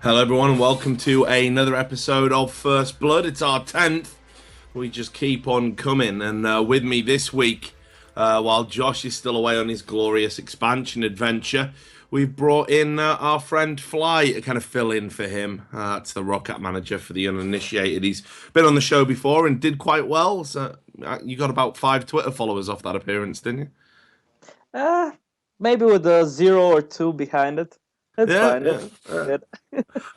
Hello, everyone, and welcome to another episode of First Blood. It's our 10th. We just keep on coming. And with me this week, while Josh is still away on his glorious expansion adventure, we've brought in our friend Flyy to kind of fill in for him. That's the Roccat manager for the uninitiated. He's been on the show before and did quite well. So you got about 5 Twitter followers off that appearance, didn't you? Maybe with a 0 or 2 behind it. It's Yeah, fine. yeah. It's good.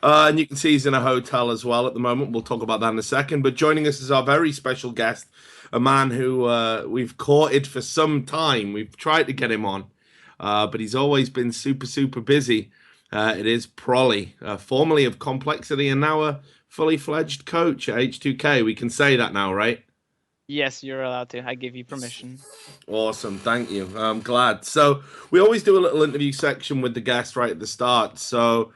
And you can see he's in a hotel as well at the moment. We'll talk about that in a second. But joining us is our very special guest, a man who we've courted for some time. We've tried to get him on, but he's always been super busy. It is Pr0lly, formerly of Complexity and now a fully fledged coach at H2K. We can say that now, right? Yes, you're allowed to. I give you permission. Awesome, thank you. I'm glad. So we always do a little interview section with the guest right at the start. So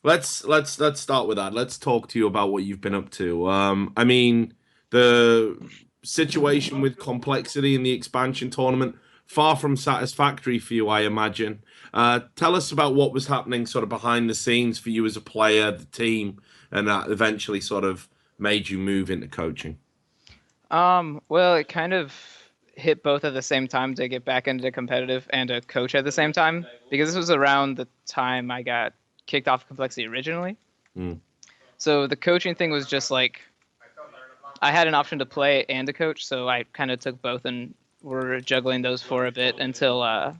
let's start with that. Let's talk to you about what you've been up to. I mean, the situation with Complexity in the expansion tournament, far from satisfactory for you, I imagine. Tell us about what was happening sort of behind the scenes for you as a player, the team, and that eventually sort of made you move into coaching. Well, it kind of hit both at the same time to get back into competitive and to coach at the same time, because this was around the time I got kicked off Complexity originally. So the coaching thing was just like, I had an option to play and to coach, so I kind of took both and were juggling those for a bit until,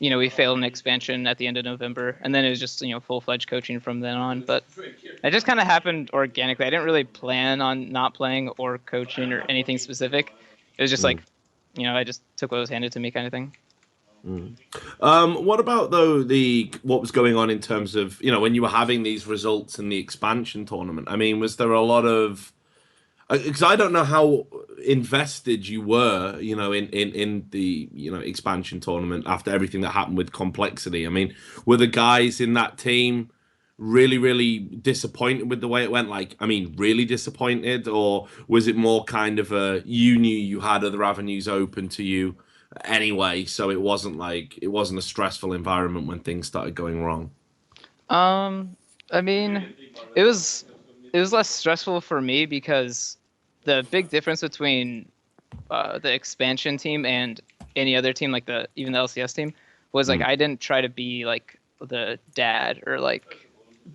we failed an expansion at the end of November, and then it was just, full-fledged coaching from then on. But it just kind of happened organically. I didn't really plan on not playing or coaching or anything specific. It was just like, I just took what was handed to me kind of thing. What about though what was going on in terms of when you were having these results in the expansion tournament? I mean, was there a lot of, because I don't know how invested you were, in the expansion tournament after everything that happened with Complexity. I mean, were the guys in that team really disappointed with the way it went? Like, I mean, really disappointed, or was it more kind of you knew you had other avenues open to you anyway, so it wasn't a stressful environment when things started going wrong? I mean, it was less stressful for me because the big difference between the expansion team and any other team, like even the LCS team, was like I didn't try to be like the dad or like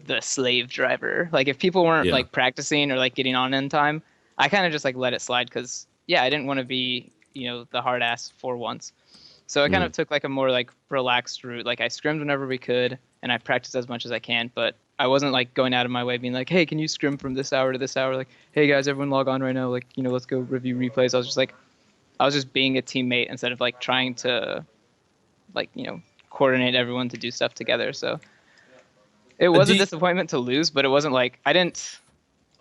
the slave driver. Like if people weren't like practicing or like getting on in time, I kind of just like let it slide because I didn't want to be the hard ass for once. So I kind of took like a more like relaxed route. Like I scrimmed whenever we could and I practiced as much as I can, but I wasn't like going out of my way being like, hey, can you scrim from this hour to this hour? Like, hey guys, everyone log on right now. Like, let's go review replays. I was just being a teammate instead of like trying to like, coordinate everyone to do stuff together. So it was a disappointment to lose, but it wasn't like, I didn't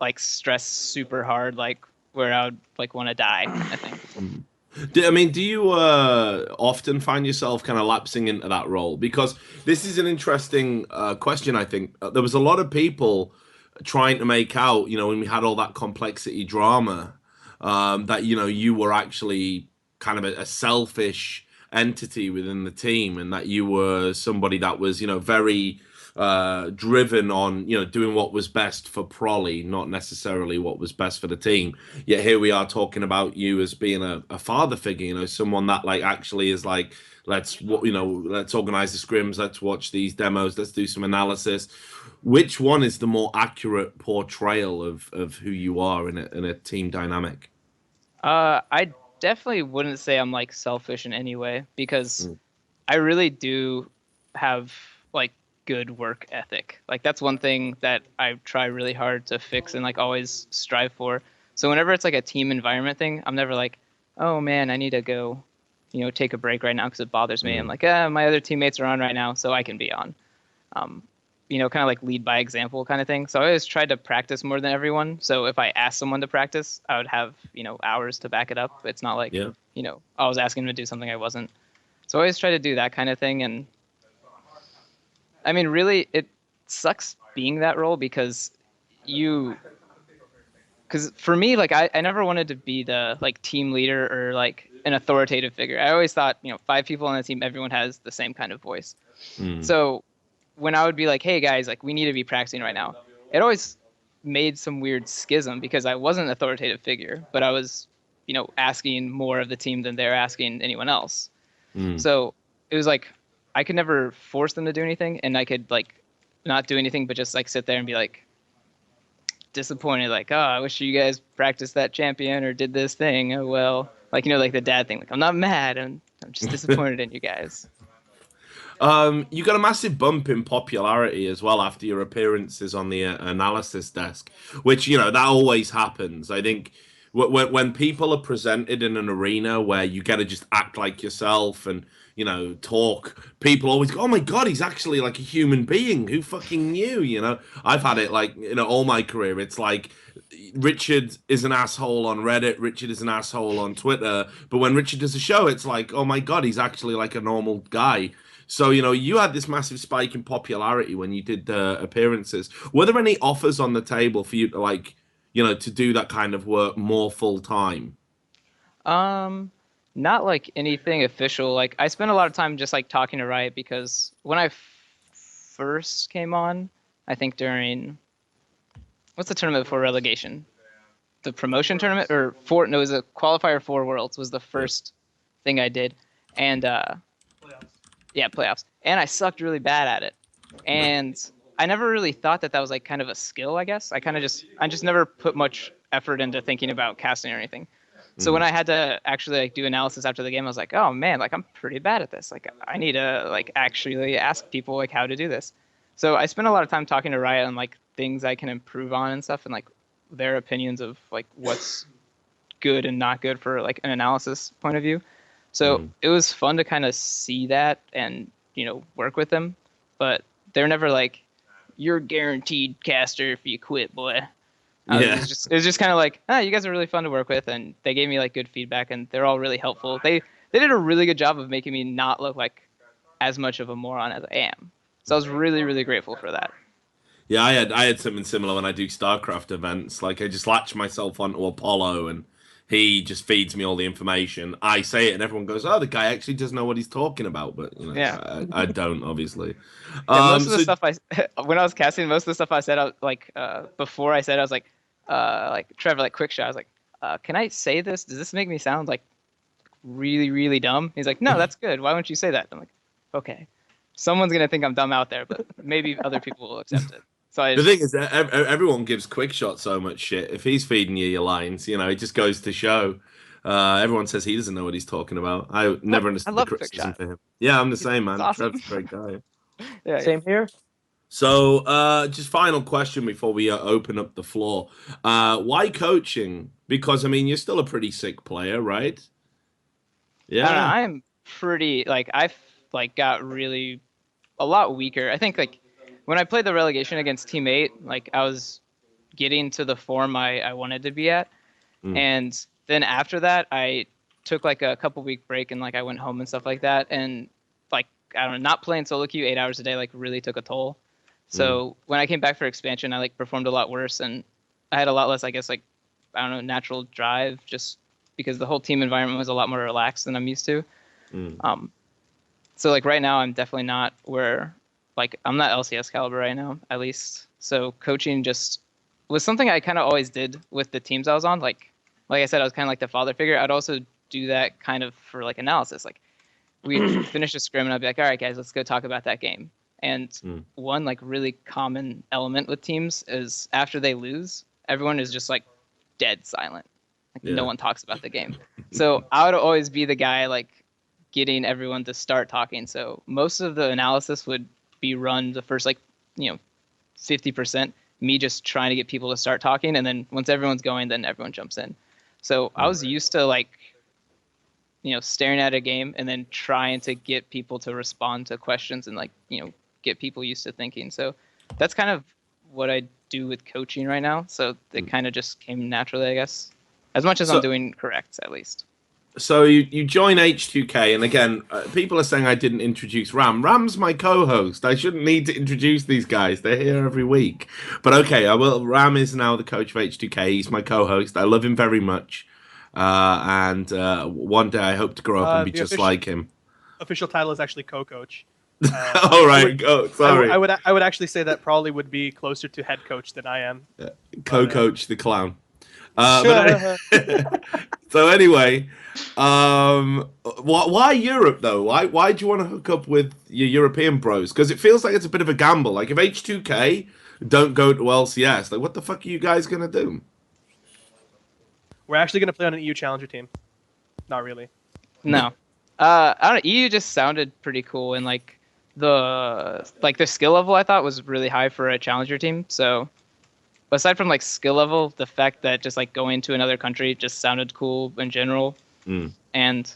like stress super hard, like where I would like want to die, I think. Do you often find yourself kind of lapsing into that role? Because this is an interesting question, I think. There was a lot of people trying to make out, when we had all that Complexity drama, that, you were actually kind of a selfish entity within the team and that you were somebody that was, very driven on doing what was best for Pr0lly, not necessarily what was best for the team. Yet here we are talking about you as being a father figure, someone that like actually is like, let's organize the scrims, let's watch these demos, let's do some analysis. Which one is the more accurate portrayal of who you are in a team dynamic? I definitely wouldn't say I'm like selfish in any way because I really do have like good work ethic. Like that's one thing that I try really hard to fix and like always strive for. So whenever it's like a team environment thing, I'm never like, oh man, I need to go, take a break right now because it bothers me. I'm like, my other teammates are on right now, so I can be on. Kind of like lead by example kind of thing. So I always tried to practice more than everyone. So if I asked someone to practice, I would have, hours to back it up. It's not like, I was asking them to do something I wasn't. So I always try to do that kind of thing. And I mean, really, it sucks being that role because for me, like I never wanted to be the like team leader or like an authoritative figure. I always thought, 5 people on the team, everyone has the same kind of voice. So when I would be like, hey guys, like we need to be practicing right now, it always made some weird schism because I wasn't an authoritative figure, but I was, asking more of the team than they're asking anyone else. So it was like I could never force them to do anything, and I could like not do anything but just like sit there and be like disappointed, like, oh, I wish you guys practiced that champion or did this thing. Oh well, like like the dad thing. Like I'm not mad, I'm just disappointed in you guys. You got a massive bump in popularity as well after your appearances on the analysis desk, which that always happens. I think when people are presented in an arena where you got to just act like yourself and talk, people always go, "Oh my god, he's actually like a human being. Who fucking knew?" I've had it like all my career. It's like Richard is an asshole on Reddit, Richard is an asshole on Twitter, but when Richard does a show, it's like, oh my god, he's actually like a normal guy. So, you had this massive spike in popularity when you did the appearances. Were there any offers on the table for you to like, to do that kind of work more full time? Not like anything official. Like I spent a lot of time just like talking to Riot because when I first came on, I think during what's the tournament before relegation? The promotion tournament or no, it was a qualifier for Worlds was the first thing I did. And yeah, playoffs. And I sucked really bad at it. And I never really thought that was like kind of a skill, I guess. I just never put much effort into thinking about casting or anything. So when I had to actually like do analysis after the game, I was like, oh man, like I'm pretty bad at this. Like I need to like actually ask people like how to do this. So I spent a lot of time talking to Riot on like things I can improve on and stuff and like their opinions of like what's good and not good for like an analysis point of view. So it was fun to kind of see that and, work with them. But they're never like, you're guaranteed caster if you quit, boy. It was just kind of like, you guys are really fun to work with. And they gave me like good feedback and they're all really helpful. They did a really good job of making me not look like as much of a moron as I am. So I was really, really grateful for that. Yeah, I had something similar when I do StarCraft events. Like I just latch myself onto Apollo and he just feeds me all the information. I say it and everyone goes, oh, the guy actually does know what he's talking about. But I don't, obviously. Most of the stuff when I was casting, most of the stuff I said, before I said, I was like Trevor, like quick shot. I was like, can I say this? Does this make me sound like really, really dumb? He's like, no, that's good. Why won't you say that? I'm like, okay. Someone's going to think I'm dumb out there, but maybe other people will accept it. So the thing is, everyone gives Quickshot so much shit. If he's feeding you your lines, it just goes to show. Everyone says he doesn't know what he's talking about. I never understood the criticism for him. Yeah, I'm the same, man. Awesome. Trev's a great guy. Yeah, same here. So, just final question before we open up the floor. Why coaching? Because, I mean, you're still a pretty sick player, right? Yeah. I'm pretty, like, I've, like, got really a lot weaker. I think, like, when I played the relegation against Team 8, like, I was getting to the form I wanted to be at. And then after that, I took, like, a couple-week break and, like, I went home and stuff like that. And, like, I don't know, not playing solo queue 8 hours a day, like, really took a toll. So when I came back for expansion, I, like, performed a lot worse. And I had a lot less, I guess, like, I don't know, natural drive just because the whole team environment was a lot more relaxed than I'm used to. So, like, right now, I'm definitely not where... Like, I'm not LCS caliber right now, at least. So coaching just was something I kind of always did with the teams I was on. Like I said, I was kind of like the father figure. I'd also do that kind of for, like, analysis. Like, we'd finish a scrim, and I'd be like, all right, guys, let's go talk about that game. And one, like, really common element with teams is after they lose, everyone is just, like, dead silent. Like, no one talks about the game. So I would always be the guy, like, getting everyone to start talking. So most of the analysis would be run the first 50%, me just trying to get people to start talking, and then once everyone's going, then everyone jumps in. So I was used to staring at a game and then trying to get people to respond to questions and get people used to thinking. So that's kind of what I do with coaching right now. So it kind of just came naturally, I guess, as much as I'm doing correct, at least. So you join H2K, and again, people are saying I didn't introduce Ram. Ram's my co-host. I shouldn't need to introduce these guys. They're here every week. But okay, I will. Ram is now the coach of H2K. He's my co-host. I love him very much. And one day I hope to grow up and be just like him. Official title is actually co-coach. All right, go. Sorry, I would actually say that Pr0lly would be closer to head coach than I am. co-coach the clown. So anyway, why Europe though? Why do you want to hook up with your European bros? Because it feels like it's a bit of a gamble. Like if H2K don't go to LCS, like what the fuck are you guys gonna do? We're actually gonna play on an EU Challenger team. Not really. No. I don't know. EU just sounded pretty cool, and like the skill level I thought was really high for a challenger team. So aside from like skill level, the fact that just like going to another country just sounded cool in general. And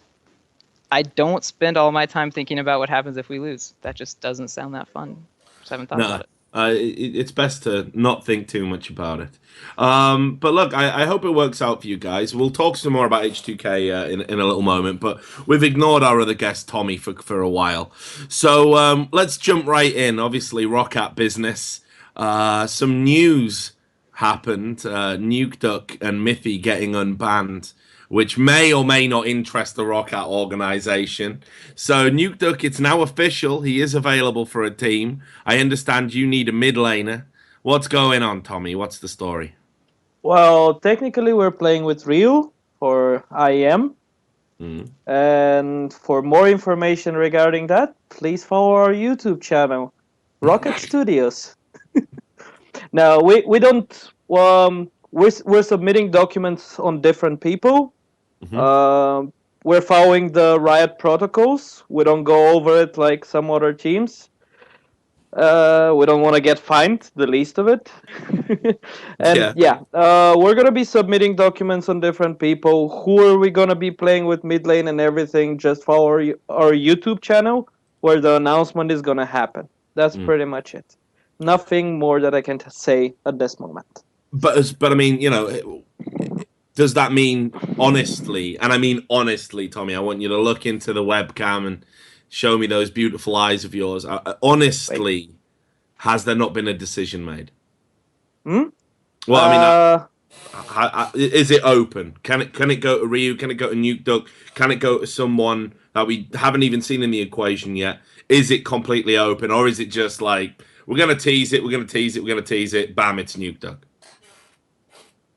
I don't spend all my time thinking about what happens if we lose. That just doesn't sound that fun. Just haven't thought about it. It's best to not think too much about it. But look, I hope it works out for you guys. We'll talk some more about H2K in a little moment, but we've ignored our other guest, Tommy, for a while. So let's jump right in. Obviously, Roccat business. Some news happened. Nukeduck and Mithy getting unbanned, which may or may not interest the Roccat organization. So Nukeduck, it's now official. He is available for a team. I understand you need a mid laner. What's going on, Tommy? What's the story? Well, technically we're playing with Ryu for IEM. And for more information regarding that, please follow our YouTube channel, Roccat Studios. Now, we don't... we're submitting documents on different people. We're following the Riot protocols. We don't go over it like some other teams. We don't want to get fined, the least of it. And we're going to be submitting documents on different people. Who are we going to be playing with mid lane and everything? Just follow our YouTube channel where the announcement is going to happen. That's pretty much it. Nothing more that I can say at this moment. But I mean, you know, does that mean honestly, and I mean honestly, Tommy, I want you to look into the webcam and show me those beautiful eyes of yours. Honestly, has there not been a decision made? Well, I mean, is it open? Can it go to Ryu? Can it go to Nukeduck? Can it go to someone that we haven't even seen in the equation yet? Is it completely open, or is it just like we're gonna tease it, we're gonna tease it, we're gonna tease it, bam, it's Nukeduck?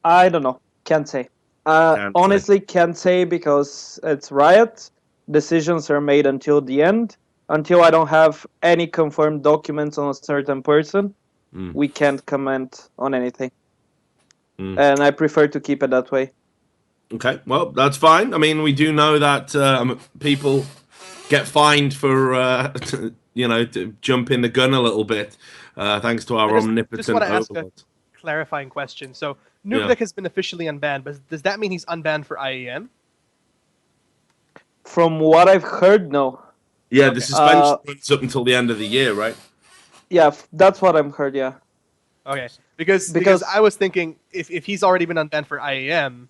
I don't know. Can't say. Honestly, can't say because it's Riot. Decisions are made until the end. Until I don't have any confirmed documents on a certain person, we can't comment on anything. And I prefer to keep it that way. Okay, well, that's fine. I mean, we do know that people get fined for, you know, to jump in the gun a little bit, thanks to our omnipotent overlord. Clarifying question. So Nukeduck has been officially unbanned, but does that mean he's unbanned for IEM? From what I've heard, no. Yeah, the suspension runs up until the end of the year, right? Yeah, that's what I've heard, yeah. Okay, because I was thinking if he's already been unbanned for IEM,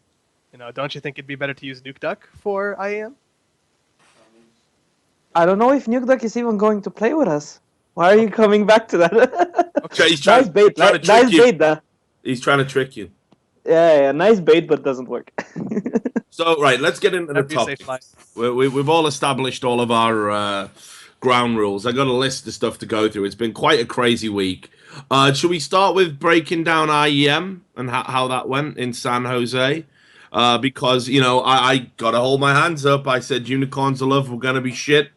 you know, don't you think it'd be better to use Nukeduck for IEM? I don't know if Nukeduck is even going to play with us. Why are you coming back to that? Okay, he's trying, nice bait, nice bait, that. He's trying to trick you. Yeah, nice bait, but doesn't work. So, right, let's get into the topic. We've all established all of our ground rules. I got a list of stuff to go through. It's been quite a crazy week. Should we start with breaking down IEM and how that went in San Jose? Because, you know, I got to hold my hands up. I said Unicorns of Love were going to be shit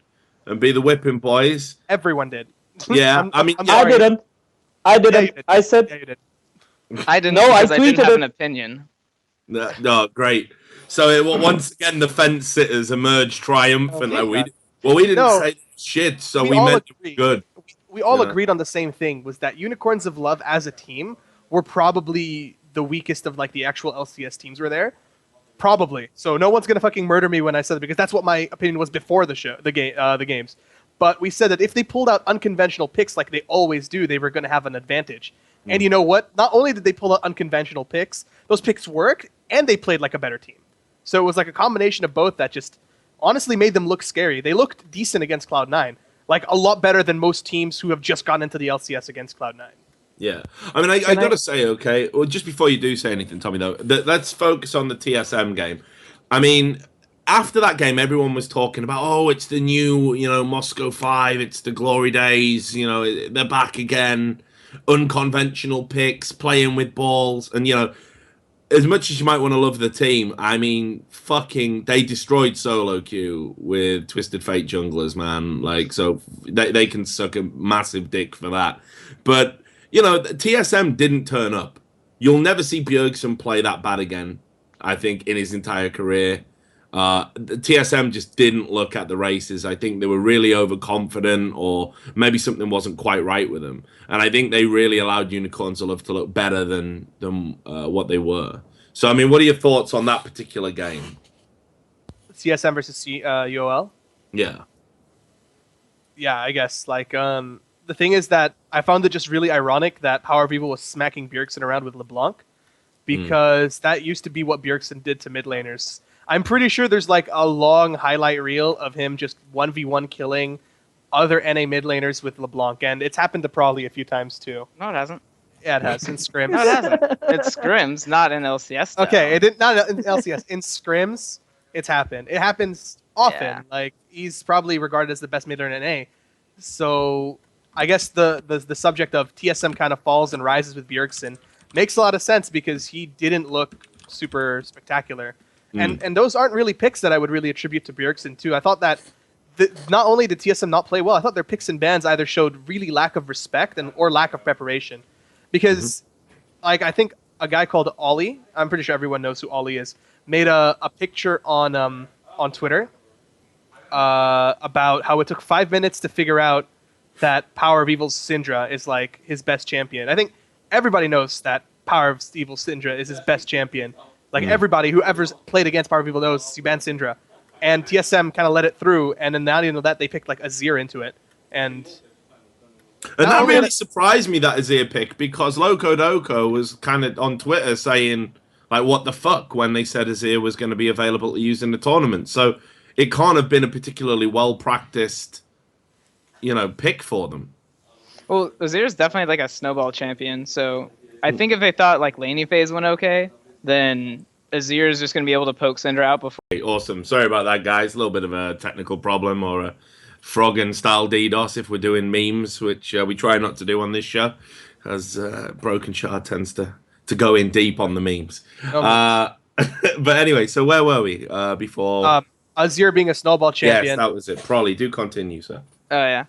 and be the whipping boys. Everyone did. Yeah, I didn't. Yeah, I said... Yeah, you did. I didn't No, because I didn't have tweeted an opinion. No, great. So once again, the fence sitters emerged triumphantly. We didn't say shit, so we meant good. We all agreed on the same thing, was that Unicorns of Love as a team were probably the weakest of like the actual LCS teams were there. Probably. So no one's gonna fucking murder me when I said it, because that's what my opinion was before the show, the games. But we said that if they pulled out unconventional picks like they always do, they were gonna have an advantage. And you know what? Not only did they pull out unconventional picks, those picks worked, and they played like a better team. So it was like a combination of both that just honestly made them look scary. They looked decent against Cloud9. Like, a lot better than most teams who have just gone into the LCS against Cloud9. Yeah. I mean, I got to say, well, just before you do say anything, Tommy, though, let's focus on the TSM game. I mean, after that game, everyone was talking about, oh, it's the new, Moscow 5, it's the glory days, they're back again, unconventional picks, playing with balls, and, as much as you might want to love the team, I mean, they destroyed solo queue with Twisted Fate junglers, man. Like, so they can suck a massive dick for that. But, TSM didn't turn up. You'll never see Bjergsen play that bad again, I think, in his entire career. The TSM just didn't look at the races. I think they were really overconfident, or maybe something wasn't quite right with them. And I think they really allowed Unicorns of Love to look better than what they were. So, I mean, what are your thoughts on that particular game? TSM versus UOL? Yeah. Yeah, I guess. Like, the thing is that I found it just really ironic that Power of Evil was smacking Bjergsen around with LeBlanc, because that used to be what Bjergsen did to mid laners. I'm pretty sure there's like a long highlight reel of him just 1v1 killing other NA mid laners with LeBlanc, and it's happened to P0lly a few times too. No, it hasn't. Yeah, it has in scrims. No, it hasn't. It's scrims, not in LCS. Though. Okay, it did not in LCS. In scrims, it's happened. It happens often. Yeah. Like, he's probably regarded as the best mid laner in NA. So I guess the subject of TSM kind of falls and rises with Bjergsen makes a lot of sense, because he didn't look super spectacular. And those aren't really picks that I would really attribute to Bjergsen too. I thought that not only did TSM not play well, I thought their picks and bans either showed really lack of respect or lack of preparation. Because, like, I think a guy called Ollie, I'm pretty sure everyone knows who Ollie is, made a picture on Twitter about how it took 5 minutes to figure out that Power of Evil's Syndra is like his best champion. I think everybody knows that Power of Evil's Syndra is his best champion. Like, everybody who ever's played against Power of Evil knows you ban Syndra. And TSM kind of let it through, and then now you know that they picked like Azir into it. And that really surprised me, that Azir pick, because Loco Doco was kind of on Twitter saying, like, what the fuck, when they said Azir was going to be available to use in the tournament. So it can't have been a particularly well-practiced, pick for them. Well, Azir's definitely like a snowball champion, so I think if they thought like laning phase went okay, then Azir is just going to be able to poke Syndra out before. Awesome. Sorry about that, guys. A little bit of a technical problem, or a Froggen-style DDoS if we're doing memes, which we try not to do on this show, as Brokenshard tends to go in deep on the memes. But anyway, so where were we before? Azir being a snowball champion. Yes, that was it. Pr0lly, do continue, sir. Oh, yeah.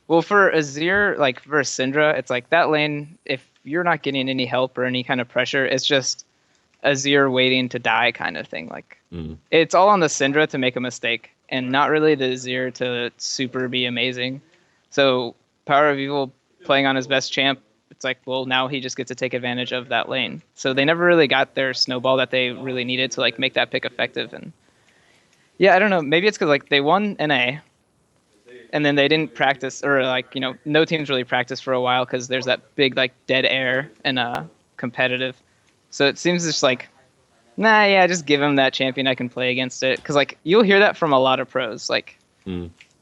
Well, for Azir, like, versus Syndra, it's like that lane, if you're not getting any help or any kind of pressure, it's just Azir waiting to die kind of thing. Like, it's all on the Syndra to make a mistake, and not really the Azir to super be amazing. So Power of Evil playing on his best champ, it's like, well, now he just gets to take advantage of that lane. So they never really got their snowball that they really needed to like make that pick effective. And yeah, I don't know. Maybe it's because like they won NA, and then they didn't practice, or like, no teams really practiced for a while because there's that big like dead air and competitive. So it seems just like, nah, yeah, just give him that champion, I can play against it. Because like you'll hear that from a lot of pros, like,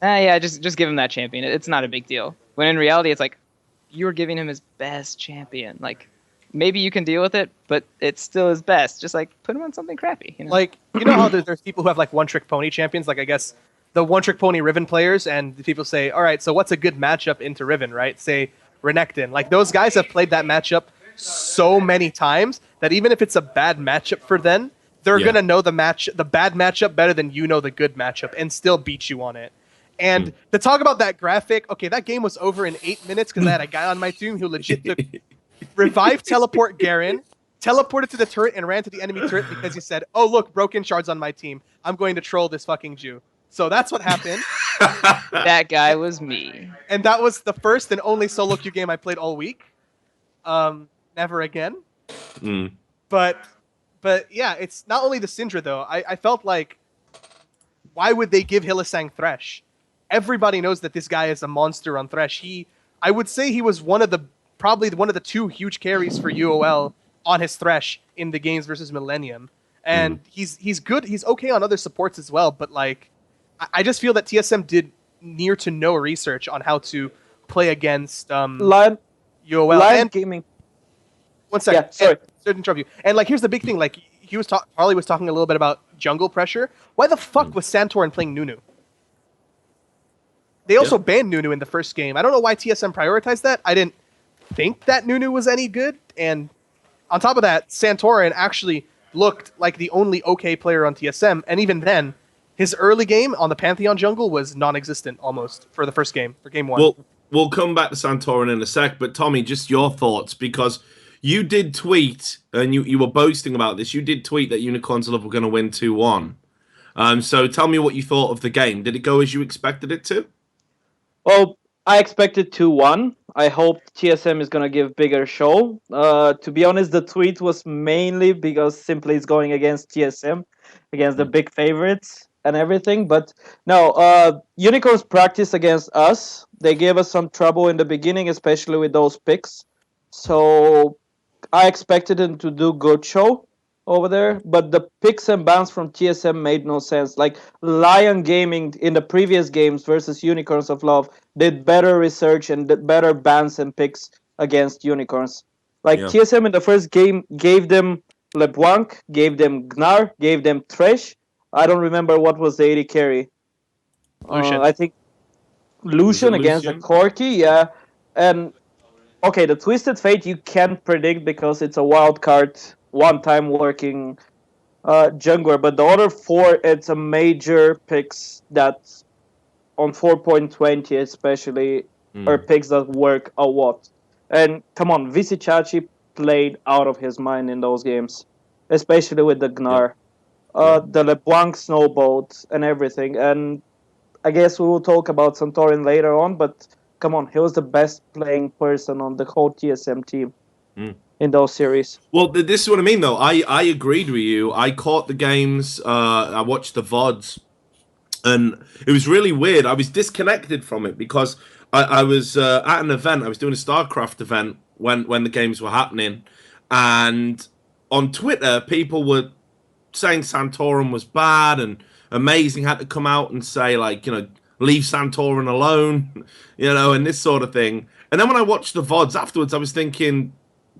yeah, just give him that champion. It's not a big deal. When in reality, it's like you're giving him his best champion. Like maybe you can deal with it, but it's still his best. Just like put him on something crappy. Like, how there's people who have like one-trick pony champions. Like, I guess the one-trick pony Riven players, and the people say, all right, so what's a good matchup into Riven, right? Say Renekton. Like, those guys have played that matchup so many times that even if it's a bad matchup for them, they're gonna know the bad matchup better than the good matchup, and still beat you on it. And to talk about that graphic, okay, that game was over in 8 minutes because I had a guy on my team who legit took revive teleport Garen, teleported to the turret and ran to the enemy turret because he said, oh look, Brokenshard's on my team, I'm going to troll this fucking Jew. So that's what happened. That guy was me. And that was the first and only solo queue game I played all week. Never again. But yeah, it's not only the Syndra though. I felt like, why would they give Hylissang Thresh? Everybody knows that this guy is a monster on Thresh. I would say he was probably one of the two huge carries for UOL on his Thresh in the games versus Millennium. And he's good. He's okay on other supports as well. But like, I just feel that TSM did near to no research on how to play against UOL Lion and Gaming. 1 second. Yeah, sorry. To interrupt you. And like, here's the big thing. Like, Pr0lly was talking a little bit about jungle pressure. Why the fuck was Santorin playing Nunu? They also banned Nunu in the first game. I don't know why TSM prioritized that. I didn't think that Nunu was any good. And on top of that, Santorin actually looked like the only okay player on TSM. And even then, his early game on the Pantheon jungle was non-existent almost for the first game, for game 1. Well, we'll come back to Santorin in a sec, but Tommy, just your thoughts, because you did tweet, and you were boasting about this, you did tweet that Unicorns of Love were going to win 2-1. So tell me what you thought of the game. Did it go as you expected it to? Well, I expected 2-1. I hope TSM is going to give bigger show. To be honest, the tweet was mainly because simply it's going against TSM, against the big favorites and everything. But no, Unicorns practice against us. They gave us some trouble in the beginning, especially with those picks. So I expected them to do good show over there, but the picks and bans from TSM made no sense. Like Lion Gaming in the previous games versus Unicorns of Love did better research and did better bans and picks against Unicorns. Like TSM in the first game gave them LeBlanc, gave them Gnar, gave them Thresh. I don't remember what was the AD carry. Lucian. I think Lucian against the Corki, yeah. And okay, the Twisted Fate you can't predict because it's a wild card, one-time working jungler. But the other 4, it's a major picks that on 4.20 especially are picks that work a lot. And come on, Visichachi played out of his mind in those games, especially with the Gnar. The LeBlanc snowballed and everything. And I guess we will talk about Santorin later on, but come on, he was the best playing person on the whole TSM team in those series. Well, this is what I mean, though. I agreed with you. I caught the games. I watched the VODs, and it was really weird. I was disconnected from it because I was at an event. I was doing a StarCraft event when the games were happening, and on Twitter, people were saying Santorin was bad and Amazing had to come out and say, like, you know, leave Santorin alone, you know, and this sort of thing. And then when I watched the VODs afterwards, I was thinking,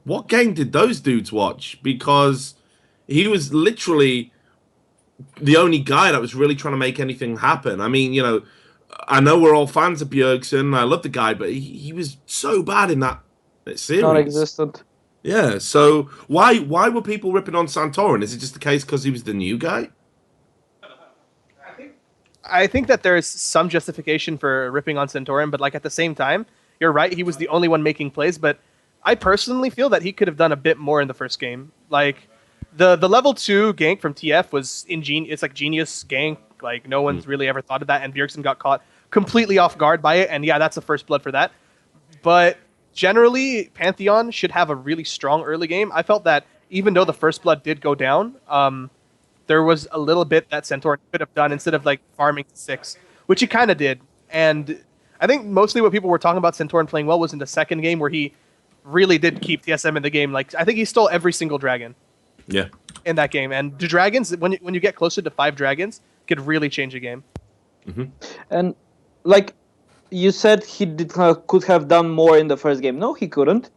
what game did those dudes watch? Because he was literally the only guy that was really trying to make anything happen. I mean, you know, I know we're all fans of Bjergsen. I love the guy, but he was so bad in that series. Non-existent. Yeah, so why were people ripping on Santorin? Is it just the case because he was the new guy? I think that there's some justification for ripping on Santorin, but like at the same time, you're right, he was the only one making plays, but I personally feel that he could have done a bit more in the first game. Like the level 2 gank from TF was ingenious. It's like genius gank. Like no one's really ever thought of that, and Bjergsen got caught completely off guard by it, and yeah, that's the first blood for that. But generally, Pantheon should have a really strong early game. I felt that even though the first blood did go down, there was a little bit that Santorin could have done instead of like farming to 6, which he kind of did. And I think mostly what people were talking about Santorin playing well was in the second game where he really did keep TSM in the game. Like I think he stole every single dragon. Yeah. In that game, and the dragons, when you get closer to 5 dragons, could really change a game. And like you said, he could have done more in the first game. No, he couldn't.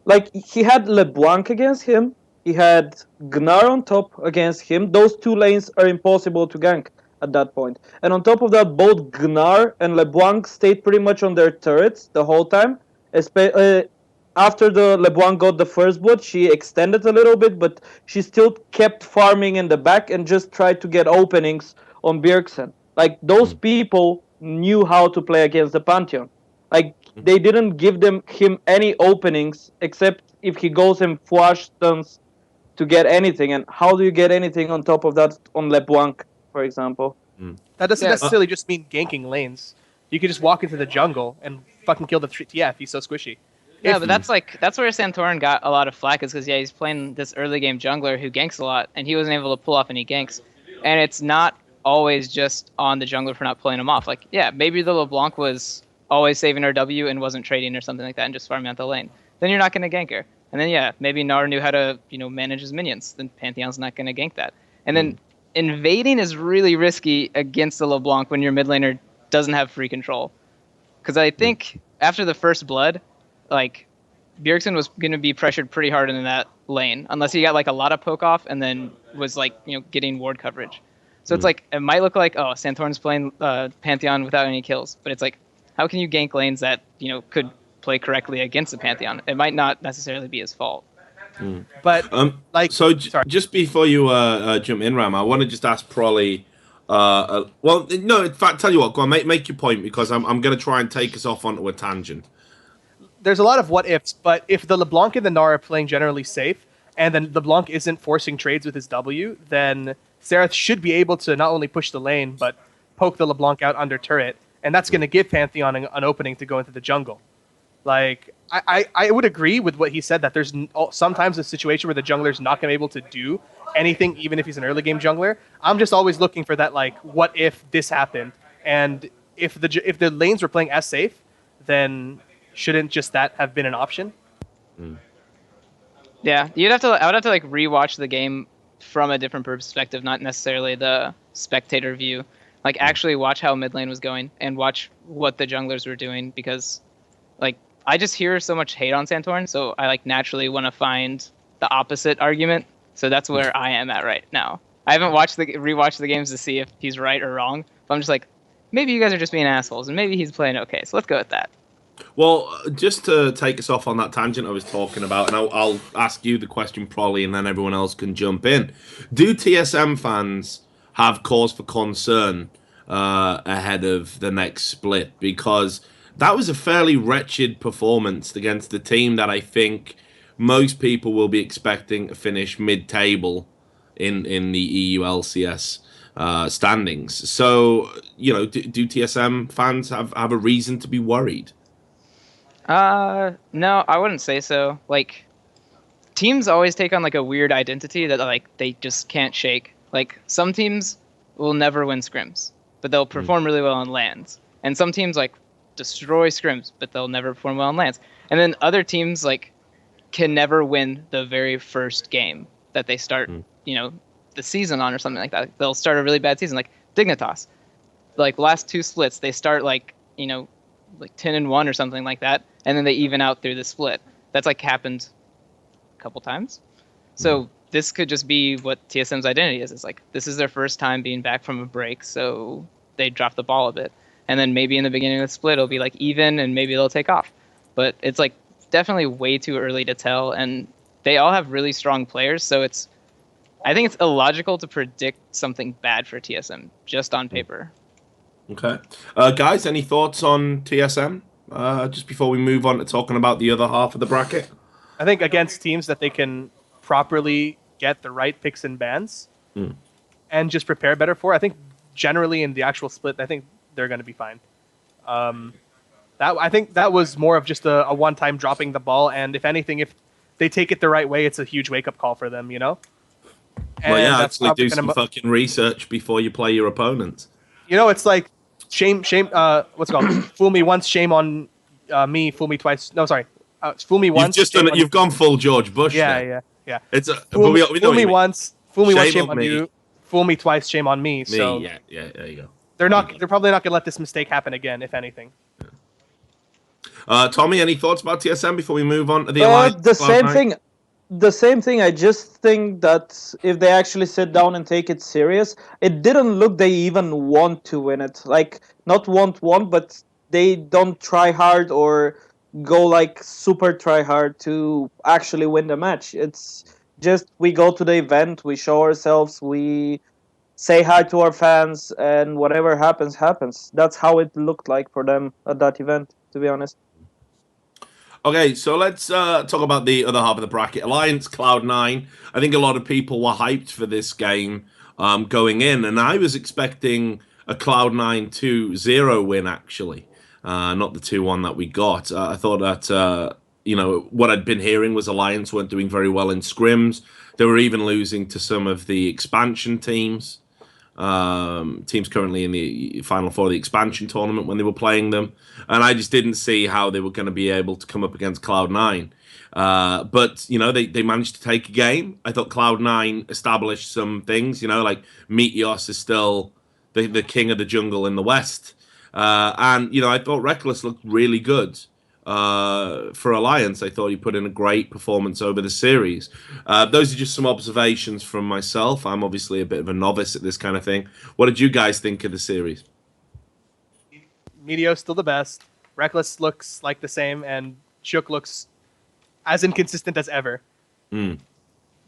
Like he had LeBlanc against him. He had Gnar on top against him. Those 2 lanes are impossible to gank at that point. And on top of that, both Gnar and LeBlanc stayed pretty much on their turrets the whole time. After the LeBlanc got the first blood, she extended a little bit, but she still kept farming in the back and just tried to get openings on Bjergsen. Like, those people knew how to play against the Pantheon. Like, they didn't give him any openings, except if he goes and flash stuns to get anything. And how do you get anything on top of that on LeBlanc, for example? That doesn't necessarily just mean ganking lanes. You could just walk into the jungle and fucking kill the TF. He's so squishy. Yeah, but that's where Santorin got a lot of flack, is because he's playing this early game jungler who ganks a lot, and he wasn't able to pull off any ganks. And it's not always just on the jungler for not pulling him off. Like, yeah, maybe the LeBlanc was always saving her W and wasn't trading or something like that and just farming out the lane. Then you're not going to gank her. And then, yeah, maybe Gnar knew how to, manage his minions. Then Pantheon's not going to gank that. And then invading is really risky against the LeBlanc when your mid laner doesn't have free control. Because I think after the first blood, like, Bjergsen was going to be pressured pretty hard in that lane, unless he got like a lot of poke off and then was like, getting ward coverage. So it's like, it might look like, oh, Santorin's playing Pantheon without any kills, but it's like, how can you gank lanes that, could play correctly against the Pantheon? It might not necessarily be his fault. But so just before you jump in, Ram, I want to just ask Pr0lly. Well, no, in fact, tell you what, go on, make your point, because I'm going to try and take us off onto a tangent. There's a lot of what ifs, but if the LeBlanc and the Gnar are playing generally safe, and then LeBlanc isn't forcing trades with his W, then Xerath should be able to not only push the lane, but poke the LeBlanc out under turret, and that's going to give Pantheon an opening to go into the jungle. Like, I would agree with what he said, that there's sometimes a situation where the jungler's not going to be able to do anything, even if he's an early game jungler. I'm just always looking for that, like, what if this happened? And if the lanes were playing as safe, then shouldn't just that have been an option? Yeah, I would have to like rewatch the game from a different perspective, not necessarily the spectator view. Like, actually watch how mid lane was going and watch what the junglers were doing, because like, I just hear so much hate on Santorin, so I like naturally want to find the opposite argument. So that's where I am at right now. I haven't rewatched the games to see if he's right or wrong, but I'm just like, maybe you guys are just being assholes, and maybe he's playing okay. So let's go with that. Well, just to take us off on that tangent I was talking about, and I'll ask you the question, Pr0lly, and then everyone else can jump in. Do TSM fans have cause for concern ahead of the next split? Because that was a fairly wretched performance against the team that I think most people will be expecting to finish mid-table in the EU LCS standings. So, do TSM fans have a reason to be worried? No, I wouldn't say so. Like, teams always take on like a weird identity that like they just can't shake. Like, some teams will never win scrims, but they'll perform really well on lands. And some teams like destroy scrims, but they'll never perform well on lands. And then other teams like can never win the very first game that they start, the season on or something like that. They'll start a really bad season, like Dignitas. Like, last two splits, they start like 10-1 or something like that, and then they even out through the split. That's like happened a couple times. So this could just be what TSM's identity is. It's like, this is their first time being back from a break, so they drop the ball a bit. And then maybe in the beginning of the split, it'll be like even, and maybe they'll take off. But it's like definitely way too early to tell, and they all have really strong players, so I think it's illogical to predict something bad for TSM just on paper. Okay. Guys, any thoughts on TSM? Just before we move on to talking about the other half of the bracket? I think against teams that they can properly get the right picks and bans and just prepare better for, I think generally in the actual split, I think they're going to be fine. I think that was more of just a one-time dropping the ball, and if anything, if they take it the right way, it's a huge wake-up call for them, And well, yeah, actually do some fucking research before you play your opponents. It's like, shame, what's it called? Fool me once, shame on me, fool me twice. No, sorry. Fool me once. You've gone full George Bush. Yeah. It's fool me once, shame on you. Fool me twice, shame on me. So yeah, there you go. They're probably not gonna let this mistake happen again, if anything. Tommy, any thoughts about TSM before we move on to the Alliance? The same thing. I just think that if they actually sit down and take it serious, it didn't look they even want to win it. Like, not want, but they don't try hard or go like super try hard to actually win the match. It's just, we go to the event, we show ourselves, we say hi to our fans, and whatever happens, happens. That's how it looked like for them at that event, to be honest. Okay, so let's talk about the other half of the bracket. Alliance, Cloud9. I think a lot of people were hyped for this game going in, and I was expecting a Cloud9 2-0 win, actually. Not the 2-1 that we got. I thought that, what I'd been hearing was Alliance weren't doing very well in scrims. They were even losing to some of the expansion teams. Teams currently in the Final Four of the expansion tournament when they were playing them. And I just didn't see how they were going to be able to come up against Cloud9. But, they managed to take a game. I thought Cloud9 established some things, like Meteos is still the king of the jungle in the West. And, I thought Reckless looked really good. for Alliance. I thought he put in a great performance over the series. Those are just some observations from myself. I'm obviously a bit of a novice at this kind of thing. What did you guys think of the series? Meteo's still the best. Reckless looks like the same, and Shook looks as inconsistent as ever.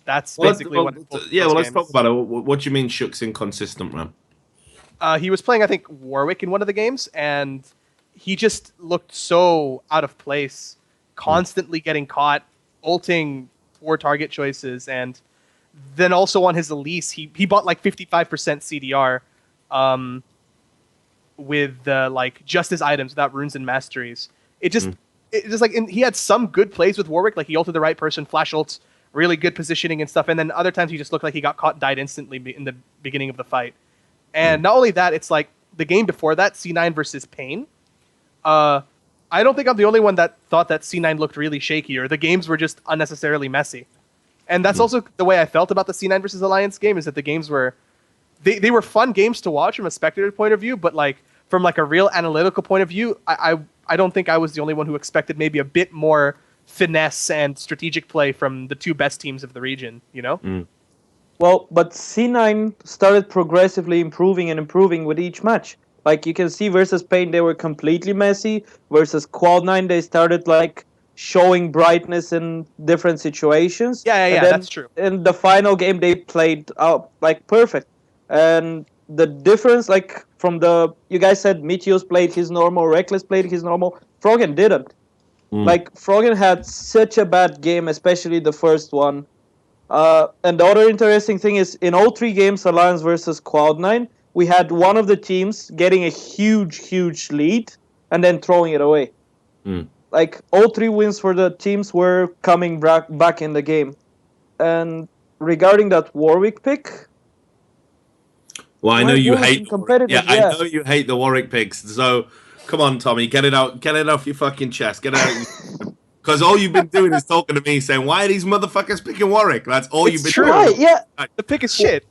That's basically what. Let's talk about it. What do you mean Shook's inconsistent, Ram? He was playing, I think, Warwick in one of the games, and he just looked so out of place, constantly getting caught, ulting poor target choices, and then also on his Elise, he bought like 55% CDR with like just his items without runes and masteries. It just like, and he had some good plays with Warwick, like he ulted the right person, flash ults, really good positioning and stuff, and then other times he just looked like he got caught and died instantly in the beginning of the fight. And not only that, it's like the game before that, C9 versus Pain. I don't think I'm the only one that thought that C9 looked really shaky, or the games were just unnecessarily messy. And that's also the way I felt about the C9 versus Alliance game, is that the games were, they were fun games to watch from a spectator point of view, but like from like a real analytical point of view, I don't think I was the only one who expected maybe a bit more finesse and strategic play from the two best teams of the region, you know? Well, but C9 started progressively improving with each match. Like you can see versus Pain, they were completely messy. Versus Cloud9, they started like showing brightness in different situations. Yeah, that's true. In the final game, they played out like perfect. And the difference, like from you guys said Meteos played his normal, Reckless played his normal, Froggen didn't. Like Froggen had such a bad game, especially the first one. And the other interesting thing is, in all 3 games, Alliance versus Cloud9, we had one of the teams getting a huge lead and then throwing it away. Like, all 3 wins for the teams were coming back in the game. And regarding that Warwick pick... Well, I know you hate... competitive. I know you hate the Warwick picks, so... Come on, Tommy, get it out. Get it off your fucking chest. Get it out. Because all you've been doing is talking to me, saying, "Why are these motherfuckers picking Warwick?" That's all you've been doing. Right, yeah. The pick is shit.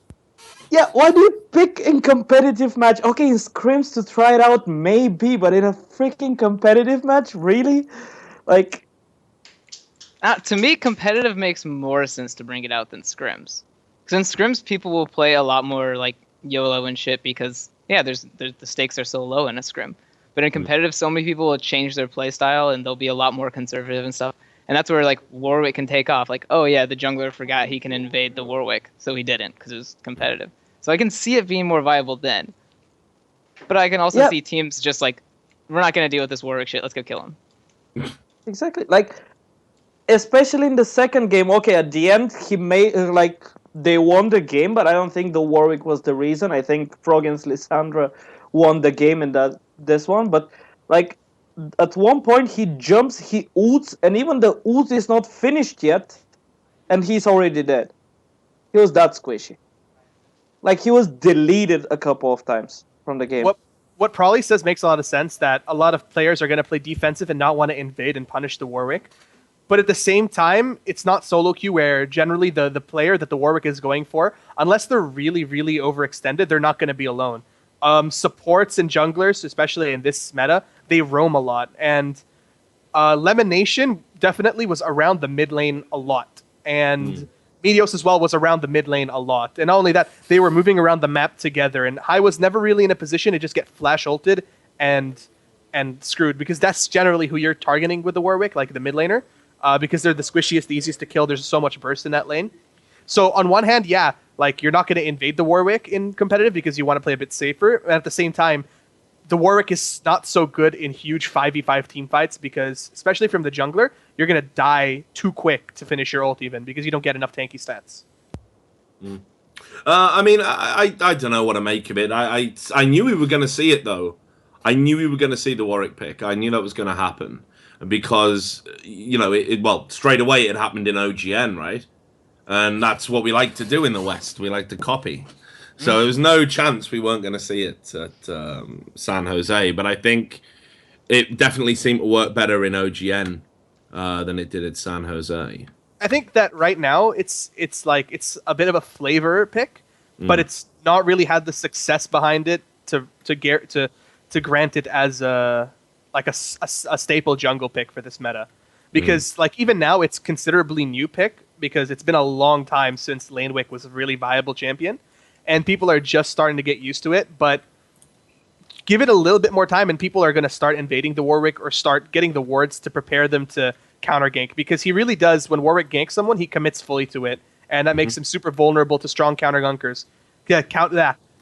Yeah, why do you pick in competitive match? Okay, in scrims to try it out, maybe, but in a freaking competitive match, really? Like, to me, competitive makes more sense to bring it out than scrims. Because in scrims, people will play a lot more like YOLO and shit because the stakes are so low in a scrim. But in competitive, so many people will change their play style and they'll be a lot more conservative and stuff. And that's where like Warwick can take off. Like, oh yeah, the jungler forgot he can invade the Warwick, so he didn't because it was competitive. So I can see it being more viable then. But I can also see teams just like, we're not going to deal with this Warwick shit. Let's go kill him. Exactly. Like, especially in the second game. Okay, at the end, he made they won the game, but I don't think the Warwick was the reason. I think Froggen's Lissandra won the game in this one, but like at one point he jumps, he ults, and even the ult is not finished yet, and he's already dead. He was that squishy. Like he was deleted a couple of times from the game. What Pr0lly says makes a lot of sense, that a lot of players are going to play defensive and not want to invade and punish the Warwick. But at the same time, it's not solo queue where generally the player that the Warwick is going for, unless they're really, really overextended, they're not going to be alone. Supports and junglers, especially in this meta, they roam a lot. And Lemonation definitely was around the mid lane a lot. And Meteos as well was around the mid lane a lot. And not only that, they were moving around the map together. And I was never really in a position to just get flash ulted and screwed, because that's generally who you're targeting with the Warwick, like the mid laner. Because they're the squishiest, the easiest to kill. There's so much burst in that lane. So on one hand, yeah, like you're not going to invade the Warwick in competitive because you want to play a bit safer. And at the same time, the Warwick is not so good in huge 5v5 team fights because, especially from the jungler, you're going to die too quick to finish your ult even because you don't get enough tanky stats. I mean, I don't know what to make of it. I knew we were going to see it, though. I knew we were going to see the Warwick pick. I knew that was going to happen. Because, you know, well, straight away it happened in OGN, right? And that's what we like to do in the West. We like to copy. So there was no chance we weren't going to see it at San Jose. But I think it definitely seemed to work better in OGN than it did at San Jose. I think that right now it's a bit of a flavor pick, but it's not really had the success behind it to grant it as a like a staple jungle pick for this meta. Because like even now it's considerably new pick because it's been a long time since Lanewick was a really viable champion, and people are just starting to get used to it. But give it a little bit more time, and people are going to start invading the Warwick or start getting the wards to prepare them to counter gank. Because he really does, when Warwick ganks someone, he commits fully to it, and that makes him super vulnerable to strong counter gankers. Yeah,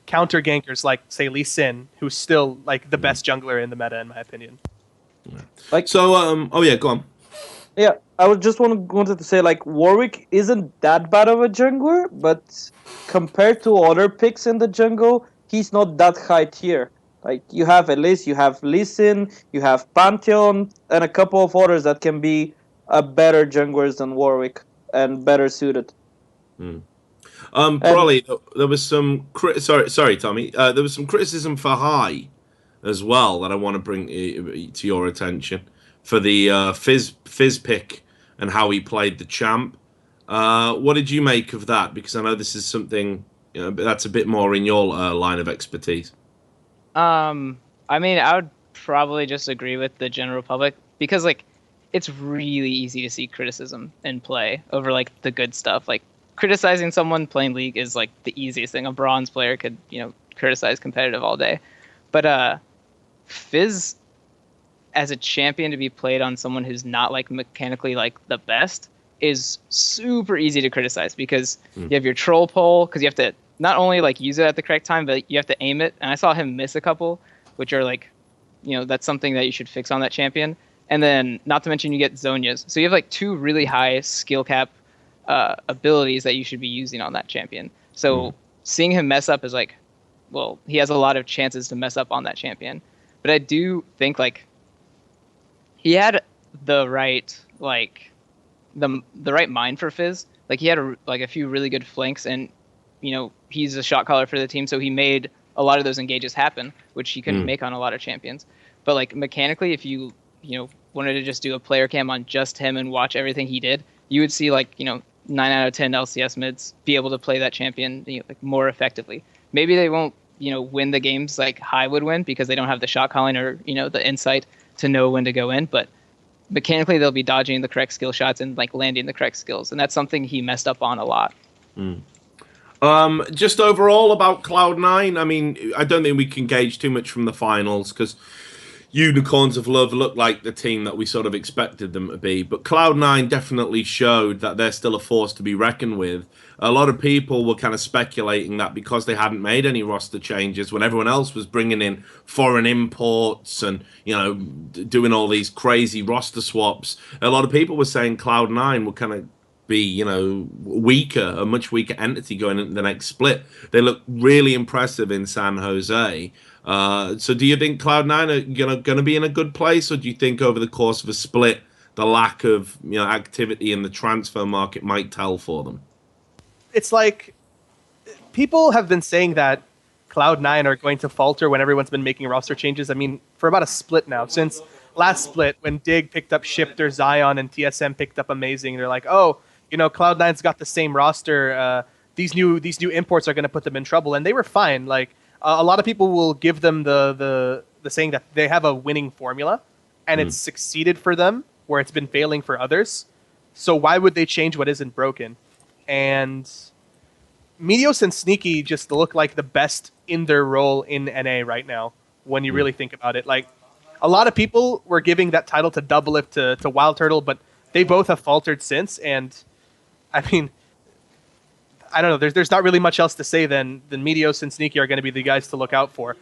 counter gankers like say Lee Sin, who's still like the best jungler in the meta in my opinion. Like So oh yeah, go on. Yeah, I was just wanted to say, like, Warwick isn't that bad of a jungler, but compared to other picks in the jungle, he's not that high tier. Like, you have Elise, you have Lee Sin, you have Pantheon, and a couple of others that can be better junglers than Warwick and better suited. Pr0lly, there was some sorry, Tommy. There was some criticism for High as well that I want to bring to your attention for the Fizz pick and how he played the champ. What did you make of that? Because I know this is something that's a bit more in your line of expertise. I mean, I would probably just agree with the general public because like it's really easy to see criticism in play over like the good stuff. Like criticizing someone playing League is like the easiest thing. A bronze player could, criticize competitive all day. But Fizz as a champion to be played on someone who's not like mechanically like the best is super easy to criticize because you have your troll pole because you have to not only like use it at the correct time, but you have to aim it. And I saw him miss a couple, which are like, that's something that you should fix on that champion. And then not to mention you get Zhonya's. So you have like two really high skill cap abilities that you should be using on that champion. So seeing him mess up is like, well, he has a lot of chances to mess up on that champion. But I do think like he had the right like the right mind for Fizz. Like he had a few really good flanks, and he's a shot caller for the team, so he made a lot of those engages happen, which he couldn't make on a lot of champions. But like mechanically, if you wanted to just do a player cam on just him and watch everything he did, you would see like 9 out of 10 LCS mids be able to play that champion like more effectively. Maybe they won't win the games like High would win because they don't have the shot calling or the insight to know when to go in, but mechanically they'll be dodging the correct skill shots and like landing the correct skills, and that's something he messed up on a lot. Just overall about Cloud9, I mean, I don't think we can gauge too much from the finals because Unicorns of Love look like the team that we sort of expected them to be, but Cloud9 definitely showed that they're still a force to be reckoned with. A lot of people were kind of speculating that because they hadn't made any roster changes when everyone else was bringing in foreign imports and, doing all these crazy roster swaps, a lot of people were saying Cloud9 would kind of be, weaker, a much weaker entity going into the next split. They look really impressive in San Jose. So do you think Cloud9 are going to be in a good place, or do you think over the course of a split, the lack of activity in the transfer market might tell for them? It's like people have been saying that Cloud9 are going to falter when everyone's been making roster changes. I mean, for about a split now, since last split when Dig picked up Shifter, Zion, and TSM picked up Amazing, they're like, oh, Cloud9's got the same roster. These new imports are going to put them in trouble, and they were fine. Like a lot of people will give them the saying that they have a winning formula, and it's succeeded for them where it's been failing for others. So why would they change what isn't broken? And Meteos and Sneaky just look like the best in their role in NA right now, when you really think about it. Like, a lot of people were giving that title to Doublelift to Wild Turtle, but they both have faltered since. And, I mean, I don't know. There's not really much else to say than Meteos and Sneaky are going to be the guys to look out for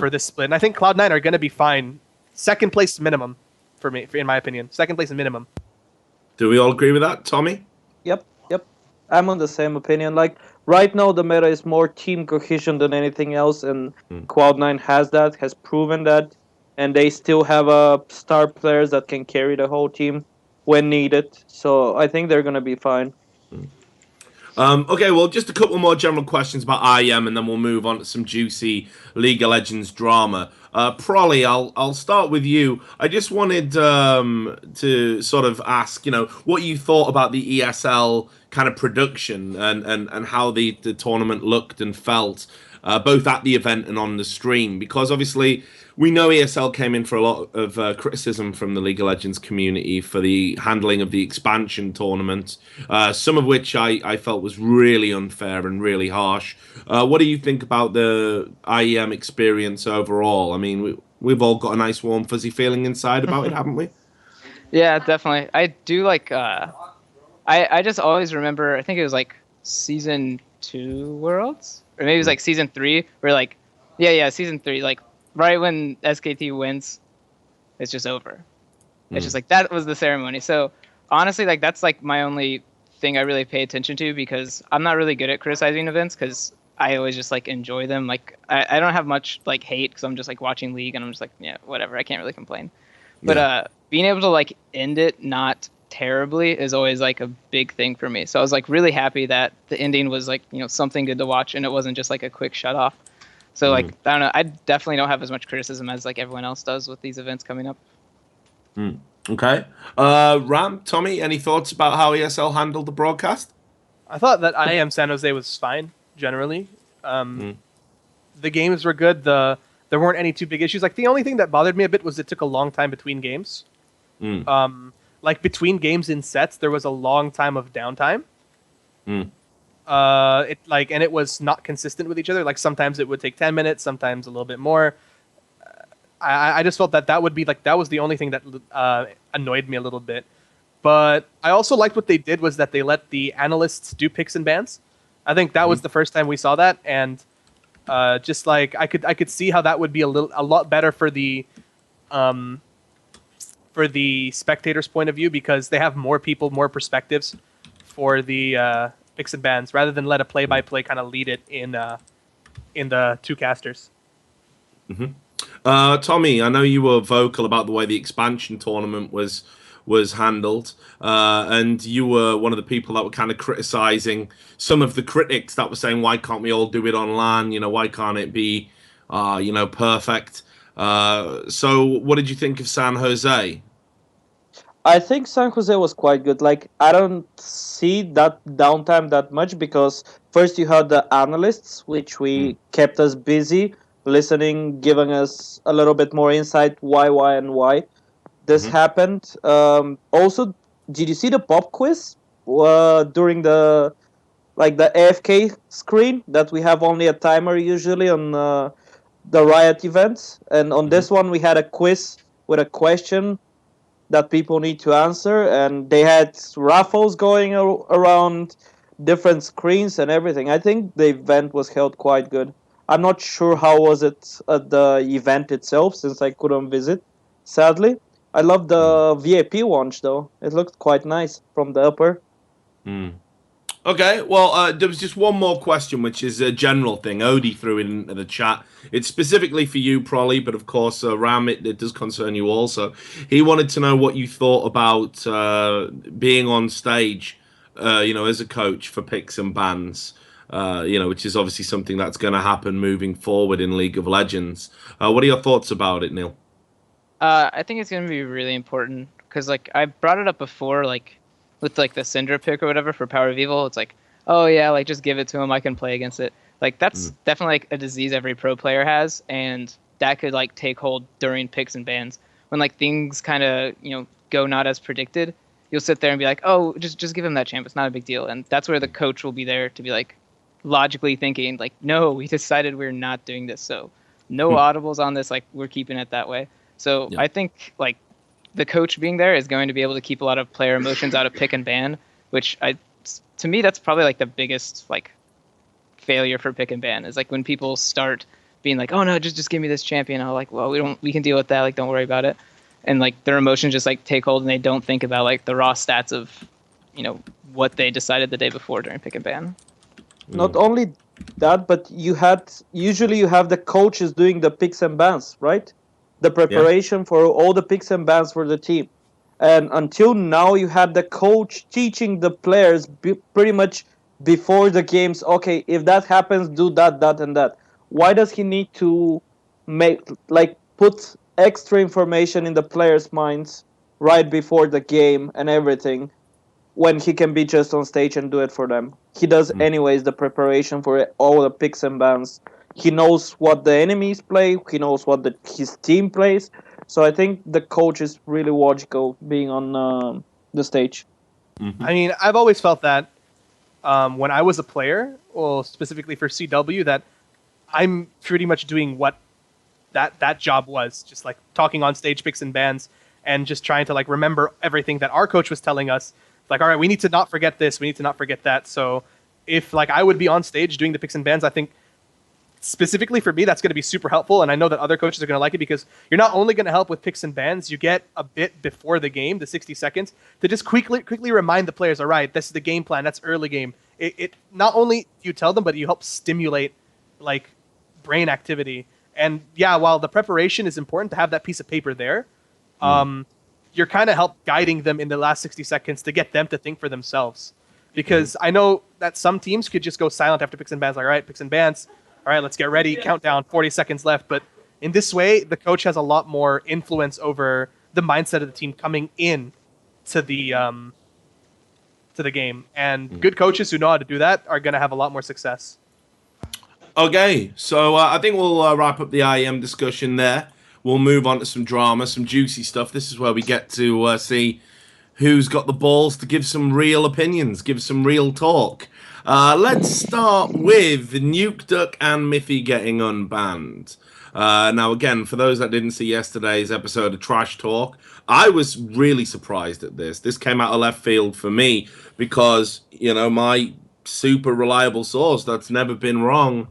this split. And I think Cloud9 are going to be fine. Second place minimum for me, in my opinion. Second place minimum. Do we all agree with that, Tommy? Yep. I'm on the same opinion. Like right now, the meta is more team cohesion than anything else, and Cloud9 has proven that, and they still have star players that can carry the whole team when needed. So I think they're gonna be fine. Okay, well, just a couple more general questions about IEM, and then we'll move on to some juicy League of Legends drama. Pr0lly, I'll start with you. I just wanted to sort of ask, what you thought about the ESL kind of production and how the tournament looked and felt. both at the event and on the stream, because obviously we know ESL came in for a lot of criticism from the League of Legends community for the handling of the expansion tournament, some of which I felt was really unfair and really harsh. What do you think about the IEM experience overall? I mean, we've all got a nice warm fuzzy feeling inside about it, haven't we? Yeah, definitely. I do like. I just always remember. I think it was like season 2 Worlds, or maybe it was like season 3. Where like, yeah, season 3. Like right when SKT wins, it's just over. It's just like that was the ceremony. So honestly, like that's like my only thing I really pay attention to, because I'm not really good at criticizing events, because I always just like enjoy them. Like I don't have much like hate, because I'm just like watching League and I'm just like, yeah, whatever. I can't really complain. But being able to like end it not terribly is always like a big thing for me. So I was like really happy that the ending was like, you know, something good to watch, and it wasn't just like a quick shut off. So like I don't know, I definitely don't have as much criticism as like everyone else does with these events coming up. Okay. Ram, Tommy, any thoughts about how ESL handled the broadcast? I thought that IEM San Jose was fine generally. The games were good. There weren't any too big issues. Like the only thing that bothered me a bit was it took a long time between games. Like between games in sets, there was a long time of downtime. It was not consistent with each other. Like sometimes it would take 10 minutes, sometimes a little bit more. I just felt that would be like that was the only thing that annoyed me a little bit. But I also liked what they did was that they let the analysts do picks and bans. I think that was the first time we saw that, and just like I could see how that would be a lot better for the spectators' point of view, because they have more people, more perspectives for the picks and bans, rather than let a play-by-play kind of lead it in the two casters. Tommy, I know you were vocal about the way the expansion tournament was handled, and you were one of the people that were kind of criticizing some of the critics that were saying, why can't we all do it online? You know, why can't it be, perfect? So what did you think of San Jose? I think San Jose was quite good. Like, I don't see that downtime that much, because first you had the analysts, which we kept us busy listening, giving us a little bit more insight why this happened. Also, did you see the pop quiz during the AFK screen that we have only a timer usually on the Riot events? And on this one, we had a quiz with a question that people need to answer, and they had raffles going around different screens and everything. I think the event was held quite good. I'm not sure how was it at the event itself, since I couldn't visit, sadly. I love the VIP launch, though. It looked quite nice from the upper. Okay, well, there was just one more question, which is a general thing. Odie threw it into the chat. It's specifically for you, P0lly, but of course, Ram, it does concern you also. He wanted to know what you thought about being on stage, as a coach for picks and bans, which is obviously something that's going to happen moving forward in League of Legends. What are your thoughts about it, Neil? I think it's going to be really important, because like I brought it up before, like with like the Syndra pick or whatever for Power of Evil. It's like, oh yeah, like just give it to him, I can play against it. Like that's definitely like a disease every pro player has, and that could like take hold during picks and bans when like things kind of go not as predicted. You'll sit there and be like, oh, just give him that champ, it's not a big deal. And that's where the coach will be there to be like logically thinking like, no, we decided we're not doing this, so no audibles on this, like we're keeping it that way. So I think like the coach being there is going to be able to keep a lot of player emotions out of pick and ban, which to me that's probably like the biggest like failure for pick and ban, is like when people start being like, oh no, just give me this champion. I'm like, well, we can deal with that, like don't worry about it. And like their emotions just like take hold, and they don't think about like the raw stats of what they decided the day before during pick and ban. Not only that, but usually you have the coaches doing the picks and bans, right? The preparation for all the picks and bans for the team. And until now, you had the coach teaching the players pretty much before the games, okay, if that happens, do that, and that. Why does he need to put extra information in the players' minds right before the game and everything, when he can be just on stage and do it for them? He does anyways the preparation for all the picks and bans he knows what the enemies play. He knows what his team plays. So I think the coach is really logical being on the stage. I mean, I've always felt that when I was a player, well, specifically for CW, that I'm pretty much doing what that job was, just like talking on stage, picks and bans, and just trying to like remember everything that our coach was telling us. Like, all right, we need to not forget this, we need to not forget that. So if like I would be on stage doing the picks and bans, I think specifically for me that's going to be super helpful, and I know that other coaches are going to like it because you're not only going to help with picks and bans, you get a bit before the game, the 60 seconds, to just quickly remind the players, all right, this is the game plan, that's early game. It not only you tell them, but you help stimulate like brain activity. And yeah, while the preparation is important to have that piece of paper there, you're kind of help guiding them in the last 60 seconds to get them to think for themselves. Because I know that some teams could just go silent after picks and bans, like, all right, picks and bans, all right, let's get ready, countdown, 40 seconds left. But in this way, the coach has a lot more influence over the mindset of the team coming in to the game. And good coaches who know how to do that are going to have a lot more success. Okay, so I think we'll wrap up the IEM discussion there. We'll move on to some drama, some juicy stuff. This is where we get to see who's got the balls to give some real opinions, give some real talk. Let's start with Nukeduck and Mithy getting unbanned. Now, again, for those that didn't see yesterday's episode of Trash Talk, I was really surprised at this. This came out of left field for me because, you know, my super reliable source that's never been wrong,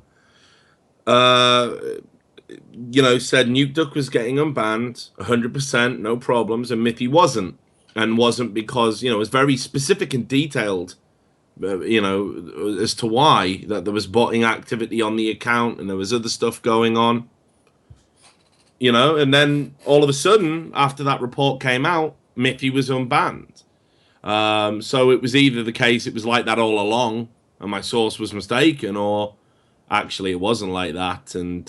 you know, said Nukeduck was getting unbanned 100%, no problems, and Mithy wasn't. And wasn't because, you know, it was very specific and detailed, you know, as to why, that there was botting activity on the account and there was other stuff going on. You know, and then all of a sudden, after that report came out, Mithy was unbanned. So it was either the case it was like that all along and my source was mistaken, or actually it wasn't like that and,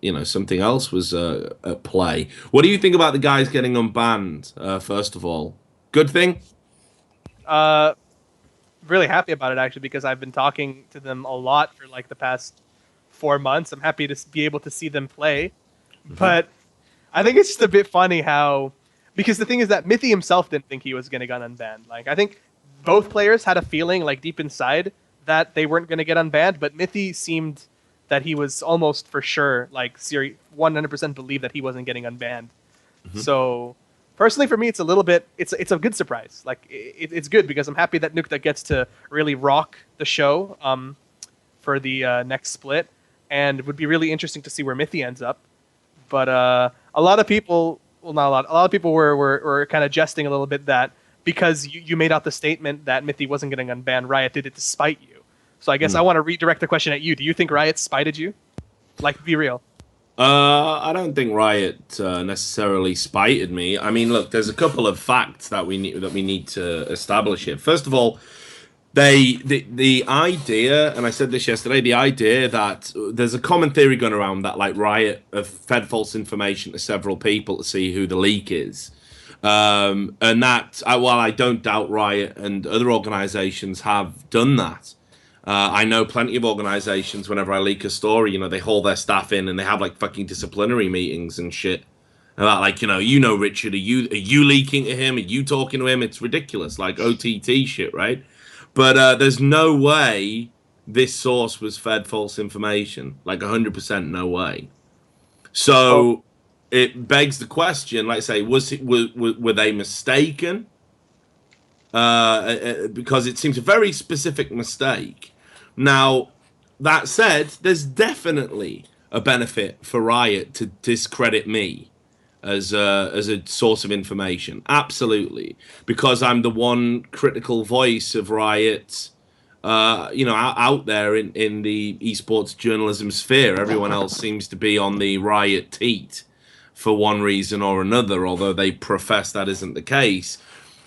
you know, something else was at play. What do you think about the guys getting unbanned, first of all? Good thing? Really happy about it, actually, because I've been talking to them a lot for like the past 4 months. I'm happy to be able to see them play. But I think it's just a bit funny how, because the thing is that Mithy himself didn't think he was going to get unbanned. Like, I think both players had a feeling like deep inside that they weren't going to get unbanned, but Mithy seemed that he was almost for sure, like 100% believed that he wasn't getting unbanned. So personally for me, it's a little bit, it's a good surprise. Like it's good because I'm happy that Nukeduck gets to really rock the show for the next split, and it would be really interesting to see where Mithy ends up. But a lot of people, well, not a lot of people were kind of jesting a little bit that because you made out the statement that Mithy wasn't getting unbanned, Riot did it to spite you. So I guess I want to redirect the question at you. Do you think Riot spited you? Like, be real. I don't think Riot necessarily spited me. I mean, look, there's a couple of facts that we need to establish here. First of all, the idea, and I said this yesterday, the idea that there's a common theory going around that like Riot have fed false information to several people to see who the leak is. And that, while I don't doubt Riot and other organizations have done that, I know plenty of organizations, whenever I leak a story, you know, they haul their staff in and they have like fucking disciplinary meetings and shit. About like, you know, Richard, are you leaking to him? Are you talking to him? It's ridiculous, like OTT shit, right? But there's no way this source was fed false information. Like 100% no way. So it begs the question, like I say, were they mistaken? Because it seems a very specific mistake. Now, that said, there's definitely a benefit for Riot to discredit me as a source of information. Absolutely. Because I'm the one critical voice of Riot, you know, out there in the esports journalism sphere. Everyone else seems to be on the Riot teat for one reason or another, although they profess that isn't the case.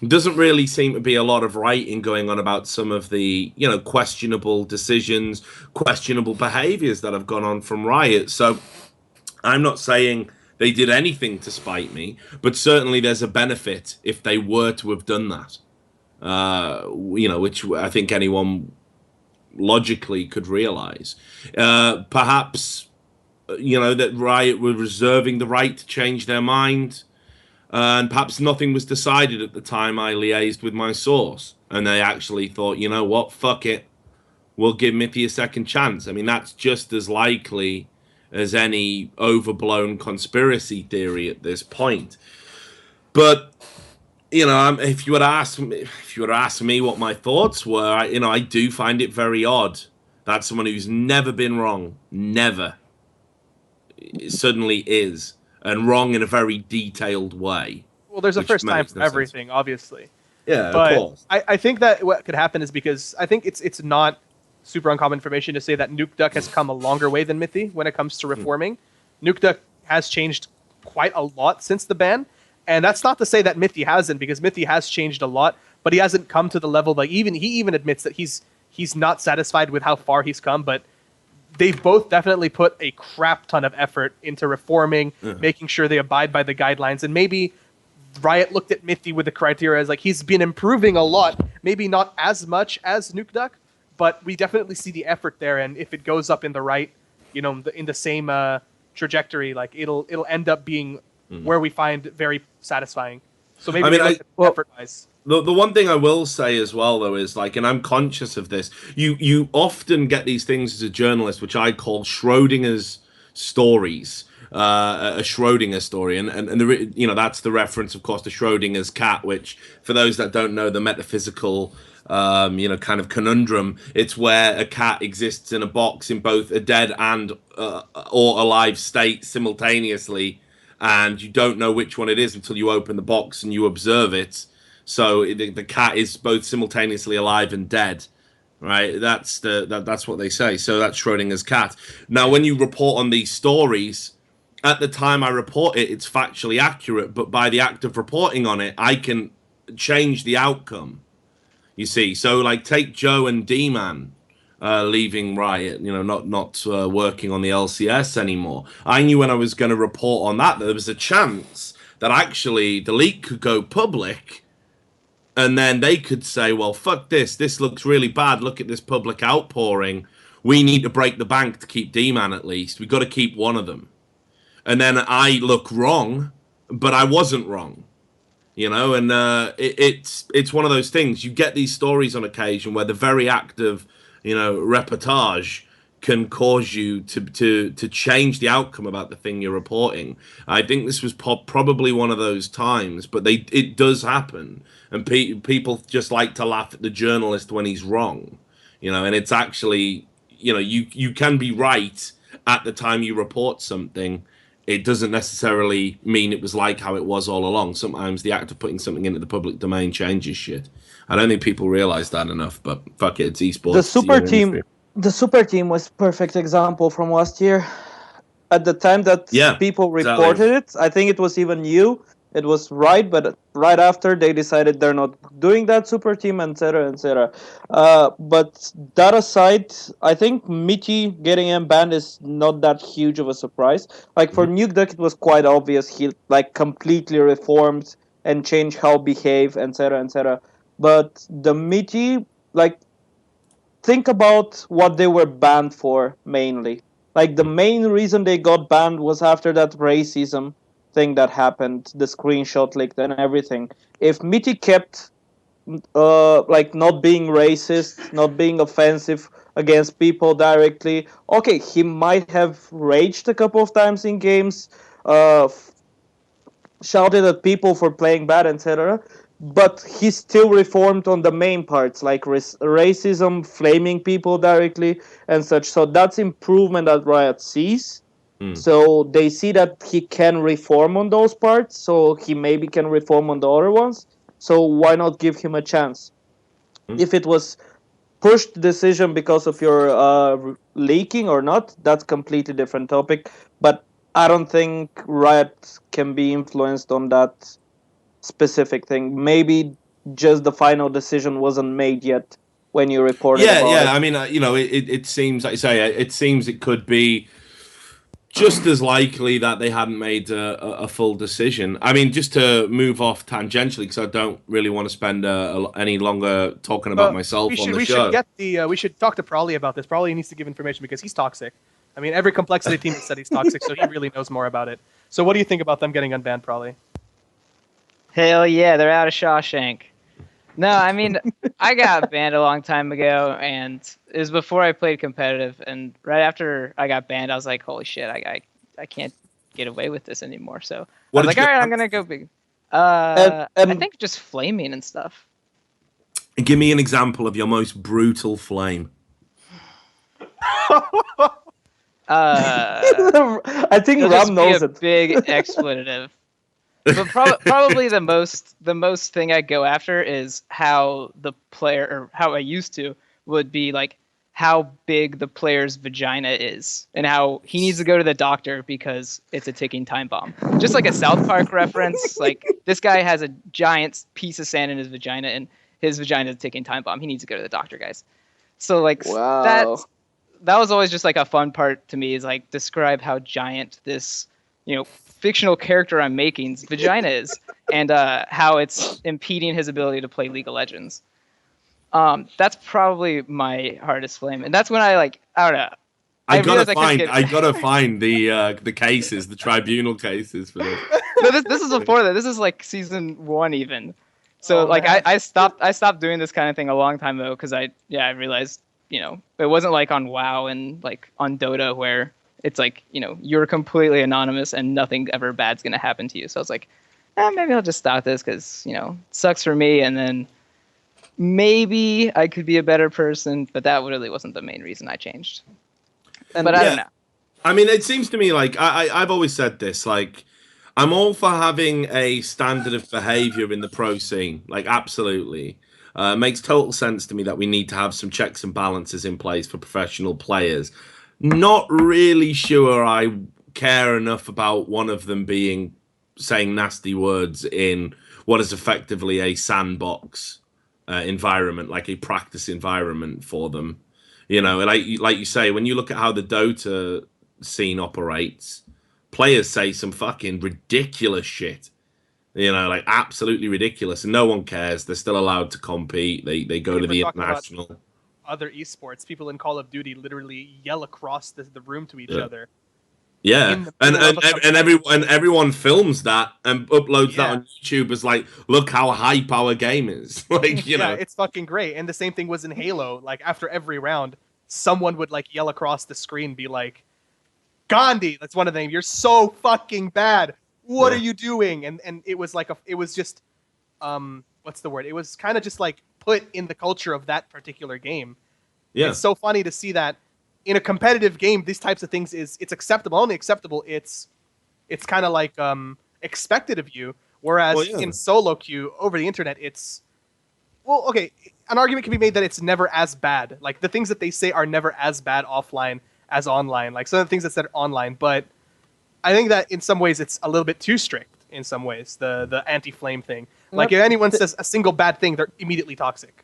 Doesn't really seem to be a lot of writing going on about some of the, you know, questionable decisions, questionable behaviors that have gone on from Riot. So I'm not saying they did anything to spite me, but certainly there's a benefit if they were to have done that. You know, which I think anyone logically could realize. Perhaps, you know, that Riot were reserving the right to change their mind. And perhaps nothing was decided at the time I liaised with my source. And they actually thought, you know what, fuck it. We'll give Mithy a second chance. I mean, that's just as likely as any overblown conspiracy theory at this point. But, you know, if you were to ask me what my thoughts were, I do find it very odd that someone who's never been wrong, never, suddenly is, and wrong in a very detailed way. Well, there's a first time for everything, obviously. Yeah, but of course. I think that what could happen is because I think it's not super uncommon information to say that Nukeduck has come a longer way than Mithy when it comes to reforming. Nukeduck has changed quite a lot since the ban, and that's not to say that Mithy hasn't, because Mithy has changed a lot, but he hasn't come to the level, like, he even admits that he's not satisfied with how far he's come, but they've both definitely put a crap ton of effort into reforming, making sure they abide by the guidelines, and maybe Riot looked at Mithy with the criteria as like, he's been improving a lot, maybe not as much as Nukeduck, but we definitely see the effort there, and if it goes up in the right, you know, in the same trajectory, like it'll end up being where we find very satisfying. So maybe effort-wise. The one thing I will say as well, though, is like, and I'm conscious of this, you often get these things as a journalist, which I call Schrodinger's stories, a Schrodinger story, and you know, that's the reference, of course, to Schrodinger's cat, which, for those that don't know the metaphysical, you know, kind of conundrum, it's where a cat exists in a box in both a dead and or alive state simultaneously, and you don't know which one it is until you open the box and you observe it. So the cat is both simultaneously alive and dead, right? That's what they say. So that's Schrodinger's cat. Now, when you report on these stories, at the time I report it, it's factually accurate, but by the act of reporting on it, I can change the outcome. You see, so like take Joe and D-Man leaving Riot, you know, not working on the LCS anymore. I knew when I was going to report on that there was a chance that actually the leak could go public, and then they could say, well, fuck this. This looks really bad. Look at this public outpouring. We need to break the bank to keep D-Man at least. We've got to keep one of them. And then I look wrong, but I wasn't wrong. You know, and it's one of those things. You get these stories on occasion where the very act of, you know, reportage can cause you to change the outcome about the thing you're reporting. I think this was probably one of those times, but it does happen, and people just like to laugh at the journalist when he's wrong, you know. And it's actually, you know, you can be right at the time you report something. It doesn't necessarily mean it was like how it was all along. Sometimes the act of putting something into the public domain changes shit. I don't think people realize that enough, but fuck it, it's esports. The super team was perfect example from last year. At the time that people reported it, I think it was even you. It was right, but right after they decided they're not doing that super team, etc., etc. But that aside, I think Mithy getting unbanned is not that huge of a surprise. Like for Nukeduck, it was quite obvious he like completely reformed and changed how behave, etc., etc. But the Mithy, like, think about what they were banned for mainly. Like the main reason they got banned was after that racism thing that happened, the screenshot leaked and everything. If Mithy kept like not being racist, not being offensive against people directly, okay, he might have raged a couple of times in games, shouted at people for playing bad, etc. But he still reformed on the main parts, like racism, flaming people directly, and such. So that's improvement that Riot sees. So they see that he can reform on those parts, so he maybe can reform on the other ones. So why not give him a chance? If it was pushed decision because of your leaking or not, that's completely different topic. But I don't think Riot can be influenced on that specific thing. Maybe just the final decision wasn't made yet when you reported about it. I mean, you know, it seems, like you say, it seems it could be just as likely that they hadn't made a full decision. I mean, just to move off tangentially, because I don't really want to spend any longer talking about myself on the show. We should talk to Pr0lly about this. Pr0lly needs to give information because he's toxic. I mean, every complexity team has said he's toxic, so he really knows more about it. So what do you think about them getting unbanned, Pr0lly? Hell yeah, they're out of Shawshank. No, I mean, I got banned a long time ago, and it was before I played competitive. And right after I got banned, I was like, holy shit, I can't get away with this anymore. So I was like, all right, I'm going to go big. I think just flaming and stuff. Give me an example of your most brutal flame. I think Ram knows it. Big expletive. But probably the most thing I go after is how the player, or how I used to, would be like how big the player's vagina is and how he needs to go to the doctor because it's a ticking time bomb. Just like a South Park reference, like this guy has a giant piece of sand in his vagina and his vagina is a ticking time bomb. He needs to go to the doctor, guys. So like that was always just like a fun part to me, is like describe how giant this, fictional character I'm making's vagina is, and how it's impeding his ability to play League of Legends. That's probably my hardest flame, and that's when I don't know. I gotta find the cases, the tribunal cases for this. No, this is before that. This is like season 1 even. So I stopped doing this kind of thing a long time ago because I realized it wasn't like on WoW and like on Dota where it's like, you're completely anonymous and nothing ever bad's going to happen to you. So I was like, maybe I'll just stop this because, it sucks for me. And then maybe I could be a better person, but that really wasn't the main reason I changed. But I don't know. I mean, it seems to me like I've always said this, like I'm all for having a standard of behavior in the pro scene. Like, absolutely. Makes total sense to me that we need to have some checks and balances in place for professional players. Not really sure I care enough about one of them saying nasty words in what is effectively a sandbox environment, like a practice environment for them. Like you say, when you look at how the Dota scene operates, players say some fucking ridiculous shit. Like absolutely ridiculous, and no one cares. They're still allowed to compete. They go to the international. Other esports, people in Call of Duty literally yell across the room to each other. Yeah, and everyone films that and uploads that on YouTube as like, look how hype our game is. Like, yeah, it's fucking great. And the same thing was in Halo. Like after every round, someone would like yell across the screen, be like, "Gandhi," that's one of them. "You're so fucking bad. What are you doing?" And it was like it was just what's the word? It was kind of just like put in the culture of that particular game. Yeah. It's so funny to see that in a competitive game, these types of things it's acceptable. Only acceptable. It's kind of like expected of you. Whereas in solo queue over the internet, it's okay. An argument can be made that it's never as bad. Like the things that they say are never as bad offline as online. Like some of the things that said online, but I think that in some ways it's a little bit too strict. In some ways, the anti-flame thing. Like if anyone says a single bad thing, they're immediately toxic.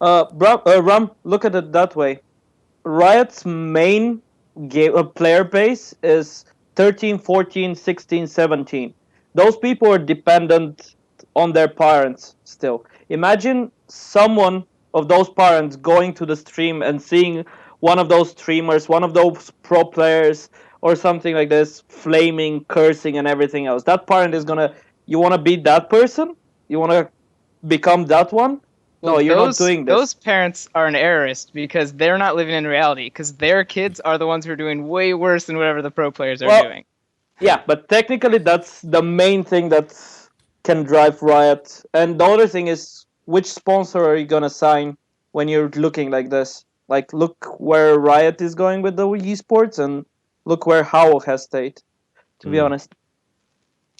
Ram, look at it that way. Riot's main player base is 13, 14, 16, 17. Those people are dependent on their parents still. Imagine someone of those parents going to the stream and seeing one of those streamers, one of those pro players, or something like this, flaming, cursing, and everything else. That parent is gonna... You want to be that person? You want to become that one? Well, no, you're not doing this. Those parents are an errorist because they're not living in reality, because their kids are the ones who are doing way worse than whatever the pro players are doing. Yeah, but technically that's the main thing that can drive Riot. And the other thing is, which sponsor are you going to sign when you're looking like this? Like, look where Riot is going with the esports, and look where Howl has stayed, to be honest.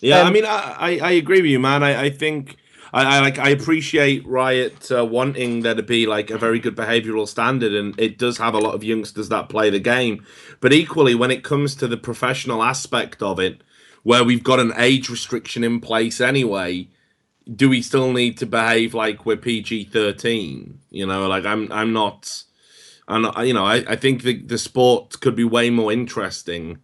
Yeah, I mean, I agree with you, man. I think I appreciate Riot wanting there to be like a very good behavioral standard, and it does have a lot of youngsters that play the game. But equally, when it comes to the professional aspect of it, where we've got an age restriction in place anyway, do we still need to behave like we're PG-13? Like I'm not. I think the sport could be way more interesting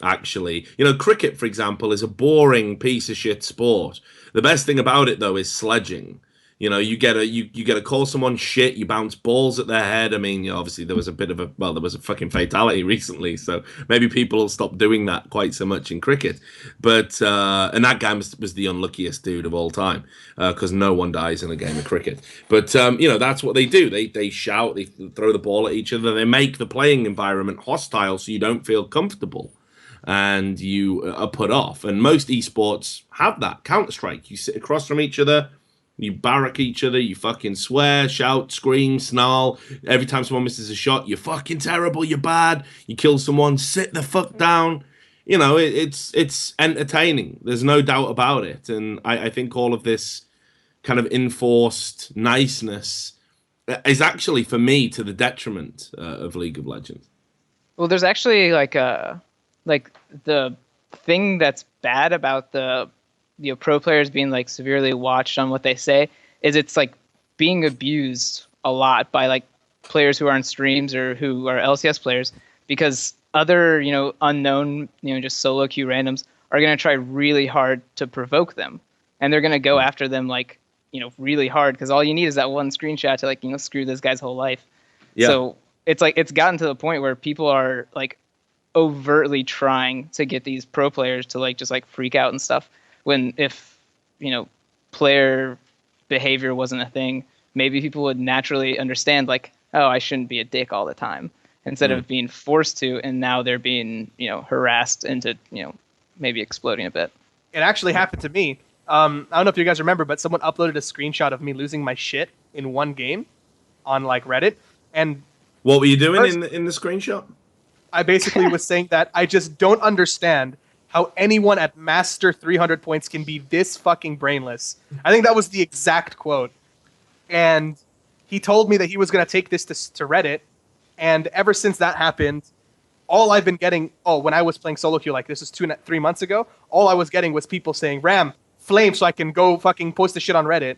actually. You know, cricket, for example, is a boring piece of shit sport. The best thing about it, though, is sledging. You know, you get to call someone shit, you bounce balls at their head. I mean, you know, obviously there was a bit of there was a fucking fatality recently, so maybe people will stop doing that quite so much in cricket. But and that guy was the unluckiest dude of all time, because no one dies in a game of cricket. But you know, that's what they do. They shout, they throw the ball at each other, they make the playing environment hostile, so you don't feel comfortable and you are put off. And most esports have that. Counter-Strike, you sit across from each other. You barrack each other, you fucking swear, shout, scream, snarl. Every time someone misses a shot, you're fucking terrible, you're bad. You kill someone, sit the fuck down. You know, it's entertaining. There's no doubt about it. And I think all of this kind of enforced niceness is actually, for me, to the detriment of League of Legends. Well, there's actually like the thing that's bad about the pro players being like severely watched on what they say is it's like being abused a lot by like players who are on streams or who are LCS players, because other, you know, unknown, you know, just solo queue randoms are going to try really hard to provoke them, and they're going to go after them like, you know, really hard, because all you need is that one screenshot to like, you know, screw this guy's whole life. Yeah. So it's like it's gotten to the point where people are like overtly trying to get these pro players to like just like freak out and stuff. When if, you know, player behavior wasn't a thing, maybe people would naturally understand like, oh, I shouldn't be a dick all the time, instead of being forced to, and now they're being, you know, harassed into, you know, maybe exploding a bit. It actually happened to me. I don't know if you guys remember, but someone uploaded a screenshot of me losing my shit in one game on like Reddit. And what were you doing in the screenshot? I basically was saying that I just don't understand how anyone at master 300 points can be this fucking brainless. I think that was the exact quote. And he told me that he was going to take this to Reddit. And ever since that happened, all I've been getting, when I was playing solo queue, like this was 3 months ago, all I was getting was people saying, Ram, flame, so I can go fucking post the shit on Reddit.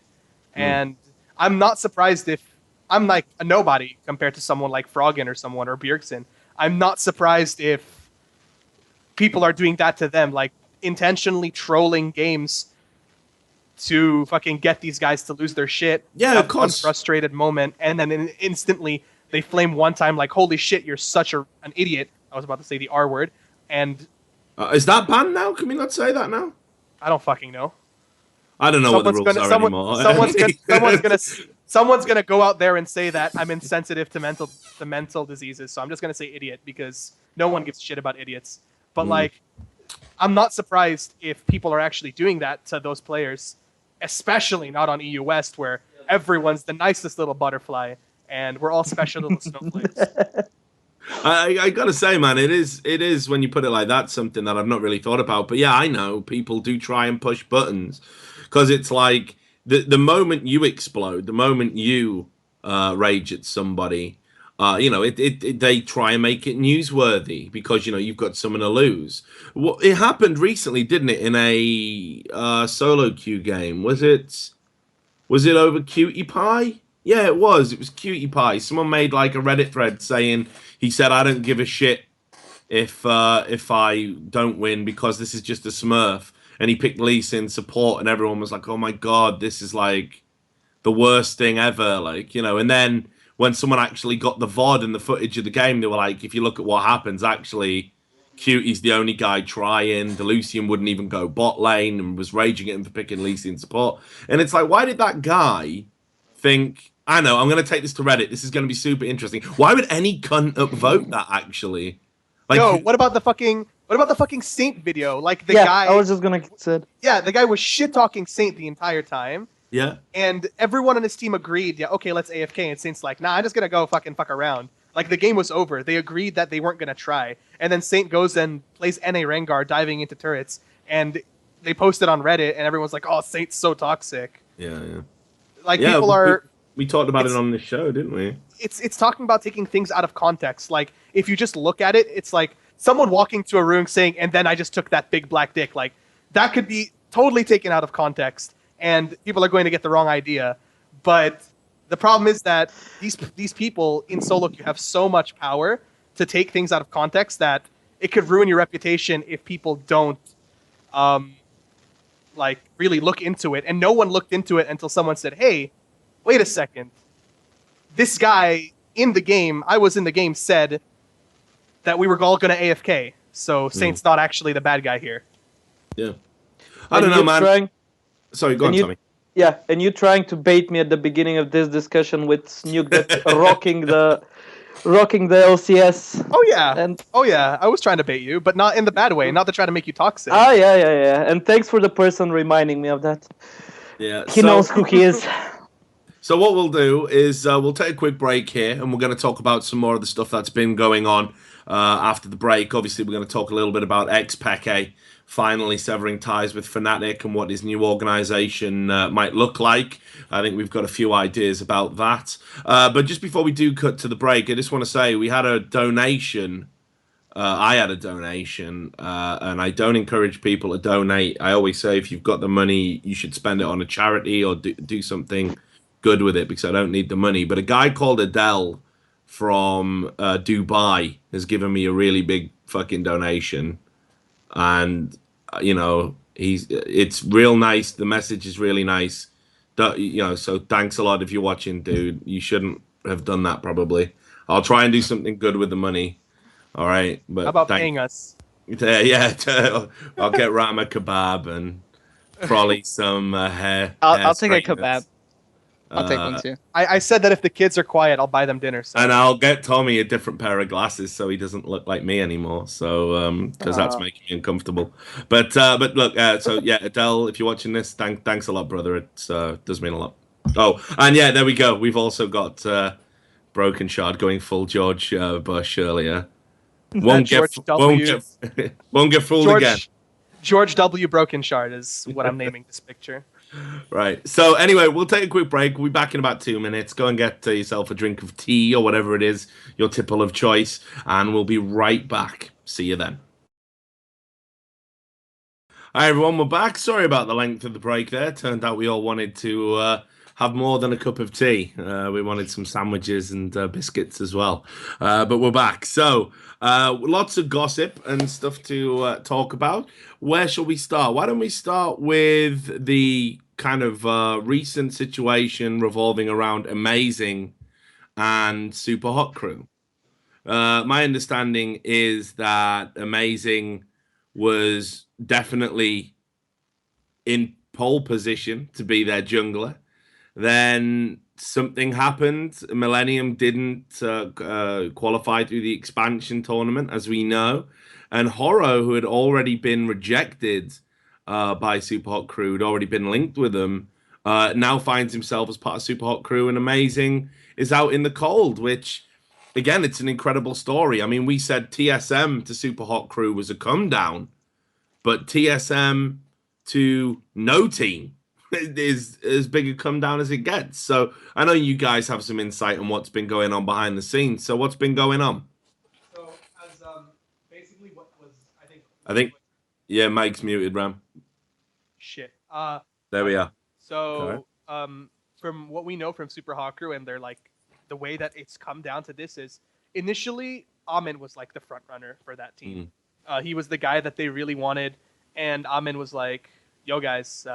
And I'm not surprised if I'm like a nobody compared to someone like Froggen or someone or Bjergsen. I'm not surprised if people are doing that to them, like intentionally trolling games to fucking get these guys to lose their shit. Yeah, of course. One frustrated moment, and then instantly they flame one time like, holy shit, you're such an idiot. I was about to say the R word. And is that banned now? Can we not say that now? I don't fucking know. I don't know what the rules are anymore. Someone's gonna go out there and say that I'm insensitive to mental diseases, so I'm just gonna say idiot, because no one gives a shit about idiots. But like, I'm not surprised if people are actually doing that to those players, especially not on EU West, where everyone's the nicest little butterfly and we're all special little snowflakes. I gotta say, man, it is when you put it like that, something that I've not really thought about. But yeah, I know people do try and push buttons, because it's like the moment you explode, the moment you rage at somebody, you know, they try and make it newsworthy, because, you know, you've got someone to lose. Well, it happened recently, didn't it, in a solo queue game? Was it over Cutie Pie? Yeah, it was. It was Cutie Pie. Someone made like a Reddit thread saying, he said, I don't give a shit if I don't win, because this is just a smurf. And he picked Lee Sin support, and everyone was like, oh my god, this is like the worst thing ever. Like, you know, and then when someone actually got the VOD and the footage of the game, they were like, if you look at what happens, actually, Cutie's the only guy trying. The Lucian wouldn't even go bot lane and was raging at him for picking Lee Sin support. And it's like, why did that guy think, I know, I'm going to take this to Reddit, this is going to be super interesting. Why would any cunt upvote that, actually? Like, yo, what about the fucking Saint video? Like the guy, I was just gonna say. Yeah, the guy was shit talking Saint the entire time. Yeah. And everyone on his team agreed, yeah, okay, let's AFK. And Saint's like, nah, I'm just gonna go fucking fuck around. Like the game was over. They agreed that they weren't gonna try. And then Saint goes and plays NA Rengar diving into turrets, and they posted on Reddit, and everyone's like, oh, Saint's so toxic. Yeah, yeah. Like people are. We talked about it on the show, didn't we? It's talking about taking things out of context. Like if you just look at it, it's like someone walking to a room saying, and then I just took that big black dick. Like that could be totally taken out of context, and people are going to get the wrong idea. But the problem is that these people in solo queue have so much power to take things out of context that it could ruin your reputation if people don't like really look into it. And no one looked into it until someone said, hey, wait a second. This guy in the game, I was in the game, said that we were all going to AFK. So Saint's not actually the bad guy here. Yeah. I don't know, man. Sorry, go on, Tommy. Yeah, and you trying to bait me at the beginning of this discussion with Nukeduck rocking the LCS. Oh yeah. And I was trying to bait you, but not in the bad way, not to try to make you toxic. Yeah. And thanks for the person reminding me of that. Yeah. He knows who he is. So what we'll do is we'll take a quick break here, and we're going to talk about some more of the stuff that's been going on after the break. Obviously, we're going to talk a little bit about xPeke finally severing ties with Fnatic and what his new organization might look like. I think we've got a few ideas about that. But just before we do cut to the break, I just want to say we had a donation. I had a donation, and I don't encourage people to donate. I always say if you've got the money, you should spend it on a charity or do something good with it, because I don't need the money. But a guy called Adele from Dubai has given me a really big fucking donation, and you know, it's real nice. The message is really nice. You know, so thanks a lot if you're watching, dude. You shouldn't have done that probably. I'll try and do something good with the money. All right, but how about paying us? Yeah, I'll get Ram a kebab and Pr0lly some hair. I'll take a kebab. I'll take one too. I said that if the kids are quiet, I'll buy them dinner. So. And I'll get Tommy a different pair of glasses so he doesn't look like me anymore. So because that's making me uncomfortable. But look, so yeah, Adele, if you're watching this, thanks a lot, brother. It does mean a lot. Oh, and yeah, there we go. We've also got Brokenshard going full George Bush earlier. Won't get fooled again. George W. Brokenshard is what I'm naming this picture. Right. So anyway, we'll take a quick break. We'll be back in about 2 minutes. Go and get yourself a drink of tea or whatever it is, your tipple of choice, and we'll be right back. See you then. Hi everyone, we're back. Sorry about the length of the break there. Turned out we all wanted to have more than a cup of tea. We wanted some sandwiches and biscuits as well. But we're back. So lots of gossip and stuff to talk about. Where shall we start? Why don't we start with the kind of recent situation revolving around Amazing and Super Hot Crew? My understanding is that Amazing was definitely in pole position to be their jungler. Then something happened. Millennium didn't qualify through the expansion tournament, as we know. And Horo, who had already been rejected by Super Hot Crew, had already been linked with them, now finds himself as part of Super Hot Crew, and Amazing is out in the cold, which, again, it's an incredible story. I mean, we said TSM to Super Hot Crew was a come down, but TSM to no team is as big a come down as it gets. So I know you guys have some insight on what's been going on behind the scenes. So what's been going on? So as basically what was I think yeah, Mike's muted, Ram. Shit. There we are. So from what we know from Super Hot Crew, and they're like the way that it's come down to this is initially Amin was like the front runner for that team. He was the guy that they really wanted, and Amin was like, yo guys,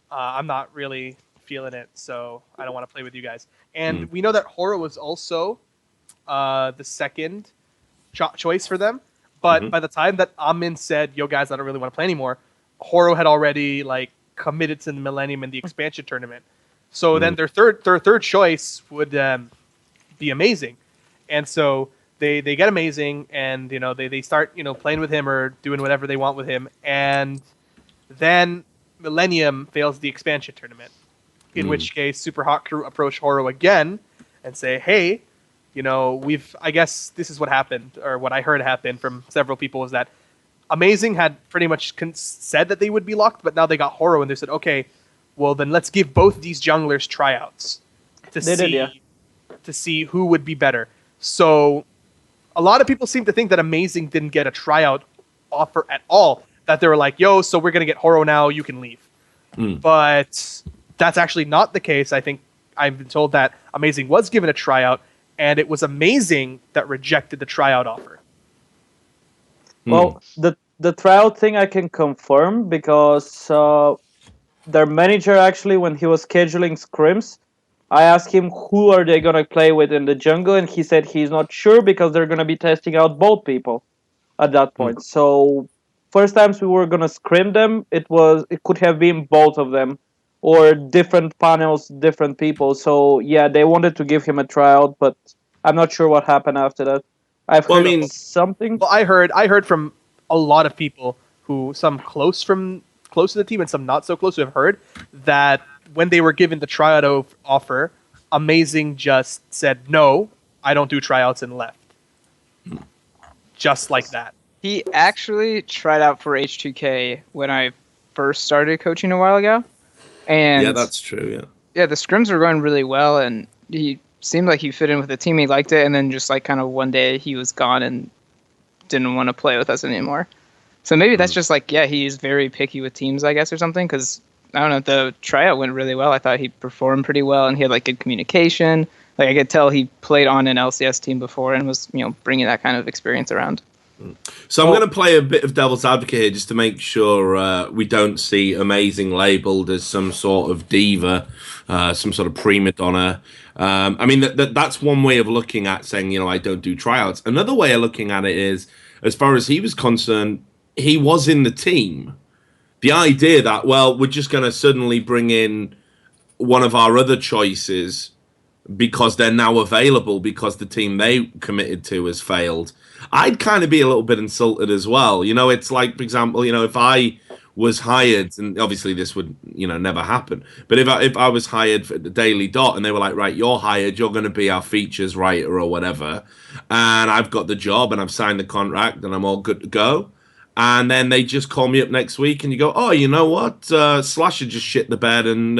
I'm not really feeling it, so I don't want to play with you guys. And we know that Horo was also the second choice for them, but by the time that Amin said, yo guys, I don't really want to play anymore, Horo had already like committed to the Millennium in the expansion tournament. So then their third choice would be Amazing. And so they get Amazing, and you know they start playing with him or doing whatever they want with him, and then Millennium fails the expansion tournament. In which case Super Hot Crew approach Horo again and say, hey, I guess this is what happened, or what I heard happened from several people, is that Amazing had pretty much said that they would be locked, but now they got Horo, and they said, okay, well then let's give both these junglers tryouts to see who would be better. So a lot of people seem to think that Amazing didn't get a tryout offer at all, that they were like, yo, so we're going to get Horo now, you can leave. But that's actually not the case. I think I've been told that Amazing was given a tryout, and it was Amazing that rejected the tryout offer. Well, the tryout thing I can confirm because their manager actually, when he was scheduling scrims, I asked him who are they gonna play with in the jungle, and he said he's not sure because they're gonna be testing out both people at that point. So first times we were gonna scrim them, it could have been both of them or different panels, different people. So yeah, they wanted to give him a tryout, but I'm not sure what happened after that. I've Well, I heard mean, something. Well, I heard from a lot of people who some close to the team and some not so close who have heard that when they were given the tryout offer, Amazing just said no, I don't do tryouts and left. Just like that. He actually tried out for H2K when I first started coaching a while ago. And yeah, that's true. Yeah. yeah, the scrims were going really well, and he seemed like he fit in with the team. He liked it, and then just like kind of one day he was gone and didn't want to play with us anymore. So maybe that's just like, yeah, he's very picky with teams, I guess, or something. Because I don't know, the tryout went really well. I thought he performed pretty well, and he had like good communication. Like I could tell he played on an LCS team before and was, bringing that kind of experience around. So I'm going to play a bit of devil's advocate here just to make sure we don't see Amazing labelled as some sort of diva, some sort of prima donna. I mean, that's one way of looking at saying, I don't do tryouts. Another way of looking at it is, as far as he was concerned, he was in the team. The idea that, well, we're just going to suddenly bring in one of our other choices because they're now available because the team they committed to has failed. I'd kind of be a little bit insulted as well. It's like, for example, if I was hired, and obviously this would, never happen, but if I was hired for the Daily Dot and they were like, right, you're hired, you're going to be our features writer or whatever, and I've got the job and I've signed the contract and I'm all good to go, and then they just call me up next week and you go, oh, you know what, Slasher just shit the bed and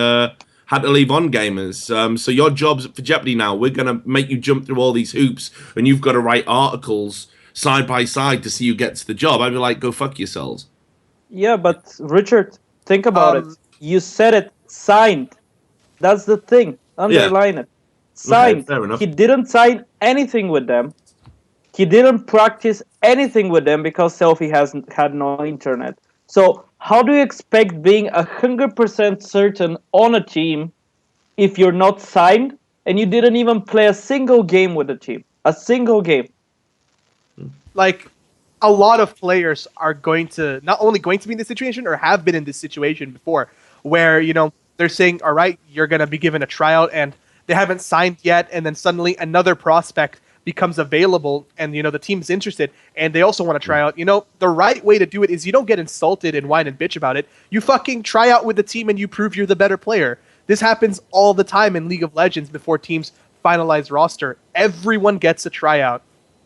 had to leave on gamers. So your job's for Jeopardy now. We're going to make you jump through all these hoops and you've got to write articles side by side to see who gets the job. I'd be like, go fuck yourselves. Yeah, but Richard, think about it. You said it, signed. That's the thing. Underline it. Signed. Okay, fair enough. He didn't sign anything with them. He didn't practice anything with them because Selfie had no internet. So how do you expect being 100% certain on a team if you're not signed and you didn't even play a single game with the team? A single game. Like, a lot of players are not only going to be in this situation or have been in this situation before where, they're saying, all right, you're going to be given a tryout and they haven't signed yet. And then suddenly another prospect becomes available and, the team's interested and they also want to try out. The right way to do it is you don't get insulted and whine and bitch about it. You fucking try out with the team and you prove you're the better player. This happens all the time in League of Legends before teams finalize roster. Everyone gets a tryout.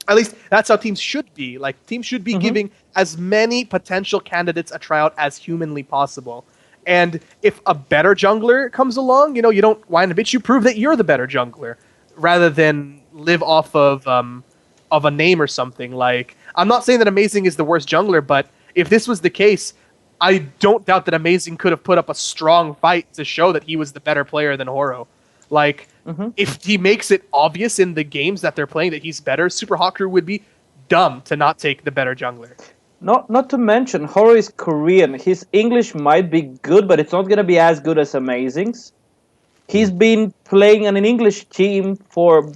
At least that's how teams should be. Like, teams should be giving as many potential candidates a tryout as humanly possible. And if a better jungler comes along, you don't whine and bitch. You prove that you're the better jungler rather than live off of a name or something. Like, I'm not saying that Amazing is the worst jungler, but if this was the case, I don't doubt that Amazing could have put up a strong fight to show that he was the better player than Horo. Like, if he makes it obvious in the games that they're playing that he's better, Super Hawker would be dumb to not take the better jungler. Not to mention, Horo is Korean. His English might be good, but it's not going to be as good as Amazing's. He's been playing on an English team for,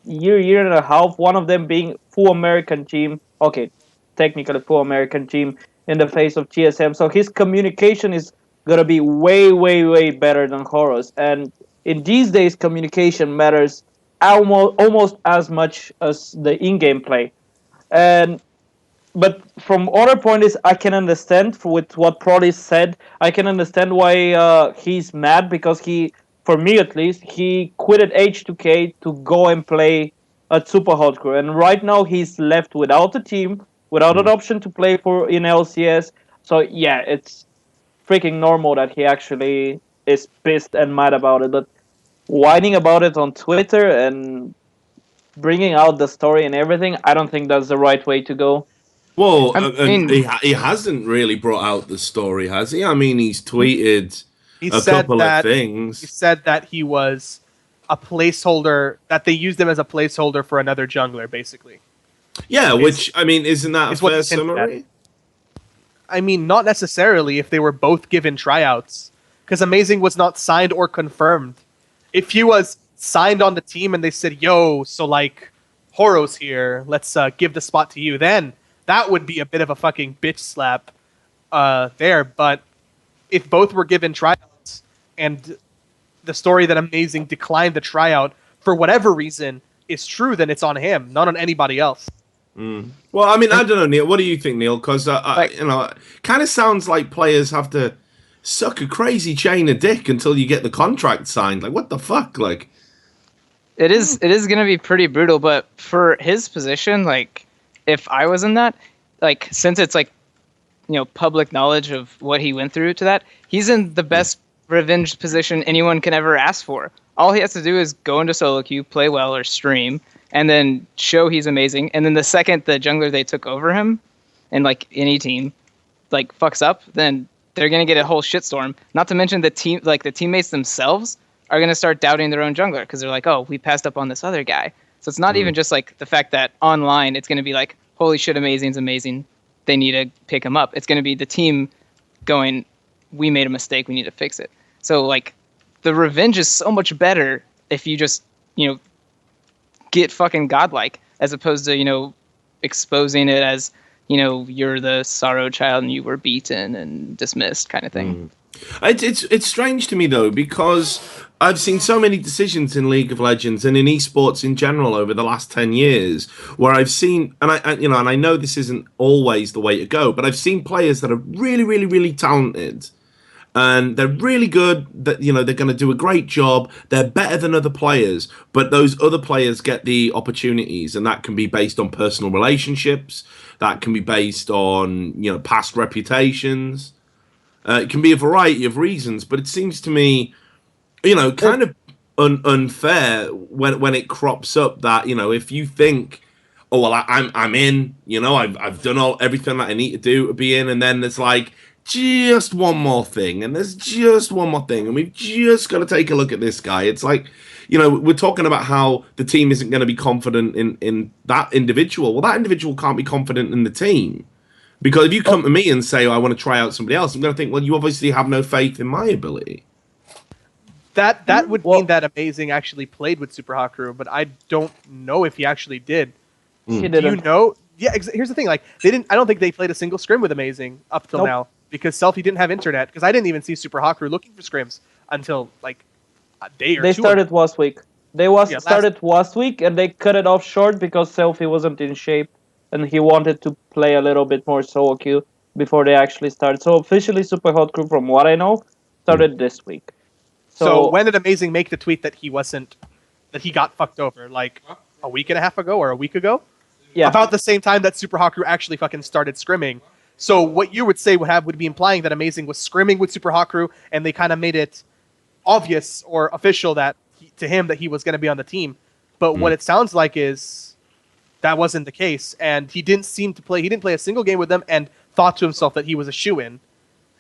year and a half, one of them being full American team. Okay, technically full American team in the face of TSM. So his communication is going to be way, way, way better than Horo's. And in these days, communication matters almost as much as the in-game play. But from other point is, I can understand with what Pr0lly said. I can understand why he's mad because for me at least, he quitted H2K to go and play at Super Hardcore. And right now he's left without a team, without an option to play in LCS. So yeah, it's freaking normal that he actually is pissed and mad about it. But whining about it on Twitter and bringing out the story and everything, I don't think that's the right way to go. Well, he hasn't really brought out the story, has he? I mean, he's tweeted a couple of things. He said that he was a placeholder, that they used him as a placeholder for another jungler, basically. Yeah, which, I mean, isn't that a is what fair he's hinted at. summary? I mean, not necessarily if they were both given tryouts, because Amazing was not signed or confirmed. If he was signed on the team and they said, "Yo, so like, Horo's here, let's give the spot to you," then that would be a bit of a fucking bitch slap there. But if both were given tryouts and the story that Amazing declined the tryout for whatever reason is true, then it's on him, not on anybody else. Well, I mean, I don't know, Neil. What do you think, Neil? Because you know, it kind of sounds like players have to suck a crazy chain of dick until you get the contract signed. Like, what the fuck? Like, it is gonna be pretty brutal. But for his position, like, if I was in that, like, since it's like, you know, public knowledge of what he went through to that, he's in the best revenge position anyone can ever ask for. All he has to do is go into solo queue, play well, or stream, and then show he's amazing. And then the second the jungler they took over him, and like any team, like fucks up, then they're gonna get a whole shitstorm. Not to mention the team, like the teammates themselves, are gonna start doubting their own jungler because they're like, oh, we passed up on this other guy. So it's not even just like the fact that online it's gonna be like, holy shit, Amazing's amazing. They need to pick him up. It's gonna be the team going, we made a mistake. We need to fix it. So like, the revenge is so much better if you just, you know, get fucking godlike, as opposed to, you know, exposing it as, you know, you're the sorrow child and you were beaten and dismissed kind of thing. It's strange to me though, because I've seen so many decisions in League of Legends and in esports in general over the last 10 years where I've seen, and I know this isn't always the way to go, but I've seen players that are really, really, really talented. And they're really good, that, you know, they're going to do a great job. They're better than other players, but those other players get the opportunities, and that can be based on personal relationships. That can be based on, you know, past reputations. It can be a variety of reasons, but it seems to me, you know, kind of unfair when it crops up that, you know, if you think, oh well, I'm in, you know, I've done everything that I need to do to be in, and then there's like, just one more thing, and there's just one more thing, and we've just got to take a look at this guy. It's like, you know, we're talking about how the team isn't going to be confident in that individual. Well, that individual can't be confident in the team, because if you come to me and say, oh, I want to try out somebody else, I'm going to think, well, you obviously have no faith in my ability. That would mean that Amazing actually played with Super Haku, but I don't know if he actually did. He Do you didn't. know? Yeah, here's the thing. Like, they didn't. I don't think they played a single scrim with Amazing up till now, because Selfie didn't have internet. Because I didn't even see Super Haku looking for scrims until like a day or They two. started last week. Started last week, and they cut it off short because Selfie wasn't in shape, and he wanted to play a little bit more solo queue before they actually started. So officially, Super Hot Crew, from what I know, started this week. So when did Amazing make the tweet that he got fucked over? Like a week and a half ago or a week ago? Yeah. About the same time that Super Haku actually fucking started scrimming. So what you would say would be implying that Amazing was scrimming with Super Haku, and they kind of made it obvious or official to him that he was going to be on the team. But what it sounds like is that wasn't the case, and he didn't play a single game with them, and thought to himself that he was a shoo-in.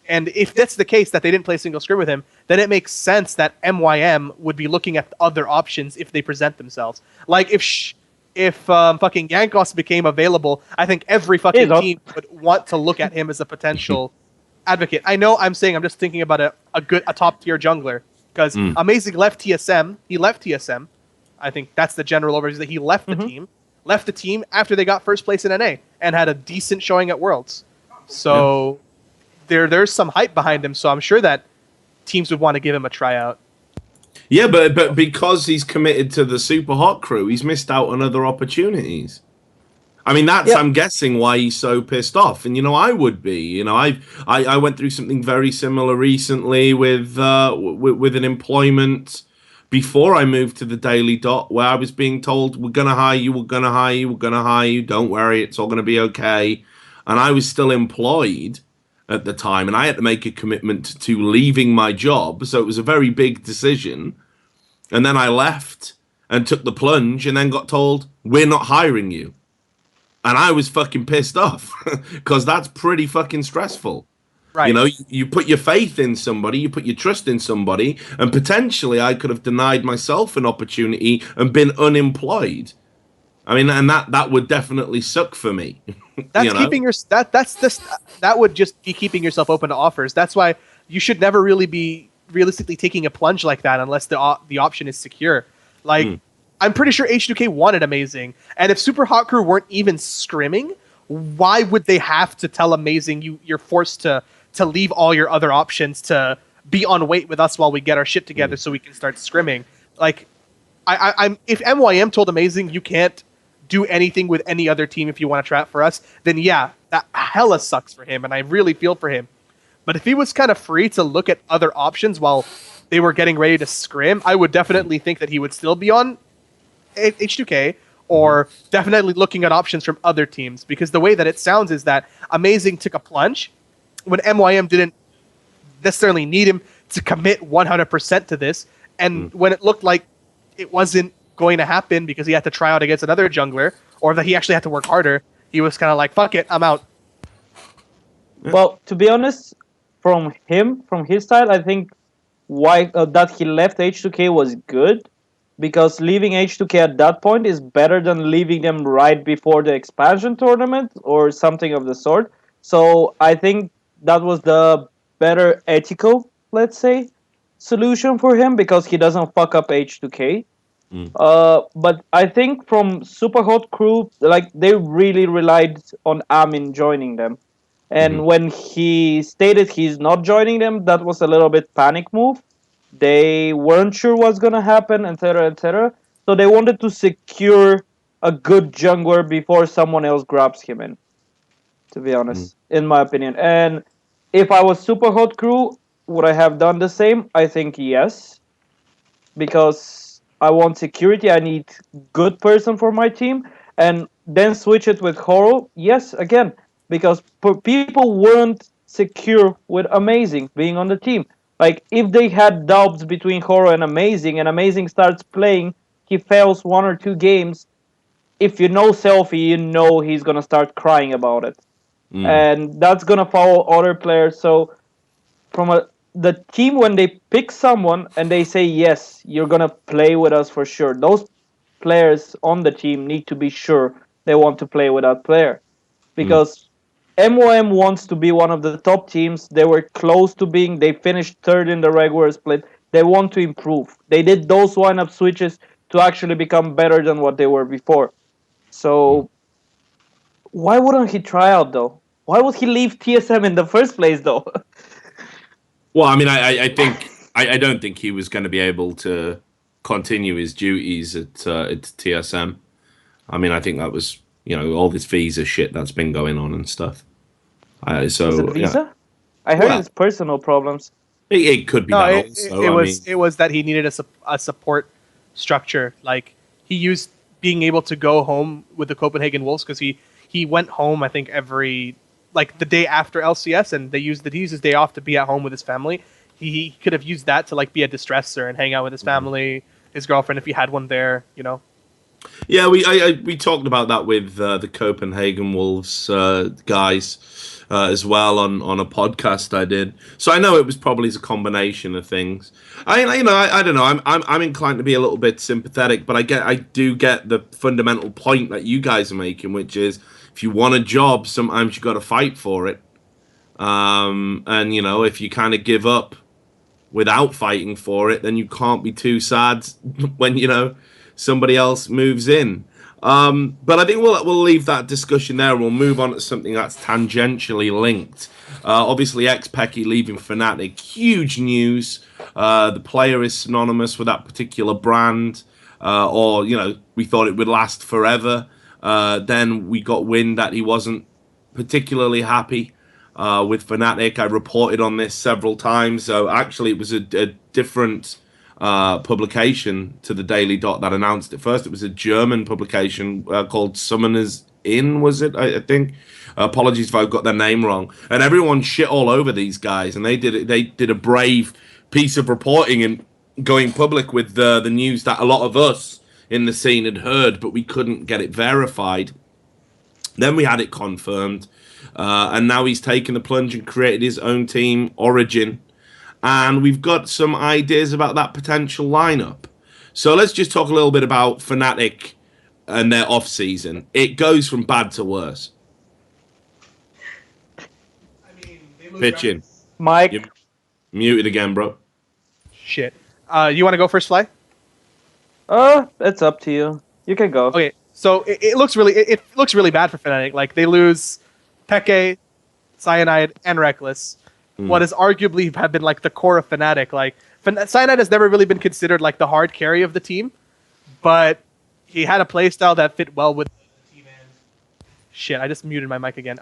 And if that's the case, that they didn't play a single scrim with him, then it makes sense that MYM would be looking at other options if they present themselves. Like if fucking Yankos became available, I think every fucking team would want to look at him as a potential advocate. I know I'm just thinking about a top tier jungler, because Amazing left TSM. He left TSM. I think that's the general overview, that he left the team. Left the team after they got first place in NA and had a decent showing at Worlds. So there's some hype behind him. So I'm sure that teams would want to give him a tryout. Yeah, but because he's committed to the Super Hot Crew, he's missed out on other opportunities. I mean, that's, I'm guessing, why he's so pissed off. And, you know, I would be. You know, I went through something very similar recently with an employment before I moved to the Daily Dot, where I was being told, we're going to hire you, we're going to hire you, we're going to hire you, don't worry, it's all going to be okay. And I was still employed at the time, and I had to make a commitment to leaving my job, so it was a very big decision. And then I left and took the plunge, and then got told, we're not hiring you. And I was fucking pissed off, because that's pretty fucking stressful. Right. You know, you put your faith in somebody, you put your trust in somebody, and potentially I could have denied myself an opportunity and been unemployed. I mean, and that would definitely suck for me. That's you know? keeping your that would just be keeping yourself open to offers. That's why you should never really be realistically taking a plunge like that unless the option is secure. Like I'm pretty sure H2K wanted Amazing, and if Super Hot Crew weren't even scrimming, why would they have to tell Amazing you're forced to leave all your other options to be on wait with us while we get our shit together so we can start scrimming? Like I'm if MYM told Amazing you can't do anything with any other team if you want to trap for us, then yeah, that hella sucks for him, and I really feel for him. But if he was kind of free to look at other options while they were getting ready to scrim, I would definitely think that he would still be on H2K, or definitely looking at options from other teams, because the way that it sounds is that Amazing took a plunge when MYM didn't necessarily need him to commit 100% to this, and when it looked like it wasn't going to happen because he had to try out against another jungler, or that he actually had to work harder, he was kind of like, fuck it, I'm out. Well, to be honest, from his side, I think why that he left H2K was good, because leaving H2K at that point is better than leaving them right before the expansion tournament or something of the sort. So I think that was the better ethical, let's say, solution for him, because he doesn't fuck up H2K. But I think from Super Hot Crew, like, they really relied on Amin joining them. And when he stated he's not joining them, that was a little bit panic move. They weren't sure what's going to happen, etc., etc. So they wanted to secure a good jungler before someone else grabs him in, to be honest, in my opinion. And if I was Super Hot Crew, would I have done the same? I think yes. Because I want security, I need good person for my team. And then switch it with Horo, yes, again. Because people weren't secure with Amazing being on the team. Like, if they had doubts between Horo and Amazing starts playing, he fails 1 or 2 games, if you know Selfie, you know he's going to start crying about it. And that's going to follow other players. So from the team, when they pick someone and they say, yes, you're going to play with us for sure, those players on the team need to be sure they want to play with that player. Because MOM wants to be one of the top teams. They were close to being. They finished 3rd in the regular split. They want to improve. They did those lineup switches to actually become better than what they were before. So why wouldn't he try out, though? Why would he leave TSM in the first place, though? Well, I mean, I think I don't think he was going to be able to continue his duties at TSM. I mean, I think that was, you know, all this visa shit that's been going on and stuff. So was it visa? Yeah. I heard it's personal problems. It could be that also. It was that he needed a support structure. Like, he used being able to go home with the Copenhagen Wolves, because he went home, I think, every, like, the day after LCS, and he used his day off to be at home with his family. He could have used that to, like, be a distressor and hang out with his family, his girlfriend, if he had one there, you know. Yeah, we talked about that with the Copenhagen Wolves guys as well on a podcast I did. So I know it was probably a combination of things. I don't know. I'm inclined to be a little bit sympathetic, but I do get the fundamental point that you guys are making, which is if you want a job, sometimes you got to fight for it. And you know, if you kind of give up without fighting for it, then you can't be too sad when, you know, somebody else moves in. But I think we'll leave that discussion there, and we'll move on to something that's tangentially linked. Obviously, xPeke leaving Fnatic, huge news. The player is synonymous with that particular brand, or, you know, we thought it would last forever. Then we got wind that he wasn't particularly happy with Fnatic. I reported on this several times. So actually, it was a different publication to the Daily Dot that announced it first. It was a German publication called Summoners Inn, was it? I think. Apologies if I've got their name wrong. And everyone shit all over these guys, and they did a brave piece of reporting and going public with the news that a lot of us in the scene had heard, but we couldn't get it verified. Then we had it confirmed, and now he's taken the plunge and created his own team, Origin. And we've got some ideas about that potential lineup. So let's just talk a little bit about Fnatic and their off season, it goes from bad to worse. Pitching. Mike. You're muted again, bro. Shit. You want to go first, Flyy? It's up to you. You can go. Okay, so it looks really bad for Fnatic. Like they lose Peke, Cyanide, and Reckless. What has arguably have been like the core of Fnatic. Like Cyanide has never really been considered like the hard carry of the team, but he had a playstyle that fit well with the team. And shit, I just muted my mic again.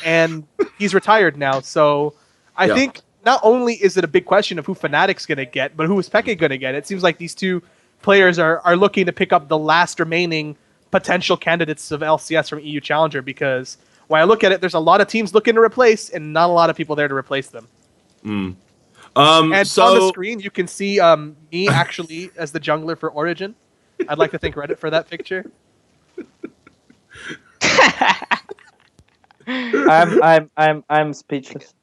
And he's retired now, so I think not only is it a big question of who Fnatic's gonna get, but who is Peke gonna get. It seems like these two players are looking to pick up the last remaining potential candidates of LCS from EU Challenger, because when I look at it, there's a lot of teams looking to replace and not a lot of people there to replace them. And on the screen, you can see me actually as the jungler for Origin. I'd like to thank Reddit for that picture. I'm speechless.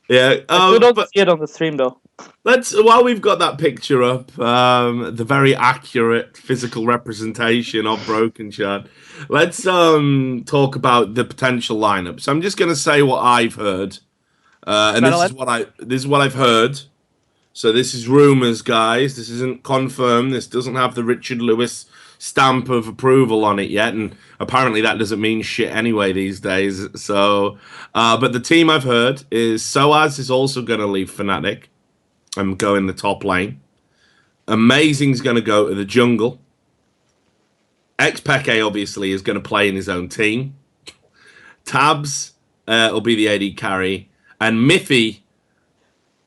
Yeah, I don't see it on the stream though. While we've got that picture up, the very accurate physical representation of Brokenshard, let's talk about the potential lineup. So I'm just going to say what I've heard, and this is what I've heard. So this is rumors, guys. This isn't confirmed. This doesn't have the Richard Lewis stamp of approval on it yet, and apparently that doesn't mean shit anyway these days. So, but the team I've heard is Soaz is also going to leave Fnatic and go in the top lane. Amazing's going to go to the jungle. xPeke obviously is going to play in his own team. Tabs will be the AD carry, and Mithy,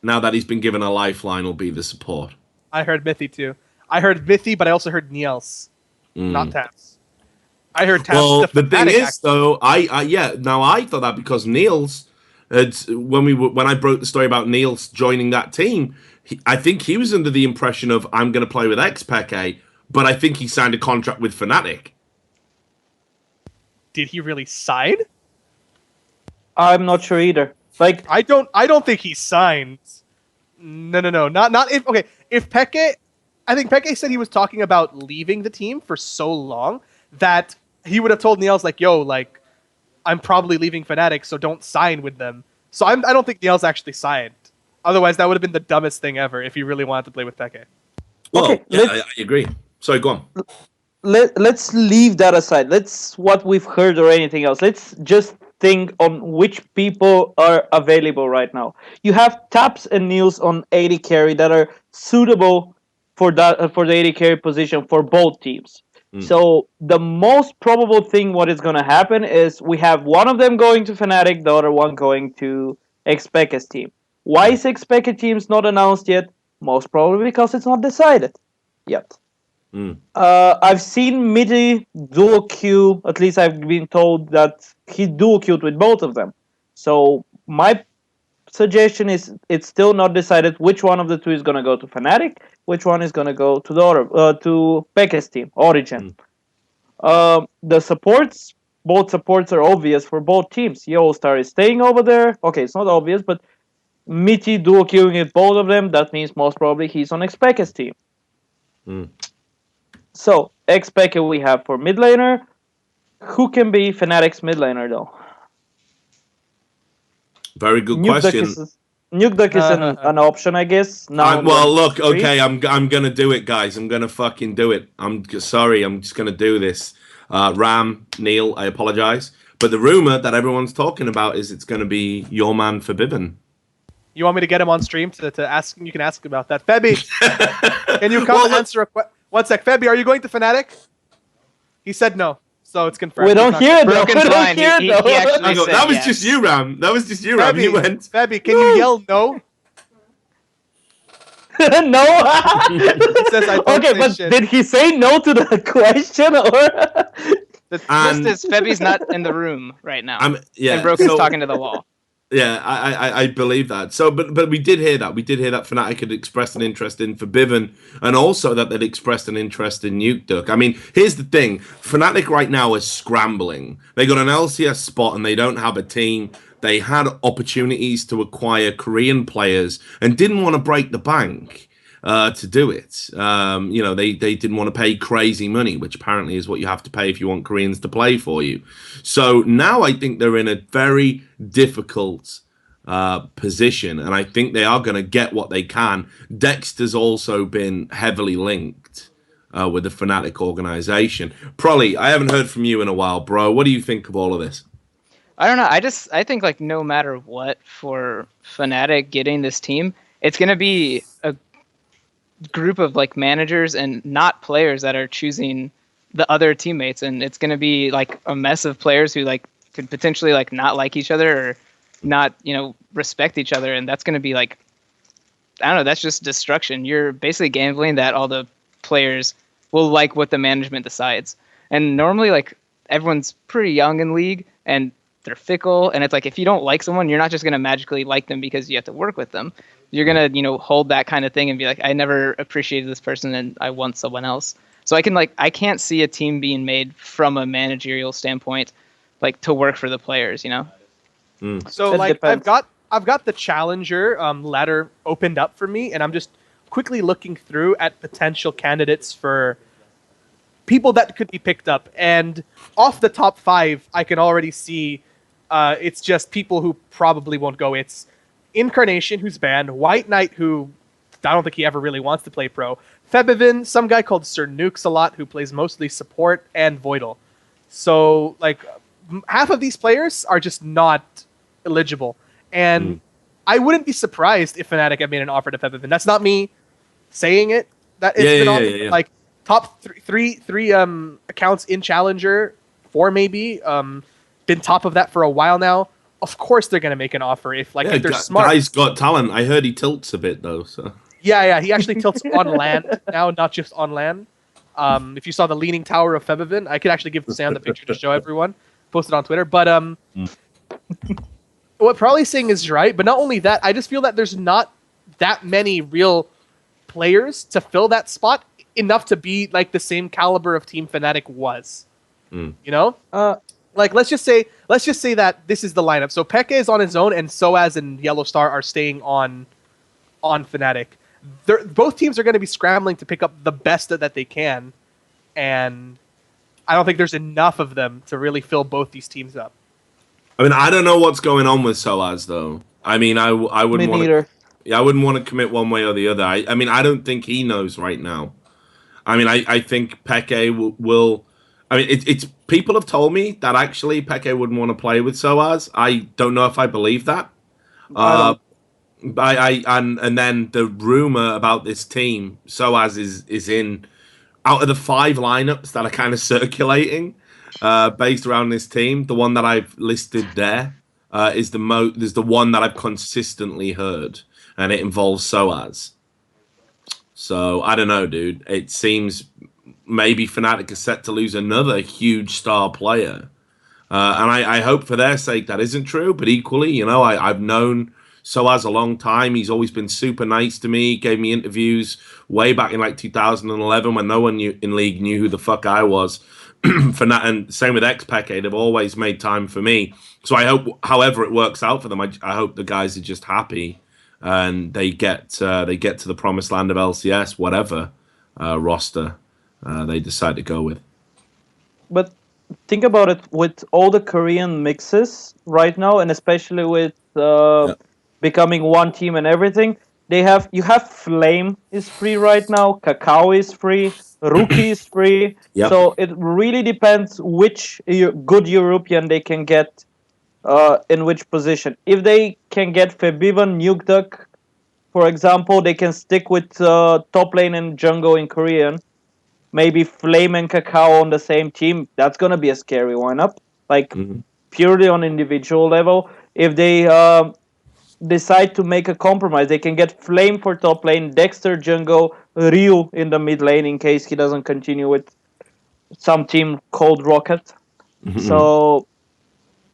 now that he's been given a lifeline, will be the support. I heard Mithy too. I heard Mithy, but I also heard Niels, not Tabs. I heard Tabs. Well, the thing is, though, now I thought that because Niels, when I broke the story about Niels joining that team, I think he was under the impression of I'm going to play with xPeke, but I think he signed a contract with Fnatic. Did he really sign? I'm not sure either. Like I don't think he signed. No, not if. Okay, if Peke, I think Peke said he was talking about leaving the team for so long that he would have told Niels like, "Yo, like, I'm probably leaving Fnatic, so don't sign with them." So I don't think Niels actually signed. Otherwise, that would have been the dumbest thing ever if he really wanted to play with Peke. Well, okay, yeah, I agree. Sorry, go on. Let's leave that aside. Let's what we've heard or anything else. Let's just think on which people are available right now. You have Taps and Niels on AD carry that are suitable for that for the AD carry position for both teams. So the most probable thing what is going to happen is we have one of them going to Fnatic, the other one going to xPeke's team. Why is xPeke teams not announced yet? Most probably because it's not decided yet. I've seen Mithy dual queue, at least I've been told that he dual queued with both of them. So my suggestion is it's still not decided which one of the two is going to go to Fnatic, which one is going to go to the other, to Peke's team, Origin. The supports, both supports are obvious for both teams. Yellowstar is staying over there. Okay, it's not obvious, but Mithy dual queuing with both of them, that means most probably he's on xPeke's team. So, xPeke we have for mid laner. Who can be Fnatic's mid laner, though? Very good question. Nukeduck is an option, I guess. Well, look, okay, I'm gonna do it, guys. I'm gonna fucking do it. I'm sorry, I'm just gonna do this. Ram, Neil, I apologize, but the rumor that everyone's talking about is it's gonna be your man Forbidden. You want me to get him on stream to ask? You can ask about that. Febby, can you come answer a question? 1 sec, Febby, are you going to Fnatic? He said no, so it's confirmed. We don't hear it, though. Broken line. He actually said that was yes. just you, Ram. That was just you, Ram. Febby, You went. Febby, can you yell no? No. He says I don't okay, say but shit. did he say no to the question or? The twist is Febby's not in the room right now. Yeah, and Broken's talking to the wall. Yeah, I believe that. So, but we did hear that. We did hear that Fnatic had expressed an interest in Forbidden, and also that they'd expressed an interest in Nukeduck. I mean, here's the thing: Fnatic right now is scrambling. They got an LCS spot, and they don't have a team. They had opportunities to acquire Korean players and didn't want to break the bank. to do it. You know, they didn't want to pay crazy money, which apparently is what you have to pay if you want Koreans to play for you. So now I think they're in a very difficult position, and I think they are going to get what they can. Dexter's also been heavily linked with the Fnatic organization. Pr0lly, I haven't heard from you in a while, bro. What do you think of all of this? I don't know. I think like no matter what for Fnatic getting this team, it's gonna be a group of like managers and not players that are choosing the other teammates, and it's gonna be like a mess of players who like could potentially like not like each other or not, you know, respect each other, and that's gonna be like, I don't know, that's just destruction. You're basically gambling that all the players will like what the management decides, and normally like everyone's pretty young in League and they're fickle, and it's like if you don't like someone, you're not just gonna magically like them because you have to work with them. You're gonna, you know, hold that kind of thing and be like, I never appreciated this person and I want someone else. So I can't see a team being made from a managerial standpoint, like to work for the players, you know. So like I've got the challenger ladder opened up for me, and I'm just quickly looking through at potential candidates for people that could be picked up. And off the top 5, I can already see it's just people who probably won't go. It's Incarnation, who's banned, White Knight, who I don't think he ever really wants to play pro, Febivin, some guy called Sir Nukeduck, who plays mostly support, and Voidal. So like half of these players are just not eligible. And I wouldn't be surprised if Fnatic had made an offer to Febivin. That's not me saying it. That it's been on like top three accounts in Challenger, 4 maybe, been top of that for a while now. Of course they're gonna make an offer if if they're smart. Guy's got talent. I heard he tilts a bit though. So yeah, he actually tilts on land now, not just on land. If you saw the leaning tower of Febivin, I could actually give Sam the picture to show everyone. Post it on Twitter. But what Pr0lly's saying is right. But not only that, I just feel that there's not that many real players to fill that spot enough to be like the same caliber of Team Fnatic was. You know? Like let's just say that this is the lineup. So Peke is on his own, and Soaz and Yellow Star are staying on Fnatic. Both teams are going to be scrambling to pick up the best that they can, and I don't think there's enough of them to really fill both these teams up. I mean, I don't know what's going on with Soaz though. I mean, I wouldn't want to. Yeah, I wouldn't want to commit one way or the other. I mean, I don't think he knows right now. I mean, I think Peke will. I mean, it's people have told me that actually Peke wouldn't want to play with Soaz. I don't know if I believe that. And then the rumor about this team, Soaz is in out of the 5 lineups that are kind of circulating based around this team. The one that I've listed there is the one that I've consistently heard, and it involves Soaz. So I don't know, dude. It seems maybe Fnatic is set to lose another huge star player. And I hope for their sake that isn't true. But equally, you know, I've known Soaz a long time. He's always been super nice to me. Gave me interviews way back in like 2011 when no one in League knew who the fuck I was. And same with xPeke. They've always made time for me. So I hope, however it works out for them, I hope the guys are just happy and they get to the promised land of LCS, whatever roster they decide to go with. But think about it, with all the Korean mixes right now, and especially with becoming one team and everything, you have Flame is free right now, Kakao is free, Rookie is free. Yep. So it really depends which good European they can get in which position. If they can get Febivin, Nukeduck, for example, they can stick with top lane and jungle in Korean. Maybe Flame and Kakao on the same team. That's going to be a scary lineup. Like, purely on individual level. If they decide to make a compromise, they can get Flame for top lane, Dexter jungle, Ryu in the mid lane in case he doesn't continue with some team called Roccat. So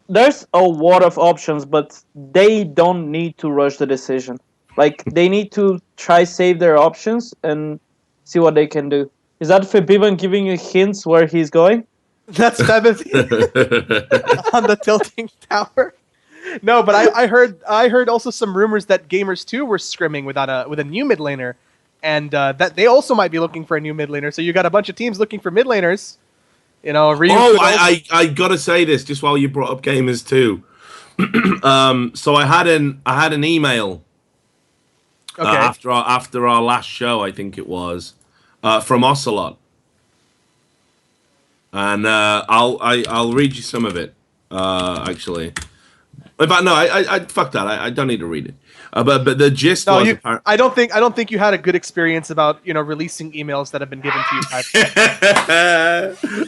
there's a lot of options, but they don't need to rush the decision. Like, they need to try save their options and see what they can do. Is that Febivin giving you hints where he's going? That's Febivin on the tilting tower. No, but I heard also some rumors that Gamers 2 were scrimming with a new mid laner, and that they also might be looking for a new mid laner. So you got a bunch of teams looking for mid laners. You know, I gotta say this just while you brought up gamers too. So I had an email after our last show, I think it was, from Ocelot, and I'll read you some of it. Actually, in fact, no, I fuck that. I don't need to read it. But the gist was I don't think you had a good experience about releasing emails that have been given to you.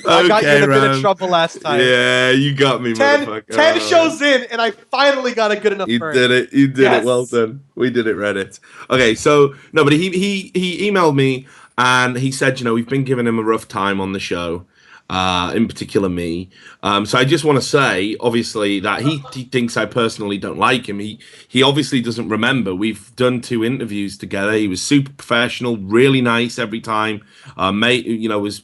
I got you in a bit of trouble last time. Yeah, you got me, motherfucker. 10 shows in, and I finally got a good enough. You did it. You did it. Well done. We did it, Reddit. Okay, so no, but he emailed me and he said, we've been giving him a rough time on the show. In particular me. So I just want to say, obviously, that he thinks I personally don't like him. He obviously doesn't remember. We've done 2 interviews together. He was super professional, really nice every time. Was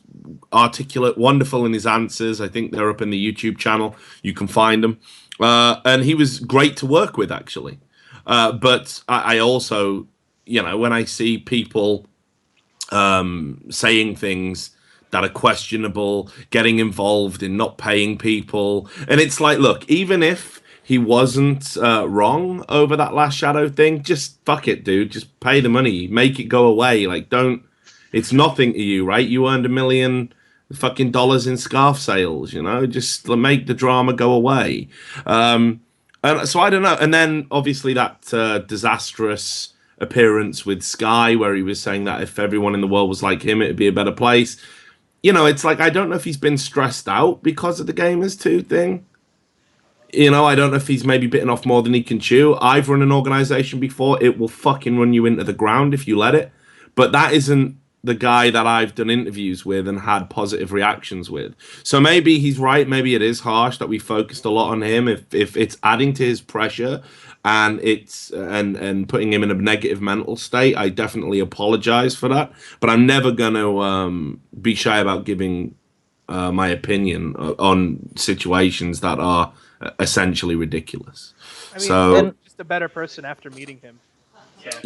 articulate, wonderful in his answers. I think they're up in the YouTube channel. You can find them. And he was great to work with, actually. But I also, when I see people saying things that are questionable, getting involved in not paying people. And it's like, look, even if he wasn't wrong over that last Shadow thing, just fuck it, dude. Just pay the money. Make it go away. Like, it's nothing to you, right? You earned $1 million fucking dollars in scarf sales, Just make the drama go away. And so I don't know. And then, obviously, that disastrous appearance with Sky, where he was saying that if everyone in the world was like him, it'd be a better place. It's like, I don't know if he's been stressed out because of the Gamers 2 thing. I don't know if he's maybe bitten off more than he can chew. I've run an organization before. It will fucking run you into the ground if you let it. But that isn't the guy that I've done interviews with and had positive reactions with. So maybe he's right. Maybe it is harsh that we focused a lot on him. If it's adding to his pressure and it's and putting him in a negative mental state, I definitely apologize for that. But I'm never gonna be shy about giving my opinion on situations that are essentially ridiculous. I mean, so just a better person after meeting him. So.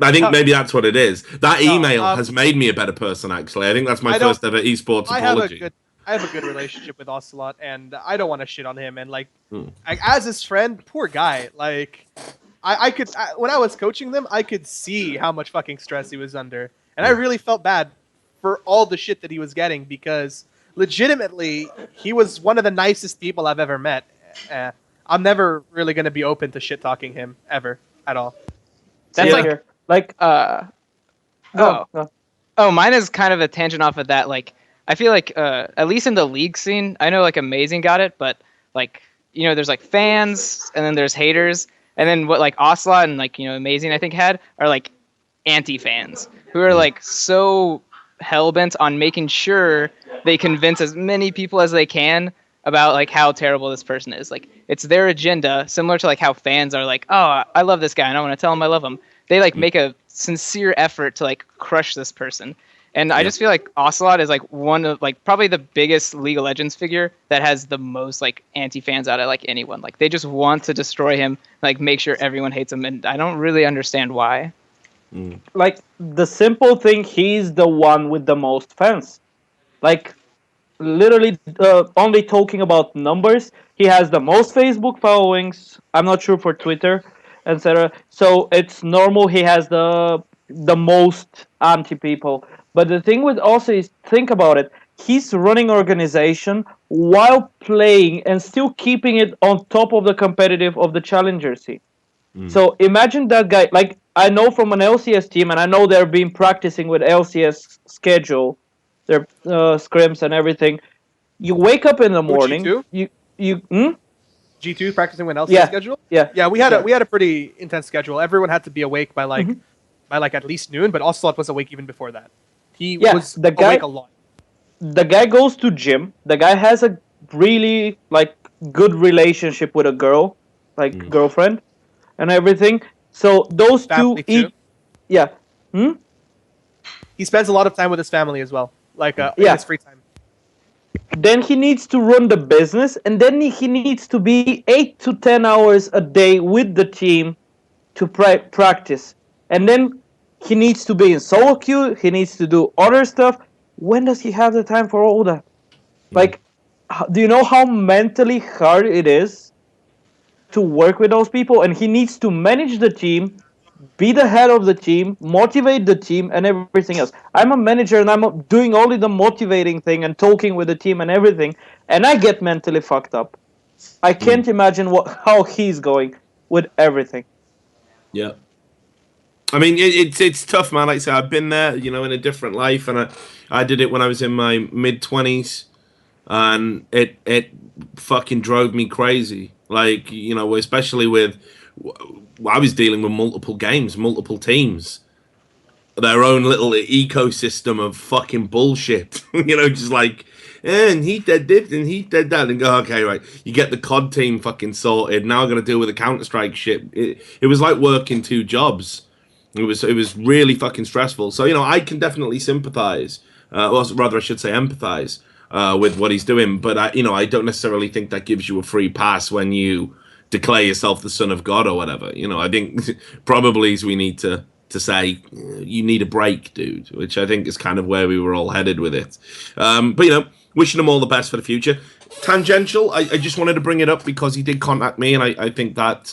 I think maybe that's what it is. That email has made me a better person, actually. I think that's my first ever esports apology. I have a good relationship with Ocelot, and I don't want to shit on him. And as his friend, poor guy. Like, when I was coaching them, I could see how much fucking stress he was under, and I really felt bad for all the shit that he was getting because, legitimately, he was one of the nicest people I've ever met. I'm never really going to be open to shit talking him ever at all. That's mine is kind of a tangent off of that. Like, I feel like at least in the league scene, I know like Amazing got it, but there's like fans and then there's haters, and then what like Ocelot and Amazing I think had are like anti-fans who are like so hell-bent on making sure they convince as many people as they can about like how terrible this person is. Like, it's their agenda, similar to like how fans are like, oh, I love this guy and I want to tell him I love him. They like make a sincere effort to like crush this person. And I just feel like Ocelot is like one of like probably the biggest League of Legends figure that has the most like anti-fans out of like anyone. Like, they just want to destroy him, like make sure everyone hates him, and I don't really understand why. Like, the simple thing, he's the one with the most fans. Like, literally, only talking about numbers, he has the most Facebook followings. I'm not sure for Twitter, etc. So it's normal he has the most anti-people. But the thing with also is, think about it. He's running organization while playing and still keeping it on top of the competitive of the challenger scene. So imagine that guy. Like, I know from an LCS team, and I know they're been practicing with LCS schedule, their scrims and everything. You wake up in the morning. G2? G2 practicing with LCS schedule. Yeah, we had a pretty intense schedule. Everyone had to be awake by at least noon, but Ocelot was awake even before that. He was awake a lot. The guy goes to gym. The guy has a really like good relationship with a girl, like girlfriend, and everything. So those family two eat. He spends a lot of time with his family as well, in his free time. Then he needs to run the business, and then he needs to be 8 to 10 hours a day with the team to practice. And then he needs to be in solo queue. He needs to do other stuff. When does he have the time for all that? Like, do you know how mentally hard it is to work with those people? And he needs to manage the team, be the head of the team, motivate the team, and everything else. I'm a manager, and I'm doing only the motivating thing and talking with the team and everything, and I get mentally fucked up. I can't imagine how he's going with everything. Yeah. I mean, it's tough, man. Like I say, I've been there, you know, in a different life, and I did it when I was in my mid-20s, and it fucking drove me crazy. Like, you know, especially with, I was dealing with multiple games, multiple teams, their own little ecosystem of fucking bullshit. You know, just like, and he did this and he did that, and go, okay, right. You get the COD team fucking sorted. Now I'm gonna deal with the Counter-Strike shit. It was like working 2 jobs. It was really fucking stressful. So, you know, I can definitely sympathize, or rather, I should say, empathize with what he's doing. But I don't necessarily think that gives you a free pass when you declare yourself the son of God or whatever. You know, I think probably we need to say you need a break, dude, which I think is kind of where we were all headed with it. But, you know, wishing him all the best for the future. Tangential, I just wanted to bring it up because he did contact me, and I think that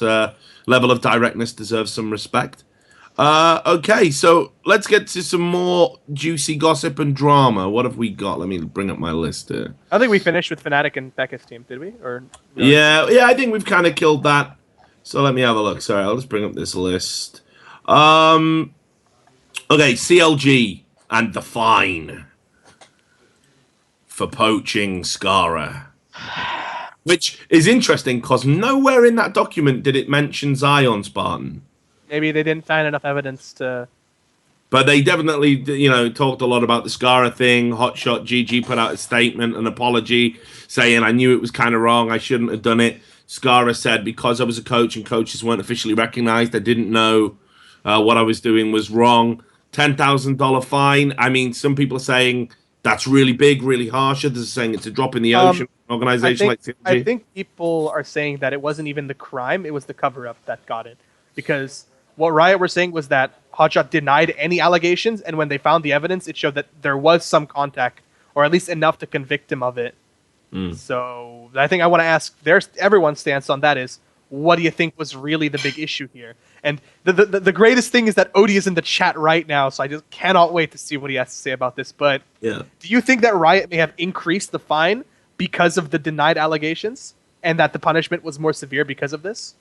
level of directness deserves some respect. Okay, so let's get to some more juicy gossip and drama. What have we got? Let me bring up my list here. I think we finished with Fnatic and Becca's team, did we? Or no? Yeah, I think we've kind of killed that. So let me have a look. Sorry, I'll just bring up this list. Okay, CLG and the fine for poaching Skara. Which is interesting because nowhere in that document did it mention Zion Spartan. Maybe they didn't find enough evidence to... But they definitely, you know, talked a lot about the Skara thing. Hotshot GG put out a statement, an apology, saying, I knew it was kind of wrong. I shouldn't have done it. Skara said, because I was a coach and coaches weren't officially recognized, I didn't know what I was doing was wrong. $10,000 fine. I mean, some people are saying that's really big, really harsh. Others are saying it's a drop in the ocean. Organization like CLG. I think people are saying that it wasn't even the crime, it was the cover-up that got it. Because what Riot were saying was that Hotshot denied any allegations, and when they found the evidence, it showed that there was some contact, or at least enough to convict him of it. So I think I want to ask everyone's stance on that is, what do you think was really the big issue here? And the greatest thing is that Odie is in the chat right now, so I just cannot wait to see what he has to say about this. But yeah, do you think that Riot may have increased the fine because of the denied allegations, and that the punishment was more severe because of this?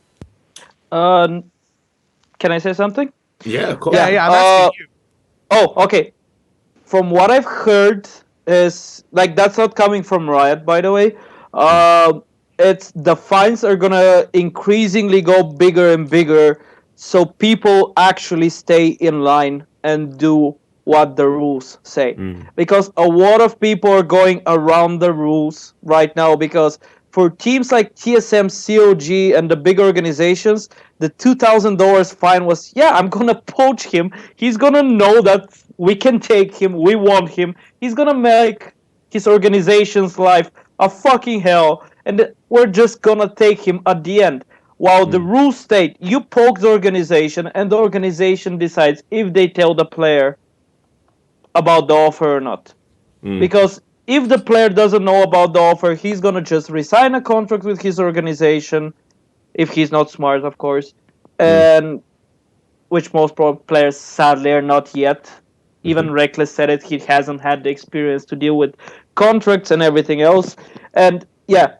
Can I say something? Yeah, of course. Yeah, I'm asking you. Oh, okay. From what I've heard is, like, that's not coming from Riot, by the way. It's the fines are gonna increasingly go bigger and bigger, so people actually stay in line and do what the rules say. Because a lot of people are going around the rules right now, because for teams like TSM, COG, and the big organizations, the $2,000 fine was, yeah, I'm going to poach him. He's going to know that we can take him. We want him. He's going to make his organization's life a fucking hell. And we're just going to take him at the end. While the rules state, you poke the organization, and the organization decides if they tell the player about the offer or not. Because if the player doesn't know about the offer, he's going to just resign a contract with his organization, if he's not smart, of course, and which most players sadly are not yet. Even Reckless said it, he hasn't had the experience to deal with contracts and everything else. And yeah,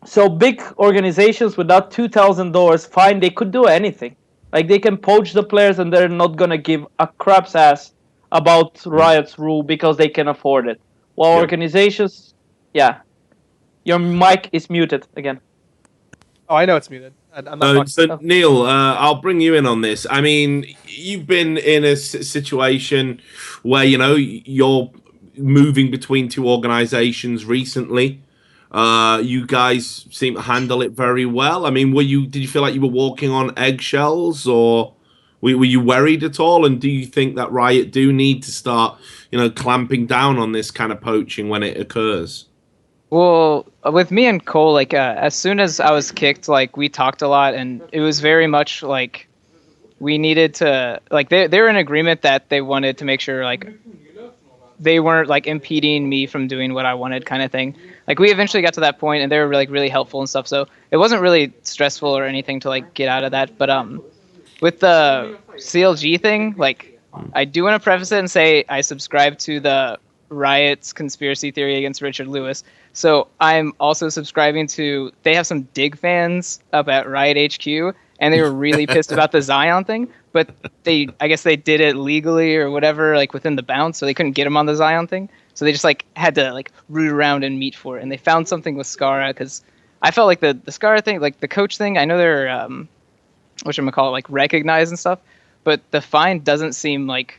so big organizations with that $2,000 fine, they could do anything. Like, they can poach the players and they're not going to give a crap's ass about Riot's rule because they can afford it. While organizations, yeah. Your mic is muted again. Oh, I know it's muted. I'm not so Neil, I'll bring you in on this. I mean, you've been in a situation where, you know, you're moving between 2 organizations recently. You guys seem to handle it very well. I mean, did you feel like you were walking on eggshells, or were you worried at all? And do you think that Riot do need to start, you know, clamping down on this kind of poaching when it occurs? Well, with me and Cole, like, as soon as I was kicked, like, we talked a lot, and it was very much like we needed to like they were in agreement that they wanted to make sure like they weren't like impeding me from doing what I wanted, kind of thing. Like we eventually got to that point, and they were like really helpful and stuff. So it wasn't really stressful or anything to like get out of that. But with the CLG thing, like I do want to preface it and say I subscribe to the Riot's conspiracy theory against Richard Lewis. So I'm also subscribing to, they have some Dig fans up at Riot HQ, and they were really pissed about the Zion thing, but I guess they did it legally or whatever, like within the bounds, so they couldn't get him on the Zion thing. So they just like had to like root around and meet for it, and they found something with Skara, because I felt like the Skara thing, like the coach thing, I know they're whatchamacallit, like recognized and stuff, but the fine doesn't seem like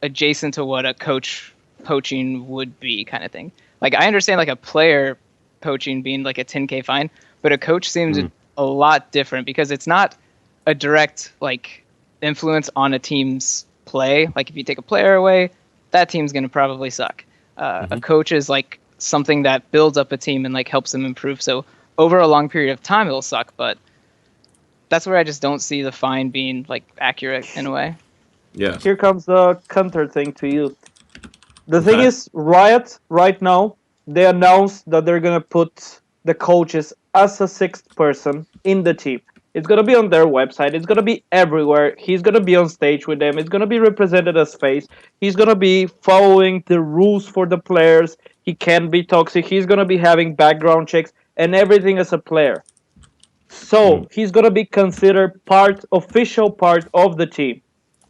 adjacent to what a coach poaching would be, kind of thing. Like I understand like a player poaching being like a 10K fine, but a coach seems a lot different, because it's not a direct like influence on a team's play. Like if you take a player away, that team's gonna probably suck. A coach is like something that builds up a team and like helps them improve. So over a long period of time, it'll suck, but that's where I just don't see the fine being like accurate in a way. Yeah. Here comes the counter thing to you. The thing is, Riot right now, they announced that they're gonna put the coaches as a 6th person in the team. It's gonna be on their website. It's gonna be everywhere. He's gonna be on stage with them. It's gonna be represented as face. He's gonna be following the rules for the players. He can't be toxic. He's gonna be having background checks and everything as a player. So he's gonna be considered official part of the team.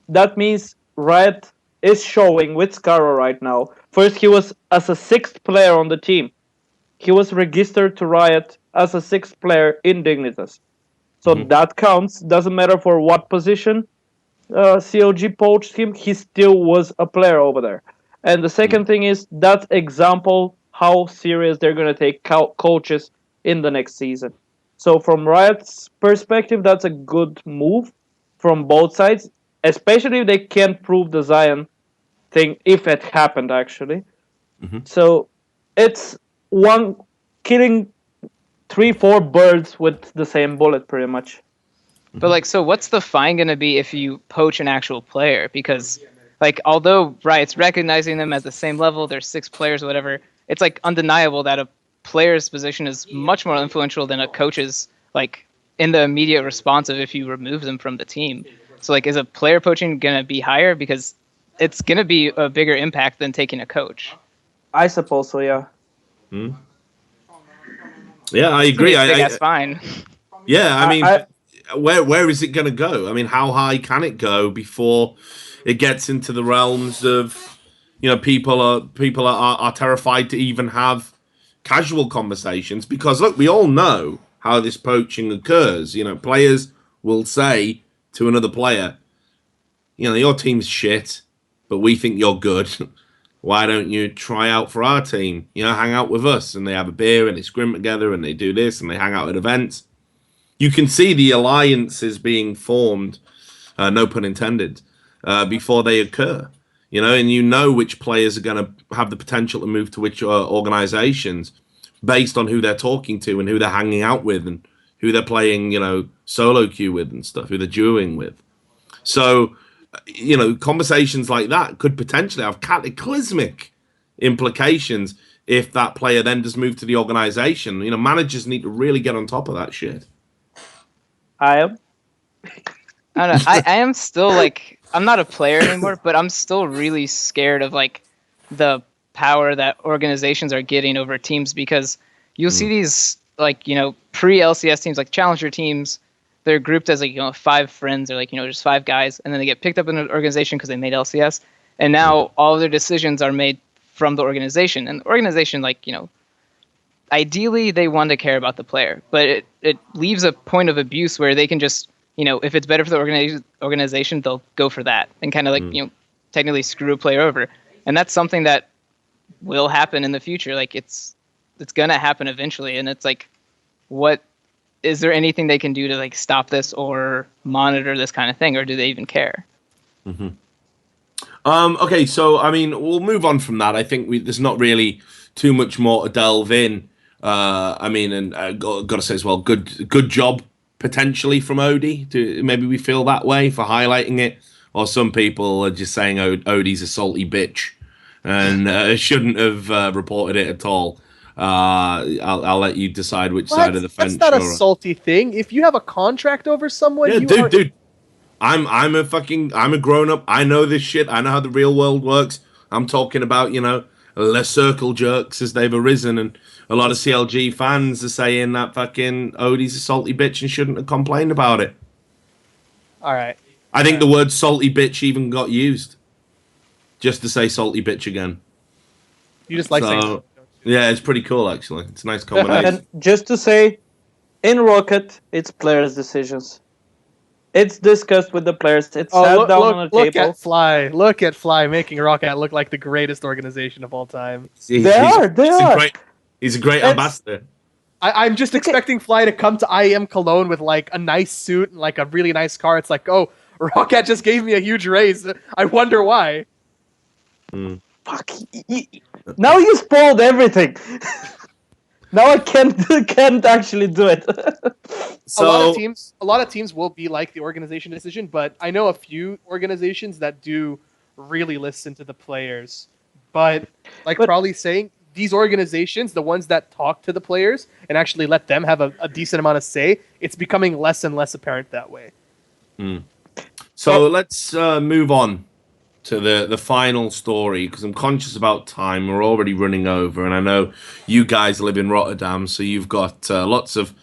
That means Riot is showing with Skara right now. First, he was as a 6th player on the team. He was registered to Riot as a 6th player in Dignitas. So that counts. Doesn't matter for what position CLG poached him, he still was a player over there. And the second thing is that example how serious they're going to take coaches in the next season. So from Riot's perspective, that's a good move from both sides, especially if they can't prove the Zion thing, if it happened actually. So it's killing 3-4 birds with the same bullet, pretty much. But like, so what's the fine going to be if you poach an actual player? Because like, although Riot's recognizing them at the same level, they're 6 players or whatever, it's like undeniable that a player's position is much more influential than a coach's, like in the immediate response of if you remove them from the team. So like, is a player poaching going to be higher? Because it's going to be a bigger impact than taking a coach. I suppose so, yeah. Yeah, I agree. That's fine. Yeah, I mean, where is it going to go? I mean, how high can it go before it gets into the realms of, you know, people are terrified to even have casual conversations? Because look, we all know how this poaching occurs. You know, players will say to another player, you know, your team's shit, but we think you're good. Why don't you try out for our team? You know, hang out with us. And they have a beer and they scrim together and they do this and they hang out at events. You can see the alliances being formed, no pun intended, before they occur. You know, and you know which players are going to have the potential to move to which organizations based on who they're talking to and who they're hanging out with and who they're playing, you know, solo queue with and stuff, who they're duoing with. So, you know, conversations like that could potentially have cataclysmic implications if that player then does move to the organization. You know, managers need to really get on top of that shit. I don't know. I am still like, I'm not a player anymore, but I'm still really scared of like the power that organizations are getting over teams, because you'll see these like, you know, pre-LCS teams, like challenger teams. They're grouped as like, you know, 5 friends or like, you know, just 5 guys, and then they get picked up in an organization because they made LCS, and now all of their decisions are made from the organization. And the organization, like, you know, ideally they want to care about the player, but it leaves a point of abuse where they can just, you know, if it's better for the organization, they'll go for that and kind of like, you know, technically screw a player over. And that's something that will happen in the future. Like it's going to happen eventually. And it's like, what is there anything they can do to like stop this or monitor this kind of thing, or do they even care? Okay, so I mean, we'll move on from that. I think there's not really too much more to delve in. I mean, and got to say as well, good job potentially from Odie? Maybe we feel that way for highlighting it, or some people are just saying Odie's a salty bitch and shouldn't have reported it at all. I'll let you decide which side of the fence. That's not a salty thing. If you have a contract over someone, yeah, dude. I'm a grown up. I know this shit. I know how the real world works. I'm talking about, you know, the circle jerks as they've arisen, and a lot of CLG fans are saying that fucking Odie's a salty bitch and shouldn't have complained about it. All right. I think the word salty bitch even got used just to say salty bitch again. You just like saying. Yeah, it's pretty cool actually. It's a nice combination. And just to say, in Roccat, it's players' decisions. It's discussed with the players. It's sat down on a table. Look at Flyy. Look at Flyy making Roccat look like the greatest organization of all time. He's a great ambassador. I'm just expecting Flyy to come to IEM Cologne with like a nice suit and like a really nice car. It's like, oh, Roccat just gave me a huge raise. I wonder why. Fuck. Now you spoiled everything. Now I can't actually do it. So a lot of teams will be like the organization decision, but I know a few organizations that do really listen to the players. But Pr0lly saying, these organizations, the ones that talk to the players and actually let them have a decent amount of say, it's becoming less and less apparent that way. So let's move on to the final story, because I'm conscious about time. We're already running over, and I know you guys live in Rotterdam, so you've got lots of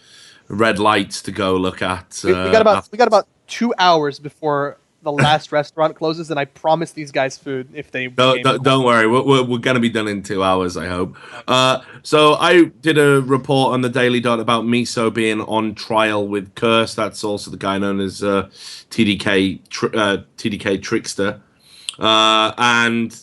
red lights to go look at. We got about 2 hours before the last restaurant closes, and I promise these guys food if they. Don't worry, we're going to be done in 2 hours, I hope. So I did a report on the Daily Dot about Miso being on trial with Curse. That's also the guy known as TDK Trickster. And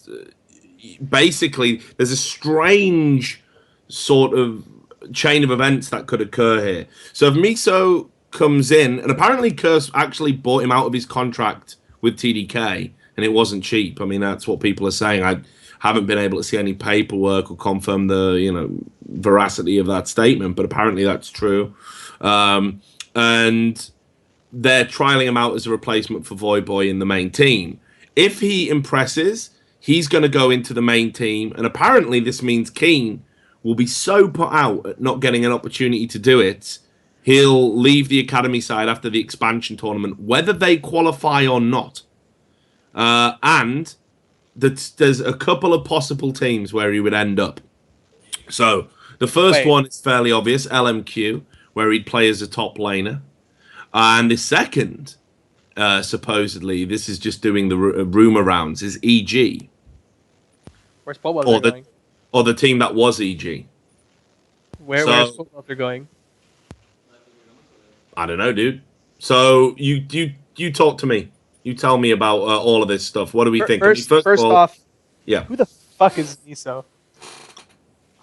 basically, there's a strange sort of chain of events that could occur here. So if Miso comes in, and apparently Curse actually bought him out of his contract with TDK, and it wasn't cheap. I mean, that's what people are saying. I haven't been able to see any paperwork or confirm the veracity of that statement, but apparently that's true. And they're trialing him out as a replacement for Voyboy in the main team. If he impresses, he's going to go into the main team, and apparently this means Keane will be so put out at not getting an opportunity to do it, he'll leave the academy side after the expansion tournament, whether they qualify or not. And there's a couple of possible teams where he would end up. So the first one is fairly obvious, LMQ, where he'd play as a top laner. And the second, supposedly, this is just doing the rumor rounds, is EG. Where's Poaching going? Or the team that was EG. Where's Poaching going? I don't know, dude. So you talk to me. You tell me about all of this stuff. What do we think? First off, yeah. Who the fuck is Miso?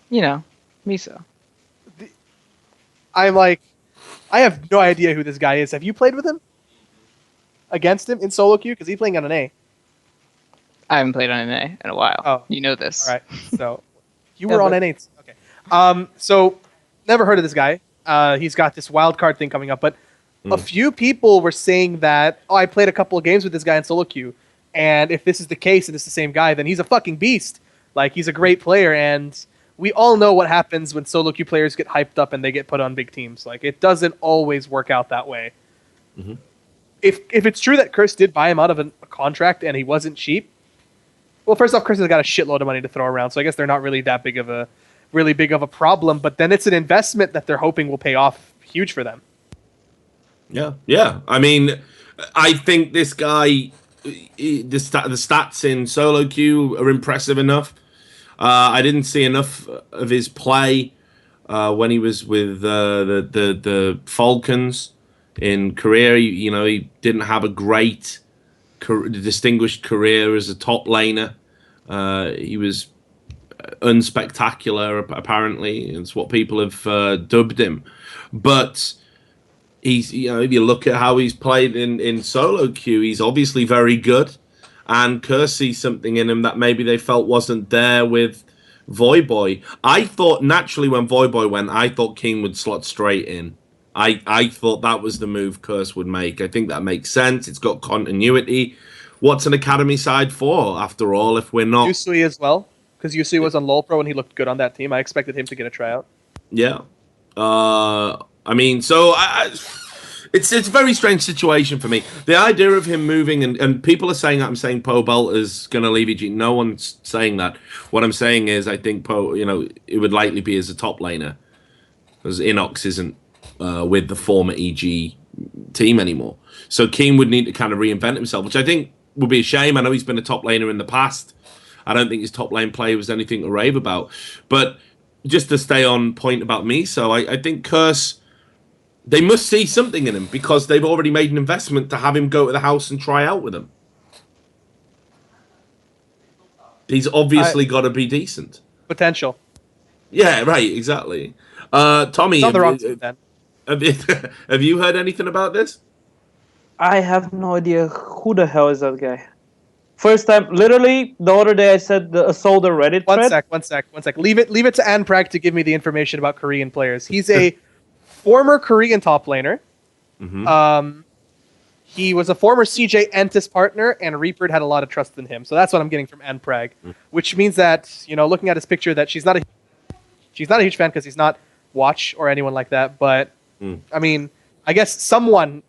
You know, Miso. I'm like, I have no idea who this guy is. Have you played with him? Against him in solo queue? Because he's playing on an A. I haven't played on an A in a while. Oh. You know this. All right. So you were on NA. Okay. So never heard of this guy. He's got this wild card thing coming up, but a few people were saying that, I played a couple of games with this guy in solo queue, and if this is the case and it's the same guy, then he's a fucking beast. Like, he's a great player, and we all know what happens when solo queue players get hyped up and they get put on big teams. Like, it doesn't always work out that way. If it's true that Curse did buy him out of a contract and he wasn't cheap, well, first off, Curse has got a shitload of money to throw around, so I guess they're not really that big of a problem, but then it's an investment that they're hoping will pay off huge for them. Yeah. I mean, I think this guy, the stats in solo queue are impressive enough. I didn't see enough of his play when he was with the Falcons in Korea. He didn't have a great, distinguished career as a top laner. He was unspectacular, apparently. It's what people have dubbed him. But he's, if you look at how he's played in solo queue, he's obviously very good. And Curse sees something in him that maybe they felt wasn't there with Voyboy. I thought naturally when Voyboy went, I thought Keane would slot straight in. I thought that was the move Curse would make. I think that makes sense. It's got continuity. What's an academy side for, after all, if we're not... Yusui as well, because Yusui was on LoL Pro and he looked good on that team. I expected him to get a tryout. Yeah. I mean, so it's a very strange situation for me. The idea of him moving, and people are saying that I'm saying Pr0lly is going to leave EG. No one's saying that. What I'm saying is I think it would likely be as a top laner, because Inox isn't with the former EG team anymore. So Keane would need to kind of reinvent himself, which I think would be a shame. I know he's been a top laner in the past. I don't think his top lane play was anything to rave about. But just to stay on point about Miso, I think Curse, they must see something in him, because they've already made an investment to have him go to the house and try out with them. He's obviously got to be decent. Potential. Yeah, right, exactly. Tommy, Not the wrong team, then. Have you heard anything about this? I have no idea who the hell is that guy. First time, literally, the other day I said I saw the Reddit thread. One sec. Leave it to Anprag to give me the information about Korean players. He's a former Korean top laner. Mm-hmm. He was a former CJ Entis partner, and Reaper had a lot of trust in him. So that's what I'm getting from Anprag, which means that, looking at his picture, that she's not a huge fan, because he's not Watch or anyone like that. But I mean, I guess someone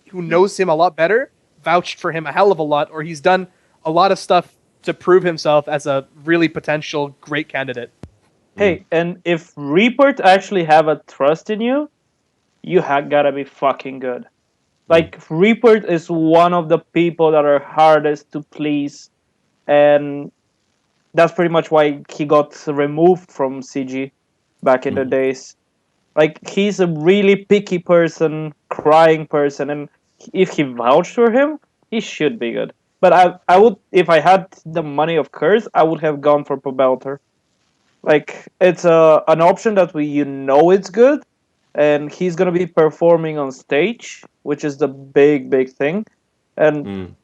who knows him a lot better vouched for him a hell of a lot, or he's done a lot of stuff to prove himself as a really potential great candidate. Hey, and if Reaper actually have a trust in you, you gotta be fucking good. Like, Reaper is one of the people that are hardest to please, and that's pretty much why he got removed from CG back in the days. Like, he's a really picky person, crying person, and if he vouched for him, he should be good. But I would, if I had the money of Curse, I would have gone for Pr0lly. Like, it's an option that it's good, and he's gonna be performing on stage, which is the big thing. And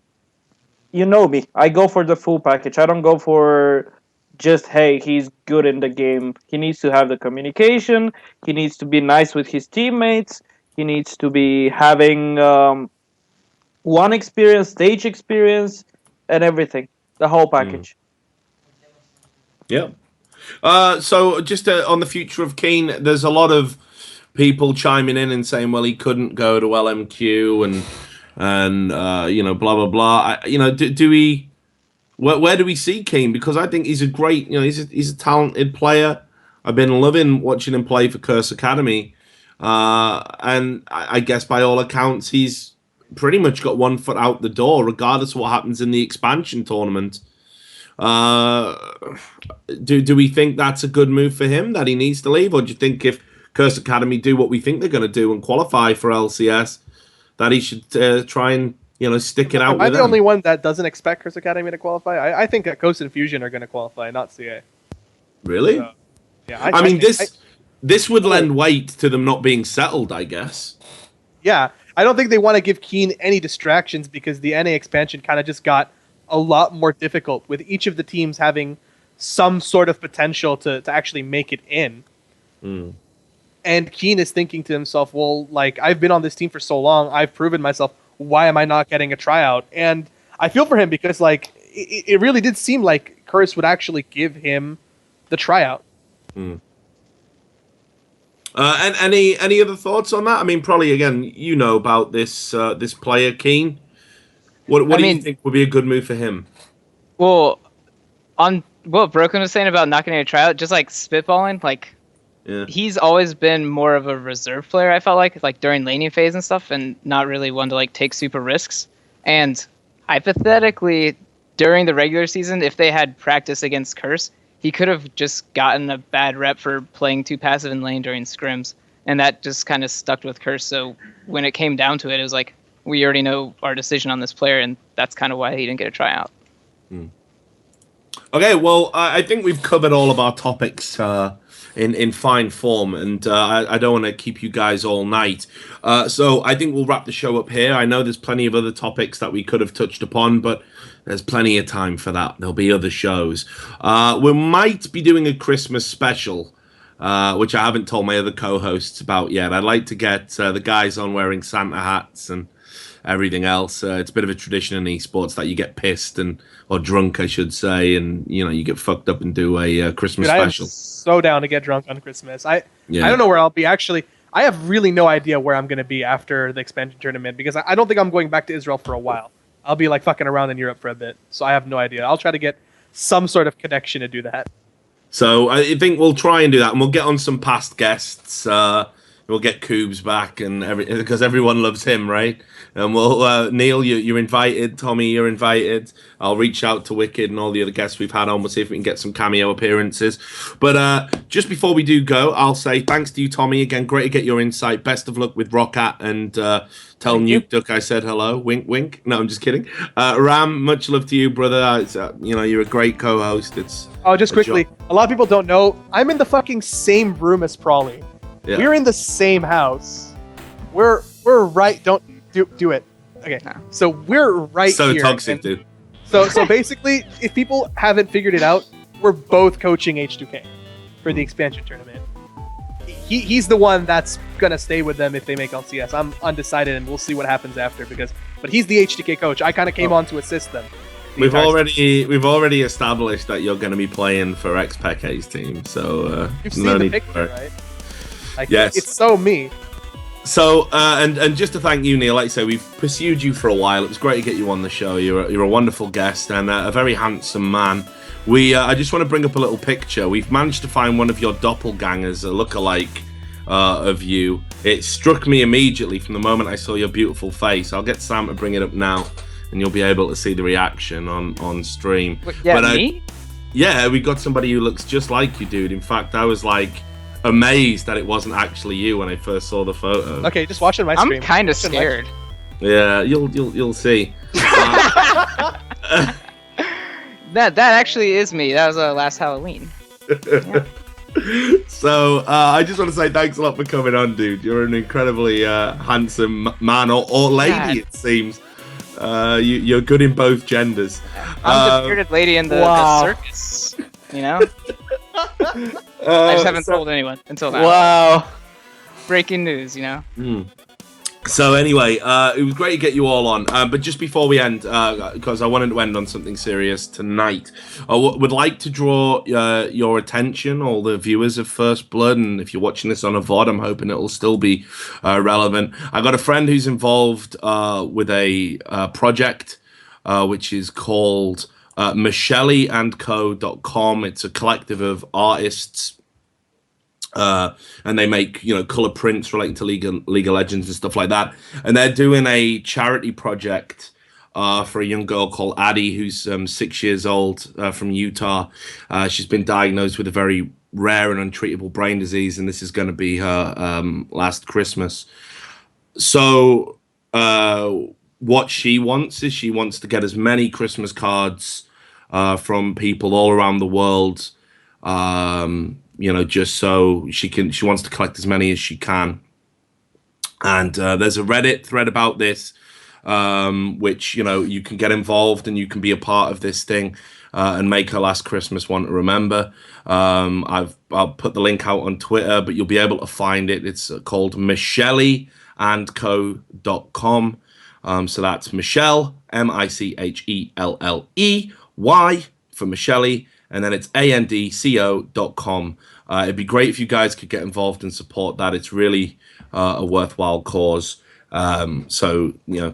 you know me, I go for the full package. I don't go for just, hey, he's good in the game. He needs to have the communication. He needs to be nice with his teammates. He needs to be having one experience, stage experience, and everything. The whole package. Yeah. So just on the future of Keane, there's a lot of people chiming in and saying, well, he couldn't go to LMQ and blah blah blah. Do we? Where do we see Keane? Because I think he's a great, he's a talented player. I've been loving watching him play for Curse Academy, and I guess by all accounts he's pretty much got one foot out the door, regardless of what happens in the expansion tournament. Do we think that's a good move for him, that he needs to leave, or do you think if Curse Academy do what we think they're going to do and qualify for LCS, that he should try and stick it out? Am I the only one that doesn't expect Curse Academy to qualify? I think that Coast and Fusion are going to qualify, not CA. Really? So, yeah. I mean, this would lend weight to them not being settled, I guess. Yeah, I don't think they want to give Keane any distractions, because the NA expansion kind of just got a lot more difficult, with each of the teams having some sort of potential to actually make it in. And Keane is thinking to himself, well, like, I've been on this team for so long, I've proven myself, why am I not getting a tryout? And I feel for him, because, like, it really did seem like Curse would actually give him the tryout. And any other thoughts on that? I mean, Pr0lly, again, about this this player, Keane. What do you think would be a good move for him? Well, on what Broken was saying about not getting a tryout, just like spitballing, like, he's always been more of a reserve player, I felt like during laning phase and stuff, and not really one to like take super risks. And hypothetically, during the regular season, if they had practice against Curse, he could have just gotten a bad rep for playing too passive in lane during scrims, and that just kind of stuck with Curse. So when it came down to it, it was like, we already know our decision on this player, and that's kind of why he didn't get a tryout. Okay, well, I think we've covered all of our topics in fine form, and I don't want to keep you guys all night. So I think we'll wrap the show up here. I know there's plenty of other topics that we could have touched upon, but there's plenty of time for that. There'll be other shows. We might be doing a Christmas special which I haven't told my other co-hosts about yet. I'd like to get the guys on wearing Santa hats and everything else. It's a bit of a tradition in esports that you get pissed or drunk, I should say, and you get fucked up and do a Christmas special. I'm so down to get drunk on Christmas. I don't know where I'll be. Actually, I have really no idea where I'm going to be after the expansion tournament because I don't think I'm going back to Israel for a while. I'll be like fucking around in Europe for a bit, so I have no idea. I'll try to get some sort of connection to do that. So I think we'll try and do that, and we'll get on some past guests. We'll get Coobs back, and because everyone loves him, right? And we'll Neil, you're invited. Tommy, you're invited. I'll reach out to Wicked and all the other guests we've had on. We'll see if we can get some cameo appearances. But just before we do go, I'll say thanks to you, Tommy. Again, great to get your insight. Best of luck with Roccat, and tell Nukeduck I said hello. Wink, wink. No, I'm just kidding. Ram, much love to you, brother. It's, you're a great co-host. It's just quickly. A lot of people don't know I'm in the fucking same room as Pr0lly. Yeah. We're in the same house. We're right. Don't do it. Okay. No. So we're right so here. So toxic, dude. So basically, if people haven't figured it out, we're both coaching H2K for the expansion tournament. He's the one that's gonna stay with them if they make LCS. I'm undecided, and we'll see what happens after but he's the H2K coach. I kind of came on to assist them. We've already established that you're going to be playing for xPeke's team, so you've seen the picture, right? Like, yes, it's so me. So and just to thank you, Neil. Like I say, we've pursued you for a while. It was great to get you on the show. You're a wonderful guest and a very handsome man. I just want to bring up a little picture. We've managed to find one of your doppelgangers, a lookalike of you. It struck me immediately from the moment I saw your beautiful face. I'll get Sam to bring it up now, and you'll be able to see the reaction on stream. Me? Yeah, we got somebody who looks just like you, dude. In fact, I was like amazed that it wasn't actually you when I first saw the photo. Okay, just watching my stream. I'm kind of scared. Yeah, you'll see. That actually is me. That was last Halloween. Yeah. So I just want to say thanks a lot for coming on, dude. You're an incredibly handsome man or lady, it seems. You're good in both genders. I'm the bearded lady in the circus. I just haven't told anyone until now. Wow. Breaking news, So anyway, it was great to get you all on. But just before we end, because I wanted to end on something serious tonight, I would like to draw your attention, all the viewers of First Blood, and if you're watching this on a VOD, I'm hoping it'll still be relevant. I got a friend who's involved with a project which is called MichelleandCo.com. It's a collective of artists. And they make color prints relating to League of Legends and stuff like that, and they're doing a charity project for a young girl called Addie, who's 6 years old, from Utah. She's been diagnosed with a very rare and untreatable brain disease, and this is going to be her last Christmas. So what she wants is she wants to get as many Christmas cards from people all around the world, just so she wants to collect as many as she can. And there's a Reddit thread about this, which, you can get involved and you can be a part of this thing and make her last Christmas one to remember. I'll put the link out on Twitter, but you'll be able to find it. It's called MichelleandCo.com. So that's Michelle, MICHELLEY for Michelle, and then it's ANDCO.com. It'd be great if you guys could get involved and support that. It's really a worthwhile cause. So,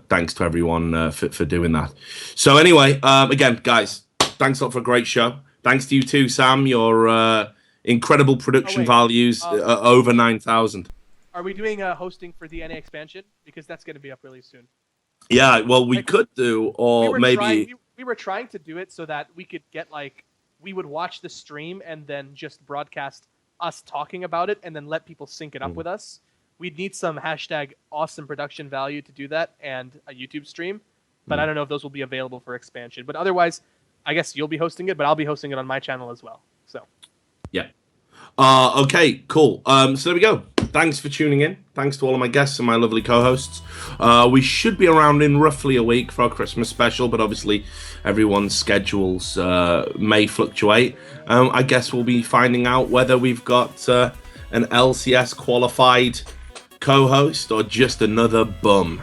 thanks to everyone for doing that. So anyway, again, guys, thanks a lot for a great show. Thanks to you too, Sam. Your incredible production values, over 9,000. Are we doing hosting for the NA expansion? Because that's going to be up really soon. Yeah, well, we could do, or maybe... We were trying to do it so that we could get, we would watch the stream and then just broadcast us talking about it and then let people sync it up with us. We'd need some #awesome production value to do that and a YouTube stream, but I don't know if those will be available for expansion. But otherwise, I guess you'll be hosting it, but I'll be hosting it on my channel as well. So, yeah. Okay, cool. So there we go. thanks for tuning in. Thanks to all of my guests and my lovely co-hosts. We should be around in roughly a week for our Christmas special, but obviously everyone's schedules may fluctuate. I guess we'll be finding out whether we've got an LCS qualified co-host or just another bum.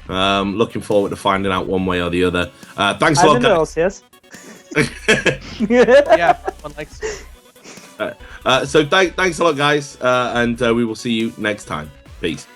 Looking forward to finding out one way or the other. Thanks a lot, guys. Yes. Yeah, one likes. So thanks a lot, guys, and we will see you next time. Peace.